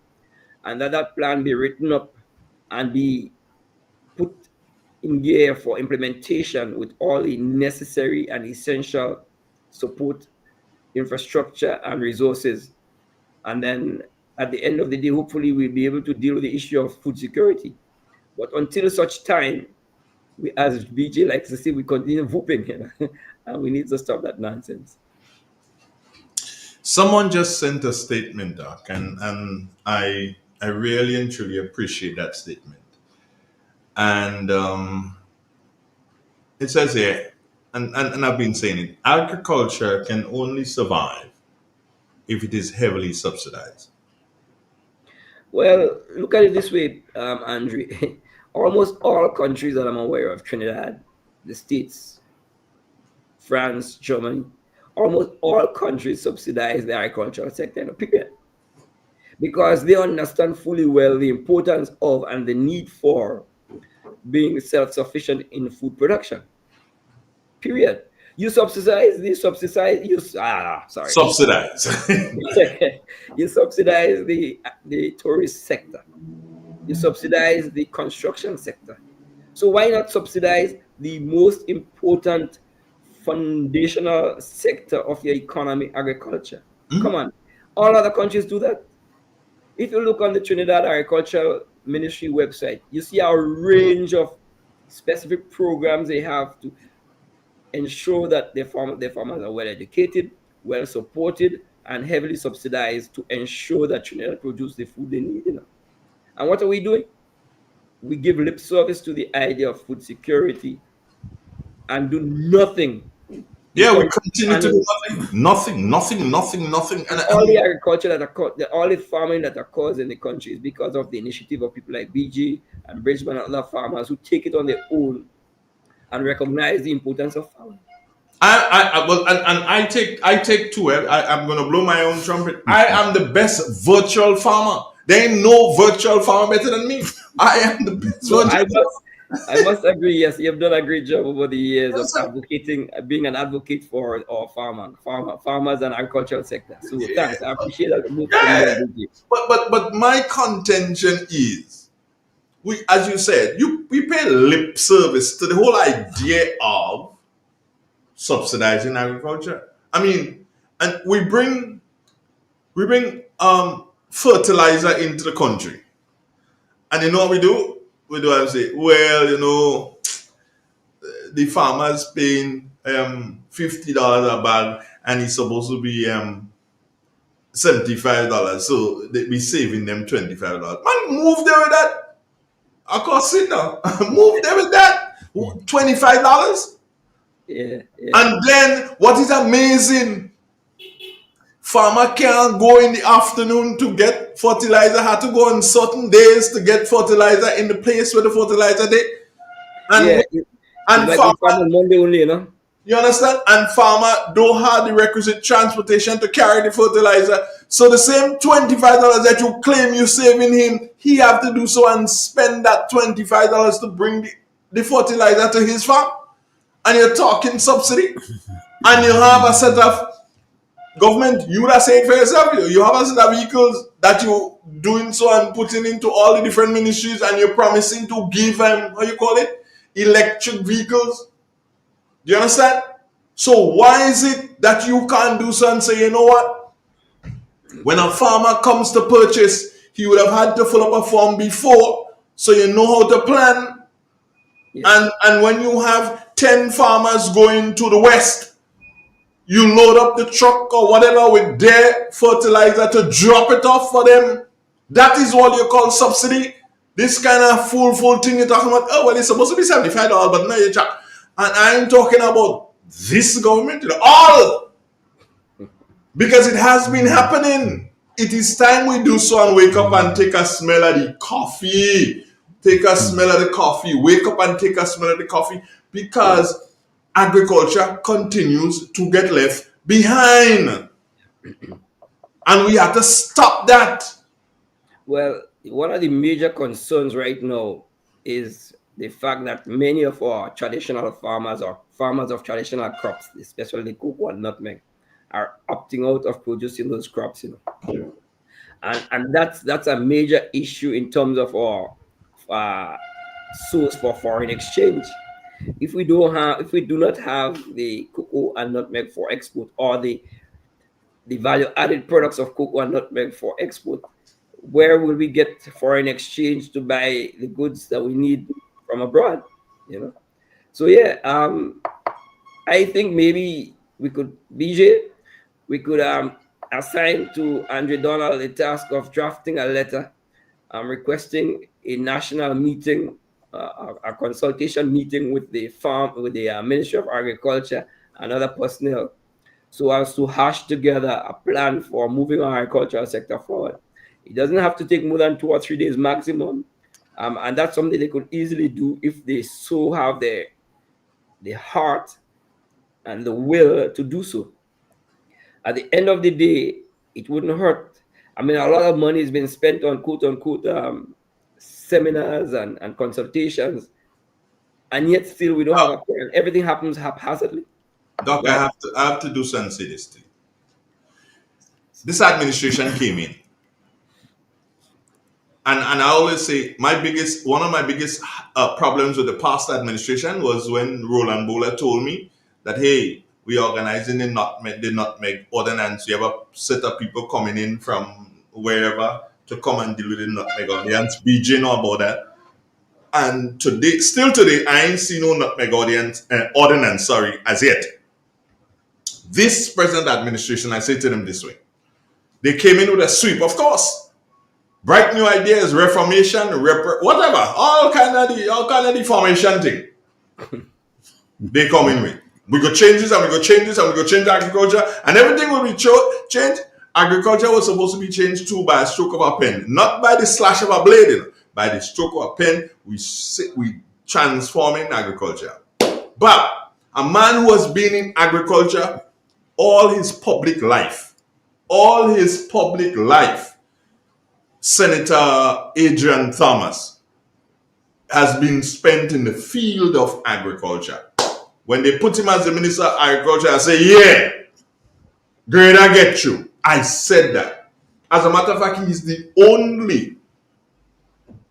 and that plan be written up and be put in gear for implementation with all the necessary and essential support, infrastructure, and resources. And then at the end of the day, hopefully we'll be able to deal with the issue of food security. But until such time, we, as BJ likes to say, we continue whooping, and we need to stop that nonsense. Someone just sent a statement, Doc, and I really and truly appreciate that statement. And it says here, and I've been saying it, agriculture can only survive if it is heavily subsidized. Well, look at it this way, Andre. Almost all countries that I'm aware of, Trinidad, the States, France, Germany, almost all countries subsidize the agricultural sector in a period, because they understand fully well the importance of and the need for being self-sufficient in food production. Period. You subsidize. You subsidize the tourist sector. You subsidize the construction sector. So why not subsidize the most important foundational sector of your economy, agriculture? Come on. All other countries do that. If you look on the Trinidad Agricultural Ministry website, you see a range of specific programs they have to ensure that their farmers are well educated, well supported, and heavily subsidized to ensure that Trinidad produce the food they need. And what are we doing? We give lip service to the idea of food security and do nothing. Yeah, we continue to do nothing. And all the agriculture all the farming that occurs in the country is because of the initiative of people like BG and Bridgman and other farmers who take it on their own and recognize the importance of farming. I take to it. I'm going to blow my own trumpet. I am the best virtual farmer. There ain't no virtual farmer better than me. I am the best So virtual. I must agree. Yes, you've done a great job over the years of advocating, being an advocate for our farmers and agricultural sector. So thanks. I appreciate that. But my contention is, we, as you said, we pay lip service to the whole idea of subsidizing agriculture. I mean, and we bring fertilizer into the country, and you know what we do? We do have to say, well, you know, the farmer's paying $50 a bag, and it's supposed to be $75, so they be saving them $25. Man, move there with that. I can't sit down. Move there with that. $25. Yeah. And then what is amazing? Farmer can't go in the afternoon to get fertilizer. Had to go on certain days to get fertilizer in the place where the fertilizer day. And farmer Monday only, you know. You understand? And farmer don't have the requisite transportation to carry the fertilizer. So the same $25 that you claim you saving him, he have to do so and spend that $25 to bring the fertilizer to his farm. And you're talking subsidy. And you have a set of government, you would have said for yourself, you have a set of vehicles that you doing so and putting into all the different ministries, and you're promising to give them, how you call it, electric vehicles. Do you understand? So why is it that you can't do so and say, you know what? When a farmer comes to purchase, he would have had to fill up a form before, so you know how to plan. Yeah. And when you have 10 farmers going to the west, you load up the truck or whatever with their fertilizer to drop it off for them. That is what you call subsidy. This kind of full thing you're talking about. Oh, well, it's supposed to be $75, but now you check. And I'm talking about this government, all. Because it has been happening. It is time we do so and wake up and take a smell of the coffee. Take a smell of the coffee. Wake up and take a smell of the coffee. Because agriculture continues to get left behind. And we have to stop that. Well, one of the major concerns right now is the fact that many of our traditional farmers or farmers of traditional crops, especially cocoa and nutmeg, are opting out of producing those crops, you know. And that's a major issue in terms of our source for foreign exchange. If we do not have the cocoa and nutmeg for export, or the value-added products of cocoa and nutmeg for export, where will we get foreign exchange to buy the goods that we need from abroad? You know, so yeah, I think maybe we could, BJ, we could assign to Andre Donald the task of drafting a letter requesting a national meeting, a consultation meeting with the Ministry of Agriculture and other personnel, so as to hash together a plan for moving our agricultural sector forward. It doesn't have to take more than 2 or 3 days maximum, and that's something they could easily do if they so have the heart and the will to do so. At the end of the day, it wouldn't hurt. I mean, a lot of money has been spent on quote-unquote seminars and consultations, and yet still we don't have a plan. Everything happens haphazardly. Doc, I have to do some seriously. This administration came in, and I always say one of my biggest problems with the past administration was when Roland Bowler told me that, hey, we organizing the nutmeg ordinance. You have a set of people coming in from wherever to come and deal with the nutmeg ordinance. BJ know about that. And still today, I ain't seen no nutmeg ordinance as yet. This present administration, I say to them this way. They came in with a sweep, of course. Bright new ideas, reformation, whatever, all kind of the formation thing. They come in with. We go change this and we go change this and we go change agriculture, and everything will be changed. Agriculture was supposed to be changed too by a stroke of a pen, not by the slash of a blade. By the stroke of a pen, we transforming agriculture. But a man who has been in agriculture all his public life, Senator Adrian Thomas has been spent in the field of agriculture. When they put him as the Minister of Agriculture, I say, yeah, great, I get you. I said that. As a matter of fact, he's the only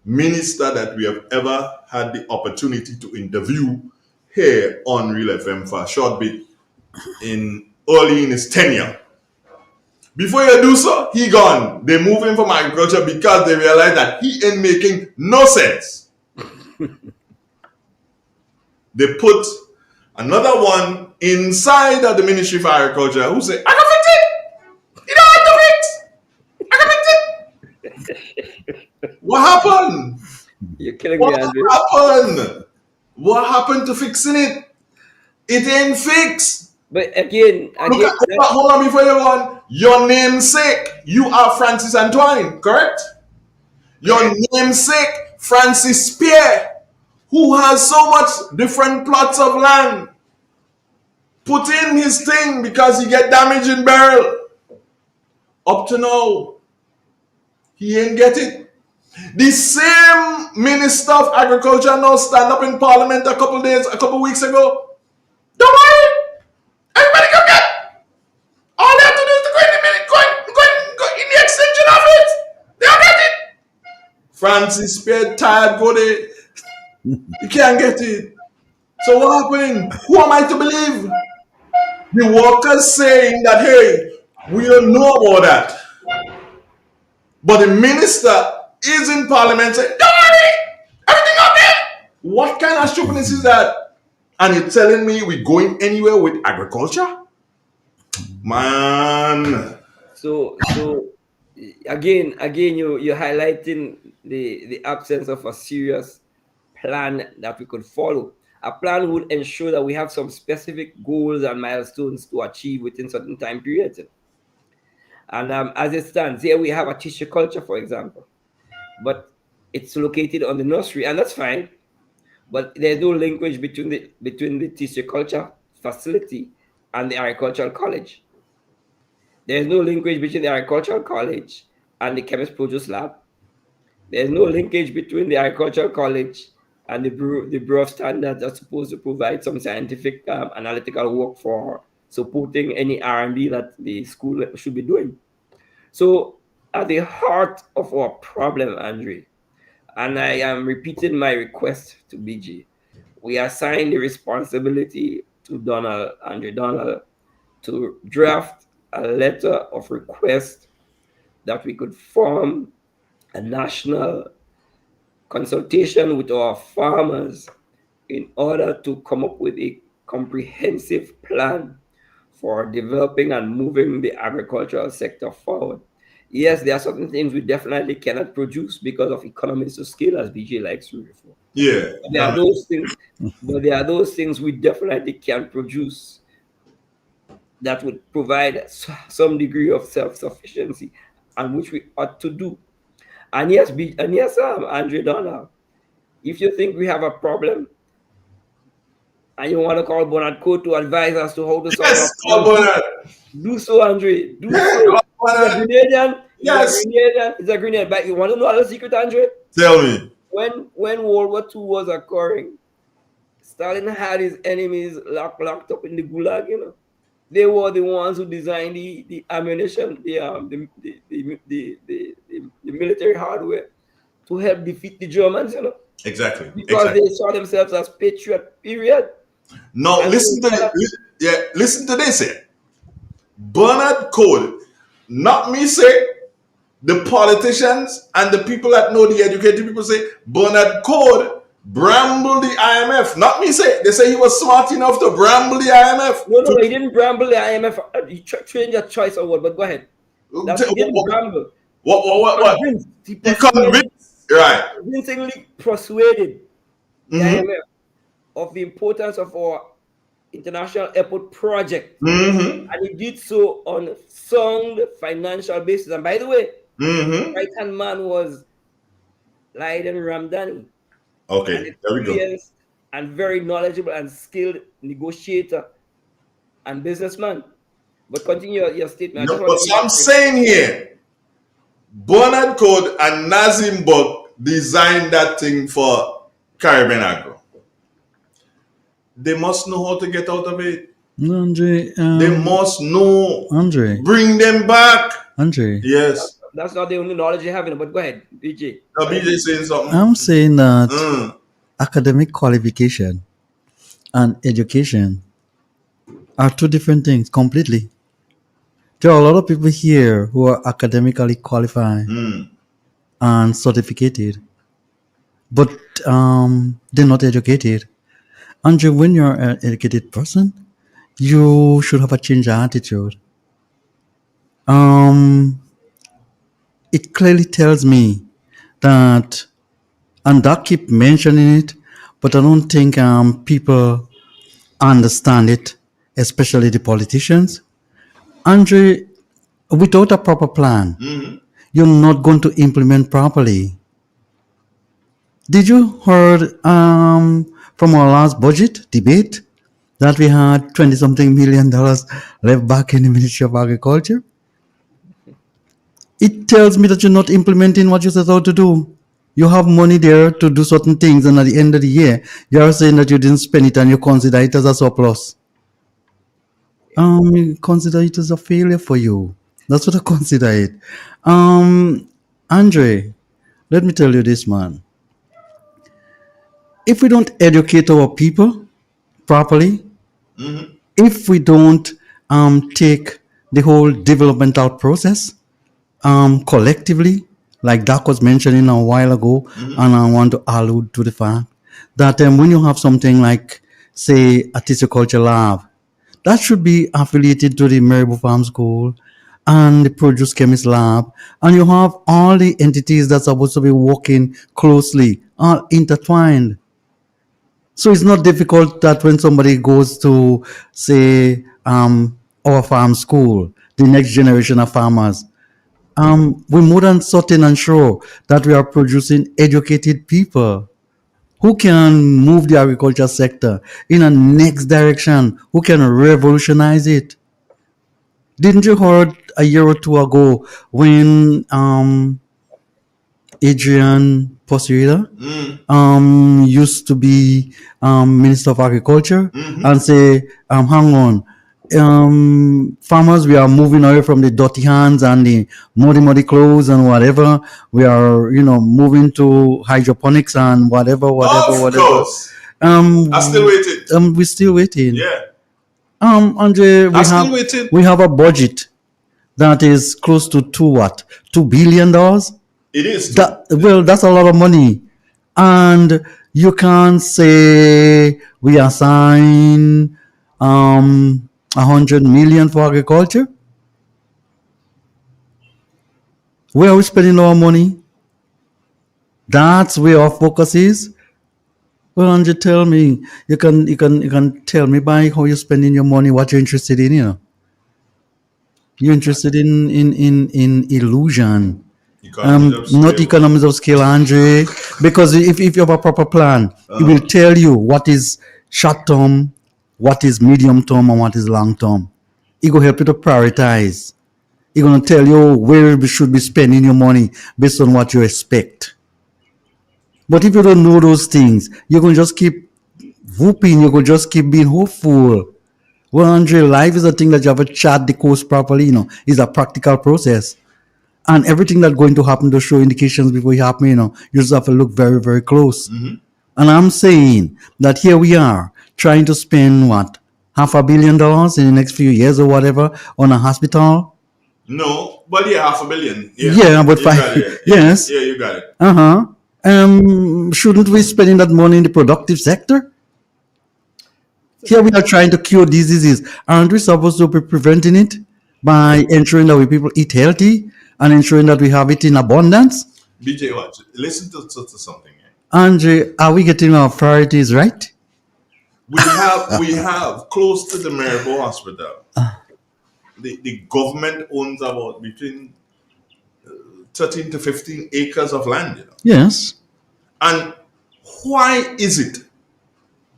minister that we have ever had the opportunity to interview here on Real FM for a short bit early in his tenure. Before you do so, he gone. They move him from agriculture because they realize that he ain't making no sense. They put another one inside of the Ministry of Agriculture who say, I can fix it. You don't have to fix. I can fix it. What happened? You're killing me, Andrew. What happened? What happened to fixing it? It ain't fixed. But again, hold on before you go on. Your namesake, you are Francis and Twine, correct? Your namesake, Francis Spear, who has so much different plots of land, put in his thing because he get damaged in barrel. Up to now, he ain't get it. The same Minister of Agriculture now stand up in Parliament a couple weeks ago. Don't worry. Everybody come get. All they have to do is to go in the extension office. They'll get it. Francis Spear tired, go there. You can't get it. So what happened? Who am I to believe? The workers saying that, hey, we don't know about that. But the minister is in Parliament saying, don't worry, everything okay. What kind of stupidness is that? And you're telling me we're going anywhere with agriculture? Man. So again, you're highlighting the absence of a serious plan that we could follow. A plan would ensure that we have some specific goals and milestones to achieve within certain time periods. And as it stands, here we have a tissue culture, for example, but it's located on the nursery, and that's fine. But there's no linkage between the tissue culture facility and the agricultural college. There's no linkage between the agricultural college and the chemist produce lab. There's no linkage between the agricultural college and the Bureau of Standards that's supposed to provide some scientific analytical work for supporting any R&D that the school should be doing. So at the heart of our problem, Andre, and I am repeating my request to BG, we assign the responsibility to Andre Donald, to draft a letter of request that we could form a national consultation with our farmers in order to come up with a comprehensive plan for developing and moving the agricultural sector forward. Yes, there are certain things we definitely cannot produce because of economies of scale, as BJ likes to refer. Yeah. There are those things we definitely can produce that would provide some degree of self-sufficiency, and which we ought to do. And yes, Andre Donald, if you think we have a problem and you want to call Bernard Coe to advise us to how to solve it, call Bernard. Do so, Andre. Do so. He's a Grenadian. Yes. He's a Grenadian. But you want to know another secret, Andre? Tell me. When World War II was occurring, Stalin had his enemies locked up in the Gulag, you know. They were the ones who designed the ammunition, the military hardware to help defeat the Germans, you know. Exactly. Because they saw themselves as patriot, period. No, listen to this here. Bernard Coe, not me say, the politicians and the people that know the educated people say, Bernard Coe bramble the IMF. Not me say. They say he was smart enough to bramble the IMF. No, he didn't bramble the IMF. He changed your choice or what, but go ahead. He didn't bramble. What? He convinced. Right. Convincingly persuaded the IMF of the importance of our international airport project. And he did so on sound financial basis. And by the way, the right-hand man was Laiden Ramdani. Okay, there we go. And very knowledgeable and skilled negotiator and businessman. But continue your statement. No, but so I'm saying here, Bernard Code and Nazim Buck designed that thing for Caribbean Agro. They must know how to get out of it. Andre, they must know. Andre. Bring them back. Andre. Yes. That's not the only knowledge you have, but go ahead, BJ. No, BJ saying something. I'm saying that academic qualification and education are two different things completely. There are a lot of people here who are academically qualified and certificated, but they're not educated. Andre, when you're an educated person, you should have a change of attitude. It clearly tells me that, and Doc keep mentioning it, but I don't think people understand it, especially the politicians. Andre, without a proper plan, you're not going to implement properly. Did you heard from our last budget debate that we had $20-something million left back in the Ministry of Agriculture? It tells me that you're not implementing what you set out to do. You have money there to do certain things, and at the end of the year, you're saying that you didn't spend it and you consider it as a surplus. You consider it as a failure for you. That's what I consider it. Andre, let me tell you this, man. If we don't educate our people properly, if we don't take the whole developmental process collectively, like Doc was mentioning a while ago, and I want to allude to the fact that when you have something like, say, a tissueculture lab, that should be affiliated to the Maribou Farm School and the Produce Chemist Lab, and you have all the entities that's supposed to be working closely, all intertwined. So it's not difficult that when somebody goes to, say, our farm school, the next generation of farmers, we're more than certain and sure that we are producing educated people who can move the agriculture sector in a next direction, who can revolutionize it. Didn't you heard a year or two ago when Adrian Posuida used to be Minister of Agriculture and say, hang on, farmers, we are moving away from the dirty hands and the muddy clothes and whatever. We are, moving to hydroponics and whatever. Of course. I'm still waiting. We're still waiting. Yeah. Andre, we have a budget that is close to $2 billion. It is. That's a lot of money. And you can't say we assign 100 million for agriculture. Where are we spending our money? That's where our focus is. Well, Andre, tell me. You can tell me by how you're spending your money, what you're interested in. You're interested in illusion. Not economies of scale, Andre. Because if you have a proper plan, it will tell you what is short term, what is medium term, and what is long term. It will help you to prioritize. It's going to tell you where you should be spending your money based on what you expect. But if you don't know those things, you're going to just keep whooping. You're going to just keep being hopeful. Well, Andre, life is a thing that you have to chart the course properly. It's a practical process. And everything that's going to happen to show indications before it happens, you just have to look very, very close. And I'm saying that here we are trying to spend $500 million in the next few years or whatever on a hospital. No, but $500 million. Yeah, but yes. Yeah, you got it. Shouldn't we spend that money in the productive sector? Here we are trying to cure diseases. Aren't we supposed to be preventing it by ensuring that we people eat healthy and ensuring that we have it in abundance? BJ, watch. Listen to something. Andre, are we getting our priorities right? We have close to the Maribou Hospital. The government owns about between 13 to 15 acres of land. Yes. And why is it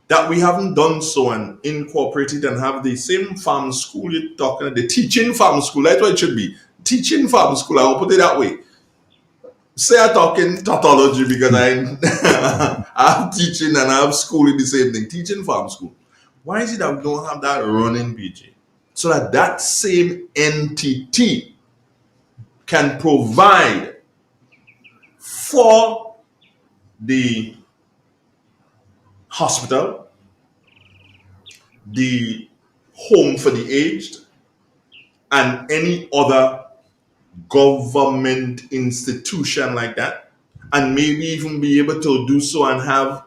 that we haven't done so and incorporated and have the same farm school you're talking about, the teaching farm school? That's what it should be. Teaching farm school, I will put it that way. say I talk in tautology because I'm teaching and I have school in the same thing, teaching farm school. Why is it that we don't have that running, PJ? So that same entity can provide for the hospital, the home for the aged, and any other government institution like that, and maybe even be able to do so and have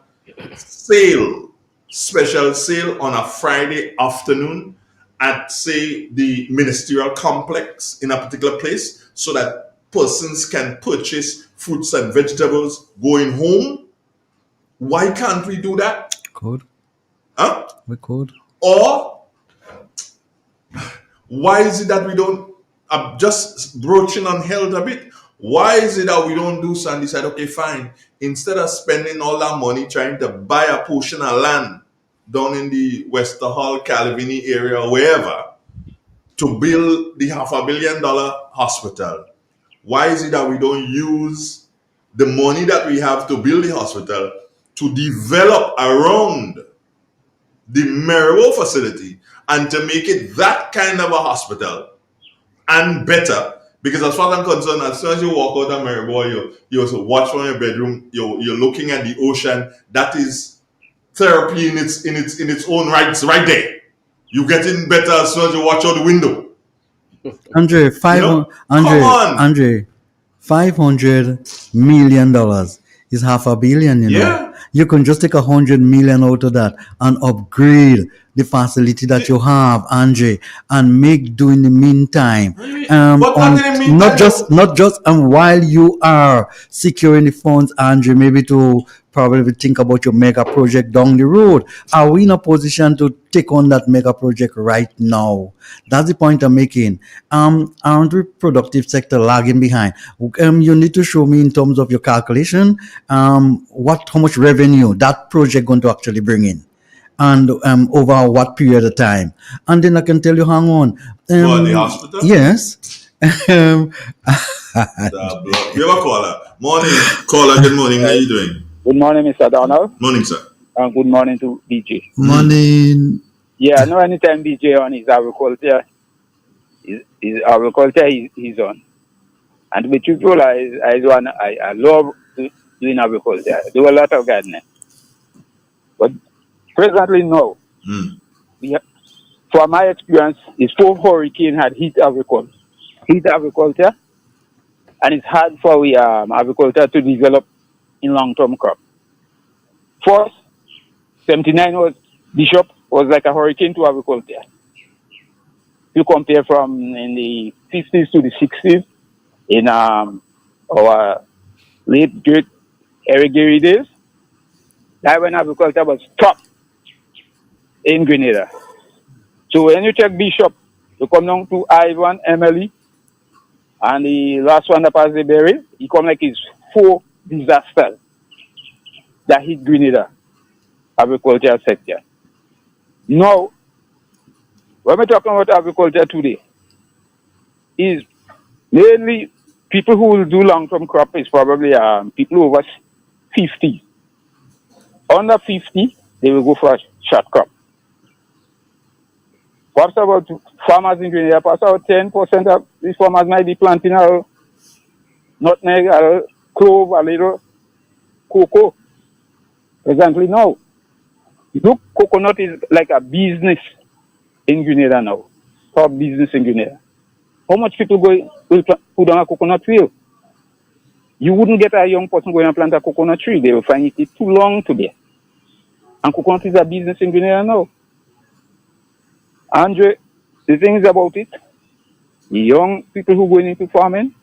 special sale on a Friday afternoon at, say, the ministerial complex in a particular place, so that persons can purchase fruits and vegetables going home. Why can't we do that? Could. Huh? We could. Or why is it that we don't, just broaching on health a bit, why is it that we don't do so and decide, okay, fine, instead of spending all that money trying to buy a portion of land down in the Westerhall, Calvini area, or wherever, to build the $500 million hospital, why is it that we don't use the money that we have to build the hospital to develop around the Marrow facility and to make it that kind of a hospital and better? Because as far as I'm concerned, as soon as you walk out of Maribor, you also watch from your bedroom, you're looking at the ocean. That is therapy in its own rights right there. You're getting better as soon as you watch out the window. Andre, $500 million is $500 million, you know. Yeah. You can just take $100 million out of that and upgrade the facility that you have, Andre, and make do in the meantime. Not just while you are securing the funds, Andre, maybe to probably think about your mega project down the road. Are we in a position to take on that mega project right now? That's the point I'm making. Aren't we productive sector lagging behind? You need to show me in terms of your calculation, how much revenue that project going to actually bring in, and over what period of time. And then I can tell you, hang on. The hospital? Yes. We have a caller. Morning, caller. Good morning. How are you doing? Good morning, Mr. Donald. Morning, sir. And good morning to BJ. Morning. Yeah, no, anytime BJ on his agriculture, he's on. And to be truthful, I love doing agriculture. I do a lot of gardening. But presently, no. From my experience, it's 4 hurricane had hit agriculture, and it's hard for we agriculture to develop in long-term crop. First, 79 Bishop was like a hurricane to agriculture. You compare from in the 50s to the 60s, in our late great Eric Gary days, that when agriculture was top in Grenada. So when you check Bishop, you come down to Ivan, Emily, and the last one that passed the berry, he come like his 4 disasters that hit Grenada agriculture sector. Now, when we're talking about agriculture today, is mainly people who will do long-term crop is probably people over 50. Under 50, they will go for a short crop. Perhaps about farmers in Grenada, perhaps about 10% of these farmers might be planting a nutmeg, a clove, a little cocoa. Presently now, look, coconut is like a business in Grenada now. Top business in Grenada. How much people will put on a coconut field? You wouldn't get a young person going and plant a coconut tree. They will find it too long to bear. And coconut is a business in Grenada now. Andre, the thing is about it, the young people who going into farming,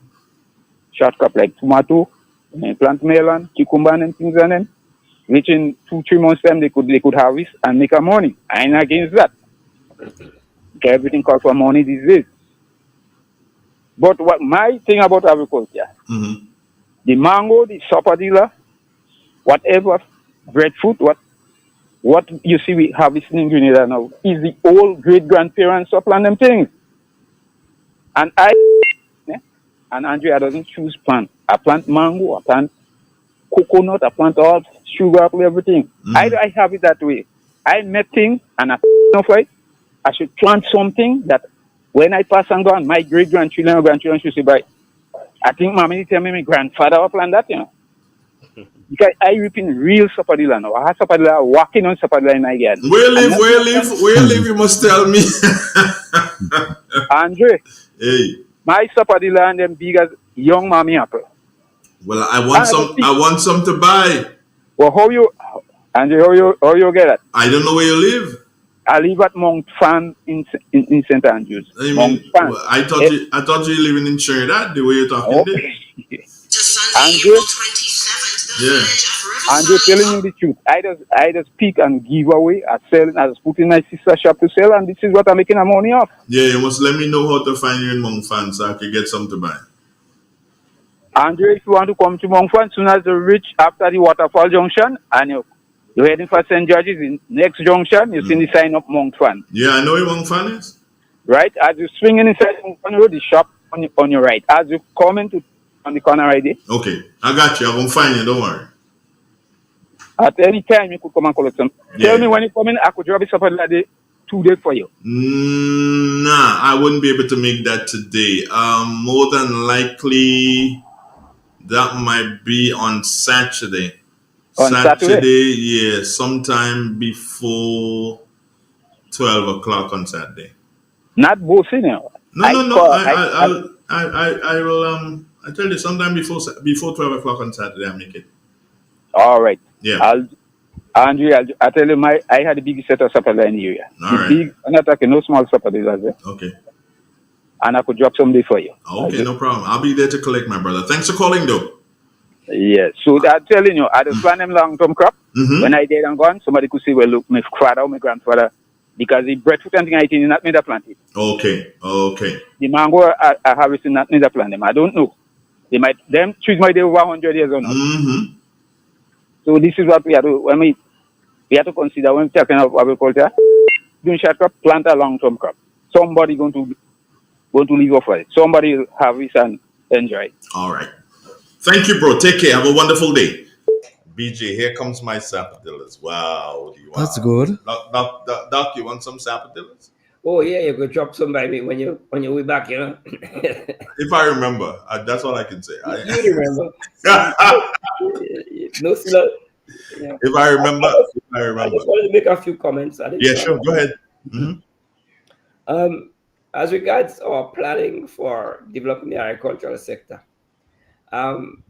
short crop like tomato, plant melon, cucumber and things like that, which in 2-3 months time they could harvest and make a money. I ain't against that. Okay, everything calls for money these days. But what my thing about agriculture, the mango, the sapodilla, whatever breadfruit, what you see we harvesting in Grenada now is the old great grandparents of them things. And And Andrea doesn't choose plant. I plant mango, I plant coconut, I plant all sugar apple, everything. I have it that way. I met things and I for it. I should plant something that when I pass and go on, my great grandchildren or grandchildren should say, "But I think mommy tell me my grandfather will plant that, you know." Because I reaping real sapadilla now. I have sapadilla walking on sapadilla in my garden. Where live, you must tell me. Andre, hey. My sapadilla and them big as young mommy apple. Well, I want some to buy. Well, Andre, how you get it? I don't know where you live. I live at Mount Fan in St. Andrews. I thought you living in Trinidad, the way you're talking there. Andre, Andre, telling you the truth. I just pick and give away. I just put in my sister's shop to sell, and this is what I'm making my money off. Yeah, you must let me know how to find you in Mount Fan so I can get some to buy. Andre, if you want to come to Mount Fan, soon as you reach after the waterfall junction, and you're heading for St. George's, in next junction, you see the sign up Mount Fan. Yeah, I know where Mount Fan is. Right? As you swing inside Mount Fan Road, the shop on your right. As you come into on the corner right there. Okay, I got you. I'm going to find you, don't worry. At any time, you could come and collect some. Yeah. Tell me when you come in, I could drop it something like that 2 days for you. Nah, I wouldn't be able to make that today. More than likely, that might be on Saturday. Saturday, yeah, sometime before 12 o'clock on Saturday. Not bossing you. No. I will. I tell you, sometime before 12 o'clock on Saturday, I'll make it. All right. Yeah. Andrew, I tell you, I had the biggest set of supplies in the area. All right. Big, I'm not talking no small supplies as well. Okay. And I could drop someday for you. Okay, no problem. I'll be there to collect, my brother. Thanks for calling, though. Yes. So I'm telling you, I just plant them long-term crop. When I dead and gone, somebody could say, well, look, my father or my grandfather, because the breadfruit and thing I think not made a plant it. Okay. The mango I harvesting not made a plant them. I don't know. Them trees might be over 100 years or not. So this is what we have to, we have to consider when we're talking about agriculture. Doing short crop, plant a long-term crop. Somebody going to live off of it. Somebody will harvest and enjoy. All right. Thank you, bro. Take care. Have a wonderful day. BJ, here comes my sapodillas. Wow. Do you want? That's good. Doc, you want some sapodillas? Oh yeah, you could drop some by me when you on your way back, you know. If I remember, that's all I can say. You remember? No, still. Yeah. If I remember. I just wanted to make a few comments. Yeah, sure. Go ahead. As regards our planning for developing the agricultural sector, one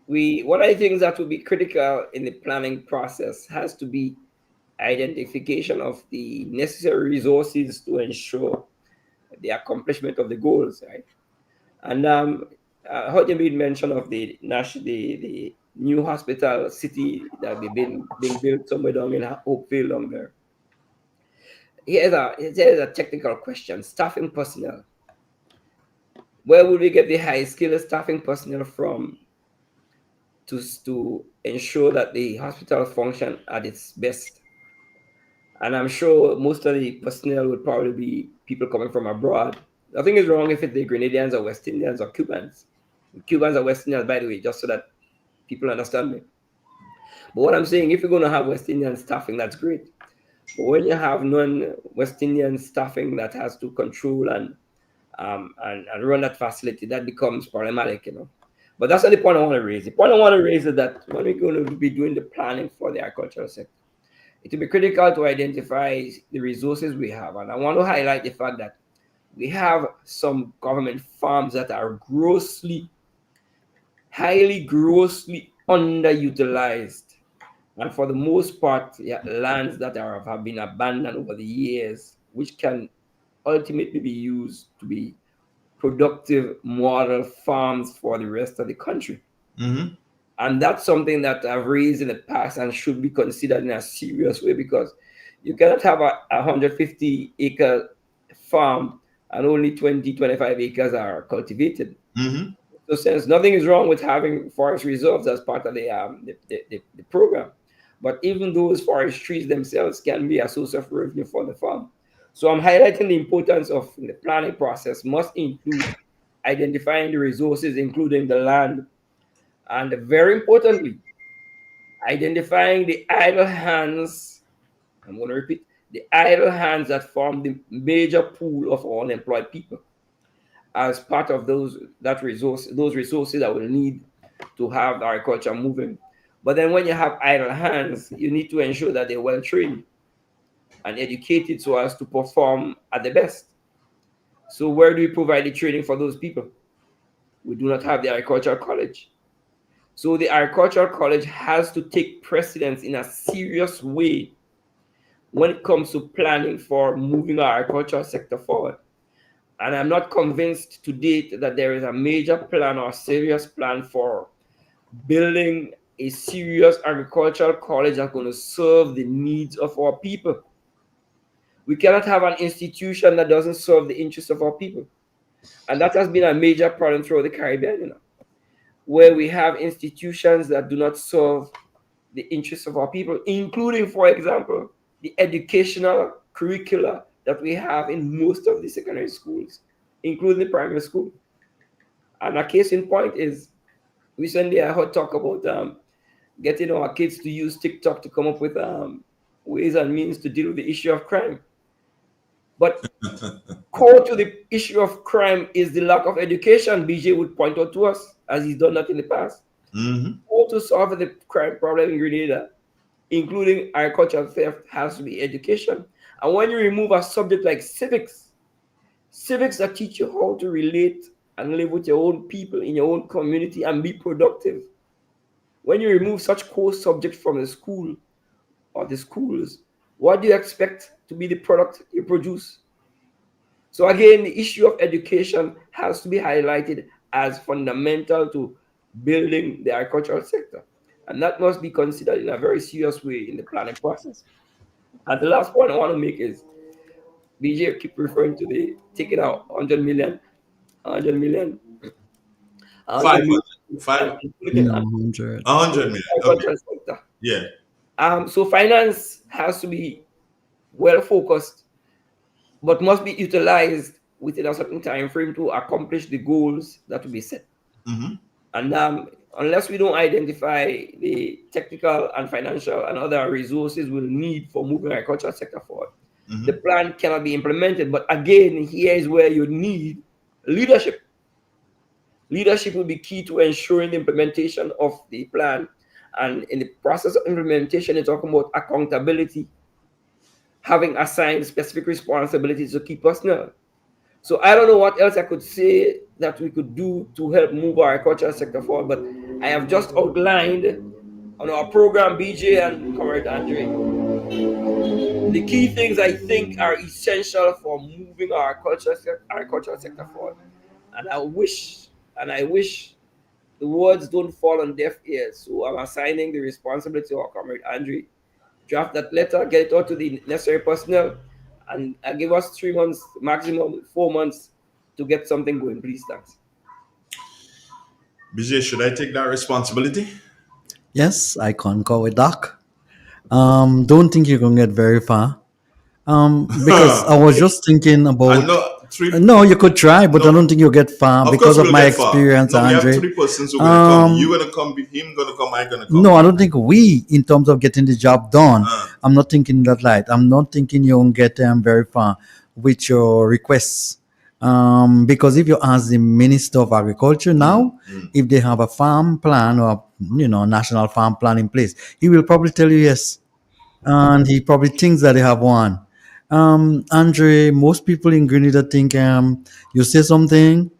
of the things that will be critical in the planning process has to be identification of the necessary resources to ensure the accomplishment of the goals, right? And I heard you made mention of the new hospital city that they've been being built somewhere down in Oakville down there. Here's a technical question: staffing personnel. Where would we get the high-skilled staffing personnel from to ensure that the hospital function at its best? And I'm sure most of the personnel would probably be people coming from abroad. Nothing is wrong if it's the Grenadians or West Indians or Cubans. Cubans are West Indians, by the way, just so that people understand me. But what I'm saying, if you're going to have West Indian staffing, that's great. But when you have non-West Indian staffing that has to control and run that facility, that becomes problematic, you know. But that's not the point I want to raise. The point I want to raise is that when we're going to be doing the planning for the agricultural sector, it will be critical to identify the resources we have. And I want to highlight the fact that we have some government farms that are highly grossly underutilized. And for the most part, lands that have been abandoned over the years, which can ultimately be used to be productive model farms for the rest of the country. And that's something that I've raised in the past and should be considered in a serious way, because you cannot have a 150-acre farm and only 20-25 acres are cultivated. So since nothing is wrong with having forest reserves as part of the program, but even those forest trees themselves can be a source of revenue for the farm. So I'm highlighting the importance of the planning process must include identifying the resources, including the land, and very importantly, identifying the idle hands. I'm going to repeat, the idle hands that form the major pool of all employed people as part of those resources that will need to have agriculture moving. But then when you have idle hands, you need to ensure that they're well trained and educated so as to perform at the best. So where do we provide the training for those people? We do not have the agricultural college. So the agricultural college has to take precedence in a serious way when it comes to planning for moving our agricultural sector forward. And I'm not convinced to date that there is a major plan or serious plan for building a serious agricultural college that's going to serve the needs of our people. We cannot have an institution that doesn't serve the interests of our people. And that has been a major problem throughout the Caribbean, where we have institutions that do not serve the interests of our people, including, for example, the educational curricula that we have in most of the secondary schools, including the primary school. And a case in point is, recently I heard talk about getting our kids to use TikTok to come up with ways and means to deal with the issue of crime. But core to the issue of crime is the lack of education. BJ would point out to us, as he's done that in the past. Core to solve the crime problem in Grenada, including agricultural theft, has to be education. And when you remove a subject like civics that teach you how to relate and live with your own people in your own community and be productive, when you remove such core subjects from the school or the schools, what do you expect to be the product you produce? So again, the issue of education has to be highlighted as fundamental to building the agricultural sector. And that must be considered in a very serious way in the planning process. And the last point I want to make is, BJ keep referring to the taking out 100 million. 100 million. Okay. Yeah. So finance has to be well focused, but must be utilized within a certain time frame to accomplish the goals that will be set. And unless we don't identify the technical and financial and other resources we'll need for moving the agricultural sector forward, the plan cannot be implemented. But again, here is where you need leadership. Leadership will be key to ensuring the implementation of the plan. And in the process of implementation, it's talking about accountability, having assigned specific responsibilities to key personnel. So I don't know what else I could say that we could do to help move our agricultural sector forward, but I have just outlined on our program, BJ and Comrade Andre, the key things I think are essential for moving our agricultural sector forward. And I wish the words don't fall on deaf ears. So I'm assigning the responsibility to our Comrade Andre. Draft that letter, get it out to the necessary personnel, and give us 3 months, maximum 4 months, to get something going. Please, thanks. BJ, should I take that responsibility? Yes, I concur with Doc. Don't think you're going to get very far. Because I was just thinking about... No, you could try, but I don't think you'll get far because of my experience, Andre. We have 3 persons who are going to come. You're going to come, him going to come, I'm going to come. No, I don't think we, in terms of getting the job done, I'm not thinking that light. I'm not thinking you won't get very far with your requests. Because if you ask the Minister of Agriculture now, if they have a farm plan or, national farm plan in place, he will probably tell you yes. And he probably thinks that they have one. Andre, most people in Grenada think you say something,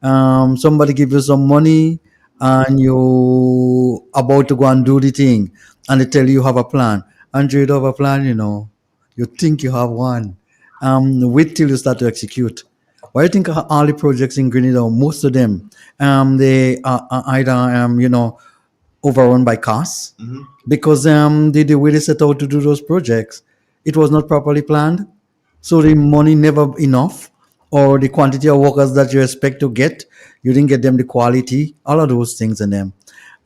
somebody give you some money, and you about to go and do the thing, and they tell you have a plan. Andre, you don't have a plan, You think you have one. Wait till you start to execute. Why do you think all the projects in Grenada, most of them, they are either, overrun by costs? Because the way they set out to do those projects, it was not properly planned, so the money never enough, or the quantity of workers that you expect to get, you didn't get them the quality, all of those things in them.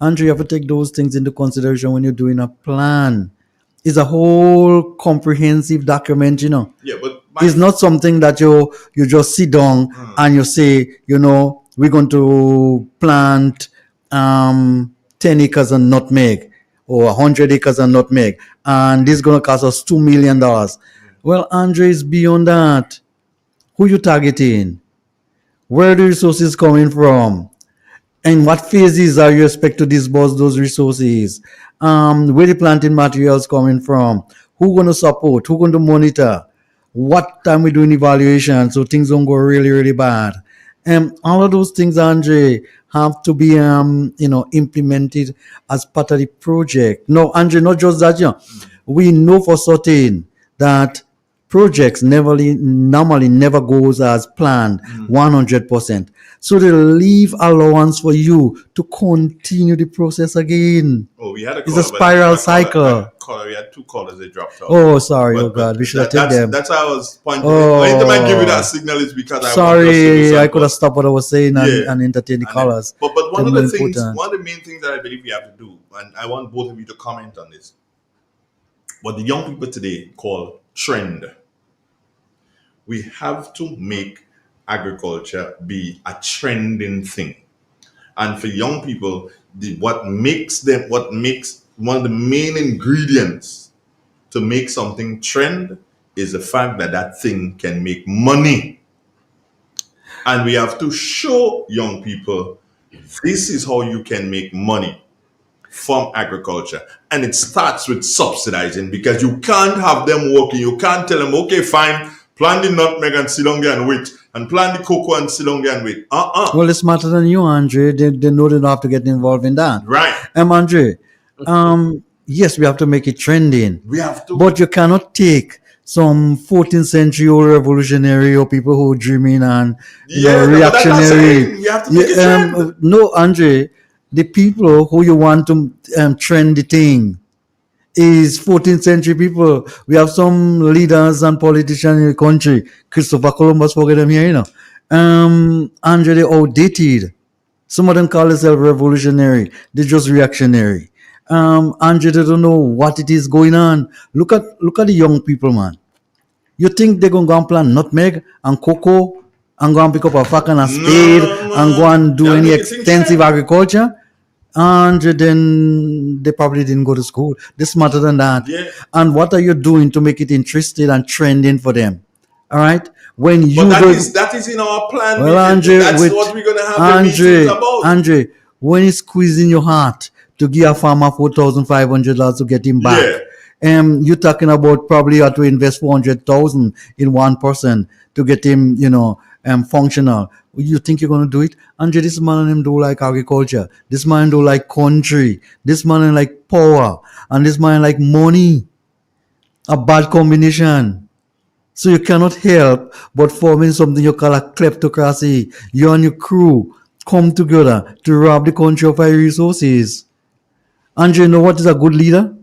Andrew, you have to take those things into consideration when you're doing a plan. It's a whole comprehensive document, Yeah, but it's not something that you just sit down and you say, we're going to plant 10 acres of nutmeg or 100 acres of nutmeg, and this is going to cost us $2 million. Well, Andre, is beyond that. Who you targeting? Where are the resources coming from? And what phases are you expect to disburse those resources? Where the planting materials coming from? Who going to support? Who going to monitor? What time we doing evaluation so things don't go really, really bad? All of those things, Andre, have to be implemented as part of the project. No, Andre, not just that. We know for certain that projects normally never goes as planned 100%. So they leave allowance for you to continue the process again. Oh, we had a It's a spiral cycle. We had 2 callers that dropped off. Oh, sorry. God. We should have taken them. That's how I was pointing. Anytime I give you that signal, is because I could have stopped what I was saying and entertain the callers. But one of the main things that I believe we have to do, and I want both of you to comment on this, what the young people today call trend. We have to make agriculture be a trending thing. And for young people, what makes one of the main ingredients to make something trend is the fact that thing can make money. And we have to show young people this is how you can make money from agriculture. And it starts with subsidizing, because you can't have them working. You can't tell them, okay, fine, plant the nutmeg and sit down there and wait, and plant the cocoa and sit down there and wait. Well, it's smarter than you, Andre. They know they don't have to get involved in that. Right. Andre, yes, we have to make it trending. We have to. But you cannot take some 14th century old revolutionary or people who are dreaming and reactionary. We have to make it trend. No, Andre, the people who you want to trend the thing is 14th century people. We have some leaders and politicians in the country. Christopher Columbus, forget them here, Andre, they're outdated. Some of them call themselves revolutionary. They're just reactionary. Andre, they don't know what it is going on. Look at the young people, man. You think they're going to go and plant nutmeg and cocoa and go and pick up a fuck and a spade and go and do any extensive agriculture? And then they probably didn't go to school. They're smarter than that. Yeah. And what are you doing to make it interesting and trending for them? All right? That is in our plan. Well, Andre, that's what we're going to have the meetings about. Andre, when it's squeezing your heart to give a farmer $4,500 to get him back, you're talking about probably you have to invest $400,000 in one person to get him, functional. You think you're going to do it? Andre, this man and him do like agriculture. This man do like country. This man like power. And this man like money. A bad combination. So you cannot help but forming something you call a kleptocracy. You and your crew come together to rob the country of our resources. Andre, you know what is a good leader?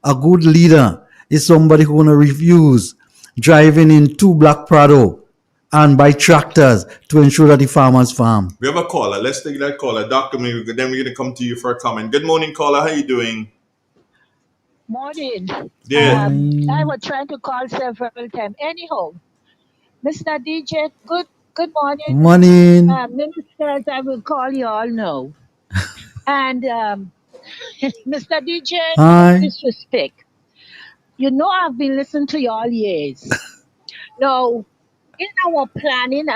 A good leader is somebody who's going to refuse driving in 2 black Prado and buy tractors to ensure that the farmers farm. We have a caller. Let's take that caller. Dr. Then we're going to come to you for a comment. Good morning, caller. How you doing? Morning. Yeah. I was trying to call several times. Anyhow, Mr. DJ, good morning. Morning. Ministers, I will call you all now. And Mr. DJ, Hi. disrespect. You know I've been listening to you all years. Now, in our planning,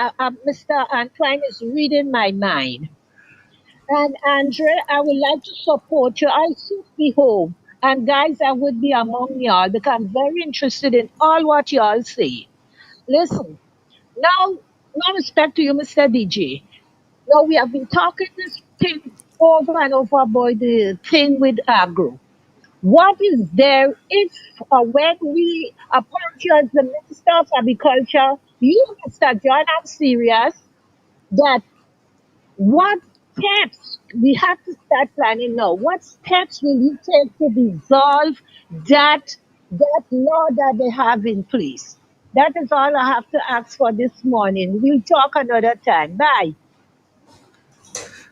Mr. Twine is reading my mind. And Andre, I would like to support you. I should be home. And guys, I would be among y'all because I'm very interested in all what y'all say. Listen, now, no respect to you, Mr. DJ. Now, we have been talking this thing over and over about the thing with agro. What is there if when we appoint you as the Minister of Agriculture, you, Mr. John, I'm serious, that what steps we have to start planning now? What steps will you take to dissolve that law that they have in place? That is all I have to ask for this morning. We'll talk another time. Bye.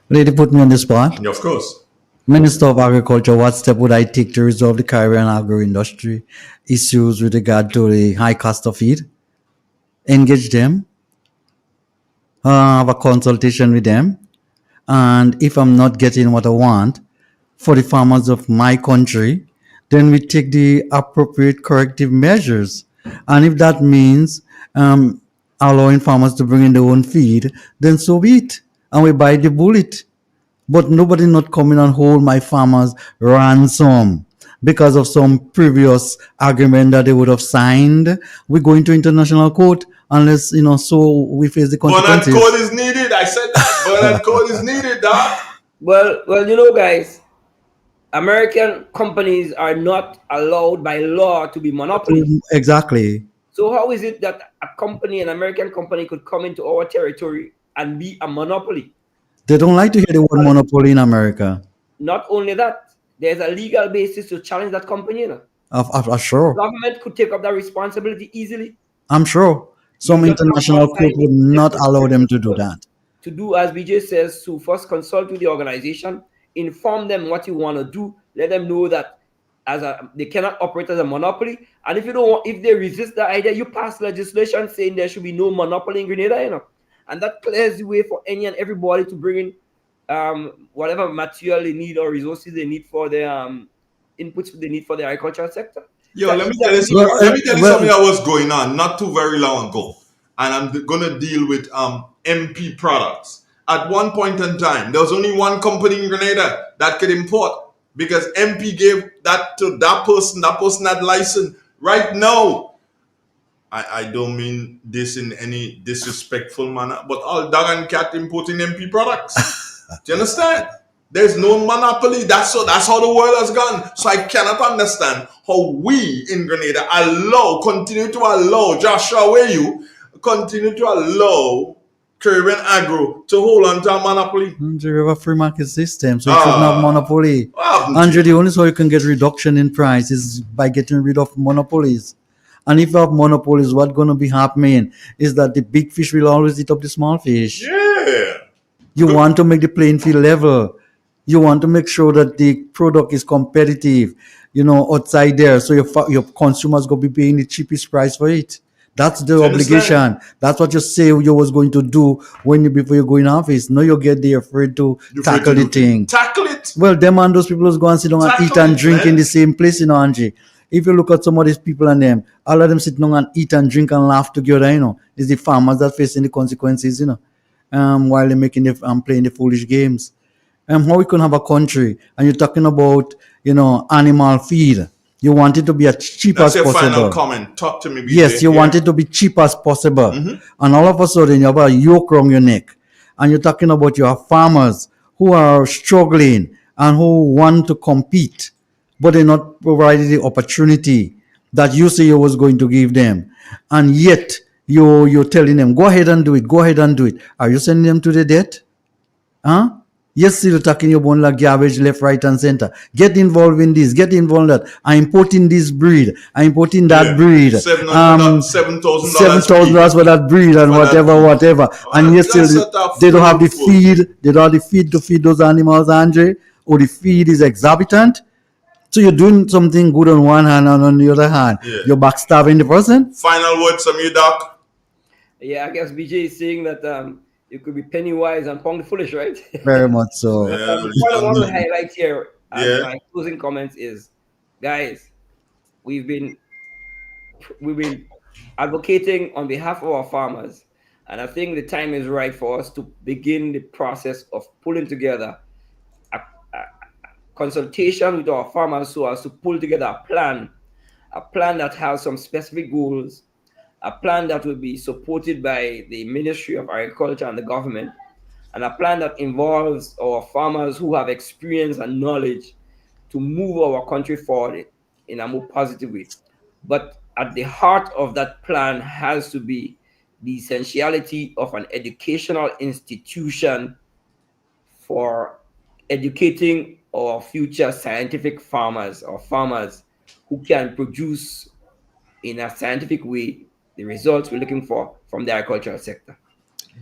Lady, put me on the spot. Yeah, of course. Minister of Agriculture, what step would I take to resolve the Caribbean agro-industry issues with regard to the high cost of feed? Engage them. have a consultation with them, and if I'm not getting what I want for the farmers of my country, then we take the appropriate corrective measures. And if that means um, allowing farmers to bring in their own feed, then so be it. And we bite the bullet. But nobody not coming and hold my farmers ransom because of some previous agreement that they would have signed. We go into international court unless, so we face the Burn and consequences. code is needed. I said that. Burn and code is needed, dog. Well, guys, American companies are not allowed by law to be monopolies. Exactly. So how is it that a company, an American company, could come into our territory and be a monopoly? They don't like to hear the word monopoly in America. Not only that, there's a legal basis to challenge that company. I'm sure. The government could take up that responsibility easily. I'm sure some international court would not allow them to do that. To do, as BJ says, to first consult with the organization, inform them what you want to do, let them know that they cannot operate as a monopoly. And if they resist the idea, you pass legislation saying there should be no monopoly in Grenada, and that clears the way for any and everybody to bring in whatever material they need or resources they need for their inputs they need for the agricultural sector. Yo, let me tell you something that was going on not too very long ago. And I'm going to deal with MP products. At one point in time, there was only one company in Grenada that could import because MP gave that to that person. That person had license. Right now, I don't mean this in any disrespectful manner, but all dog and cat importing MP products. Do you understand? There's no monopoly. That's how the world has gone. So I cannot understand how we in Grenada continue to allow Joshua, where you continue to allow Caribbean Agro to hold on to a monopoly. Andre, we have a free market system, so you shouldn't have monopoly. Andre, the only way you can get reduction in price is by getting rid of monopolies. And if you have monopolies, what's going to be happening is that the big fish will always eat up the small fish. Yeah. You want to make the playing field level. You want to make sure that the product is competitive, outside there. So your consumers going to be paying the cheapest price for it. That's the obligation. That's what you say you was going to do before you go in office. No, you get there afraid to tackle the thing. Tackle it. Well, them and those people go and sit down and eat and drink in the same place, Angie. If you look at some of these people and them, all of them sit down and eat and drink and laugh together, It's the farmers that facing the consequences, while they're playing the foolish games. How we can have a country and you're talking about, animal feed. You want it to be as cheap as possible. That's your final comment. Talk to me, BJ. Yes, you want it to be cheap as possible. Mm-hmm. And all of a sudden you have a yoke around your neck. And you're talking about your farmers who are struggling and who want to compete, but they're not provided the opportunity that you say you was going to give them. And yet you're telling them, go ahead and do it, go ahead and do it. Are you sending them to the debt? Huh? Yes, still talking your bone like garbage left, right, and center. Get involved in this, get involved in that. I'm importing this breed, I'm importing that breed. $7,000 for that breed and whatever. And yes, still they don't have the feed, to feed those animals, Andre, or the feed is exorbitant. So you're doing something good on one hand, and on the other hand, you're backstabbing the person. Final words from you, Doc. Yeah, I guess BJ is saying that you could be penny wise and pound foolish, right? Very much so. What I want to highlight here as my closing comments is, guys, we've been advocating on behalf of our farmers, and I think the time is right for us to begin the process of pulling together a consultation with our farmers so as to pull together a plan that has some specific goals, a plan that will be supported by the Ministry of Agriculture and the government, and a plan that involves our farmers who have experience and knowledge to move our country forward in a more positive way. But at the heart of that plan has to be the essentiality of an educational institution for educating our future scientific farmers, or farmers who can produce in a scientific way the results we're looking for from the agricultural sector.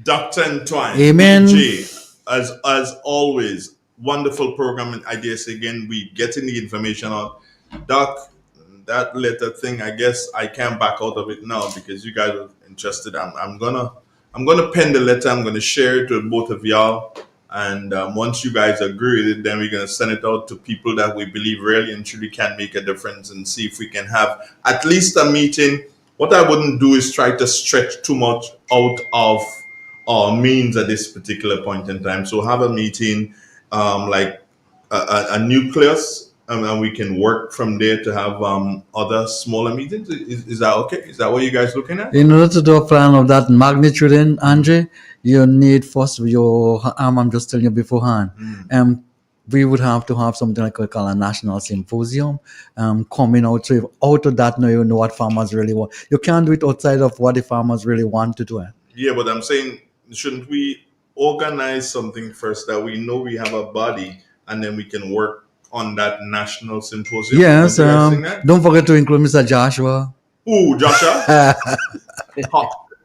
Dr. and Twine. Amen. BJ, as always, wonderful program and ideas. Again, we getting the information out. Doc, that letter thing, I guess I can't back out of it now because you guys are interested. I'm gonna I'm going to pen the letter. I'm going to share it with both of y'all. And once you guys agree with it, then we're going to send it out to people that we believe really and truly can make a difference, and see if we can have at least a meeting. What I wouldn't do is try to stretch too much out of our means at this particular point in time. So have a meeting, like a nucleus, and we can work from there to have other smaller meetings. Is that okay? Is that what you guys looking at? In order to do a plan of that magnitude, Andre, you need first your I'm just telling you beforehand. We would have to have something like we call a national symposium coming out. So if out of that, now you know what farmers really want. You can't do it outside of what the farmers really want to do. Yeah, but I'm saying, shouldn't we organize something first that we know we have a body, and then we can work on that national symposium? Yes, don't forget to include Mr. Joshua. Ooh, Joshua.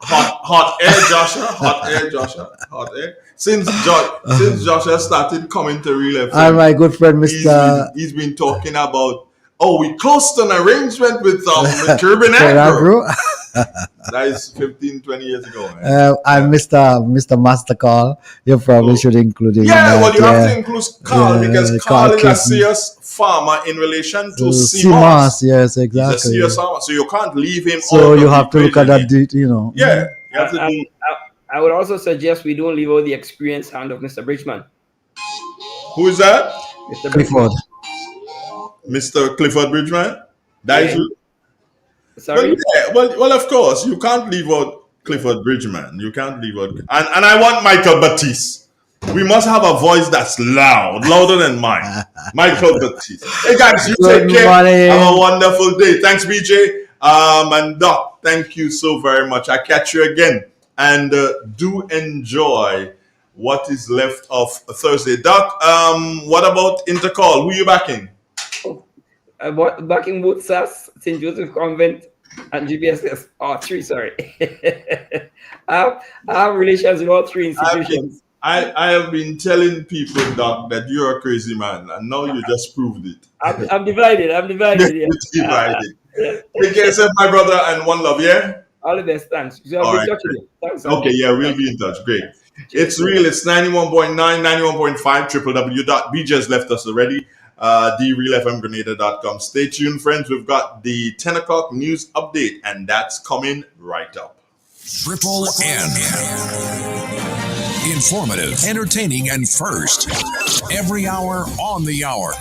hot air, Joshua. Hot air. Since Joshua started coming to Real FM, and my good friend Mr. He's been talking about, we closed an arrangement with Caribbean Agro. That is 15, 20 years ago, man. And Mr. Master Carl, you probably should include him. Yeah, well, you have to include Carl, because Carl is a serious farmer in relation to CMOS. Yes, exactly. He's a serious farmer, so you can't leave him. So you have to look at that, you know. Yeah, you have to do. I would also suggest we don't leave out the experienced hand of Mr. Bridgman. Who is that? Mr. Clifford. Mr. Clifford Bridgman? That is. Sorry? Well, of course, you can't leave out Clifford Bridgman. You can't leave out. And I want Michael Batiste. We must have a voice that's louder than mine. Michael Batiste. Hey, guys, you take care. Have a wonderful day. Thanks, BJ. And Doc, thank you so very much. I catch you again. And do enjoy what is left of Thursday. Doc, what about Intercol? Who you backing? Backing both SAS, St. Joseph Convent, and GBSS. Three, sorry. I have relations with all three institutions. I have been telling people, Doc, that you're a crazy man, and now you just proved it. I'm divided. Yeah. Divided. Take care of yourself, my brother, and one love, yeah? All the best, thanks. So All right. Thanks. Okay, yeah, we'll be in touch. Great. It's real. It's 91.9, 91.5, www.bj's left us already. TheRealFMGrenada.com. Stay tuned, friends. We've got the 10 o'clock news update, and that's coming right up. Triple N. Informative, entertaining, and first. Every hour on the hour.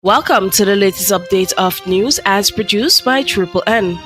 Welcome to the latest update of news as produced by Triple N.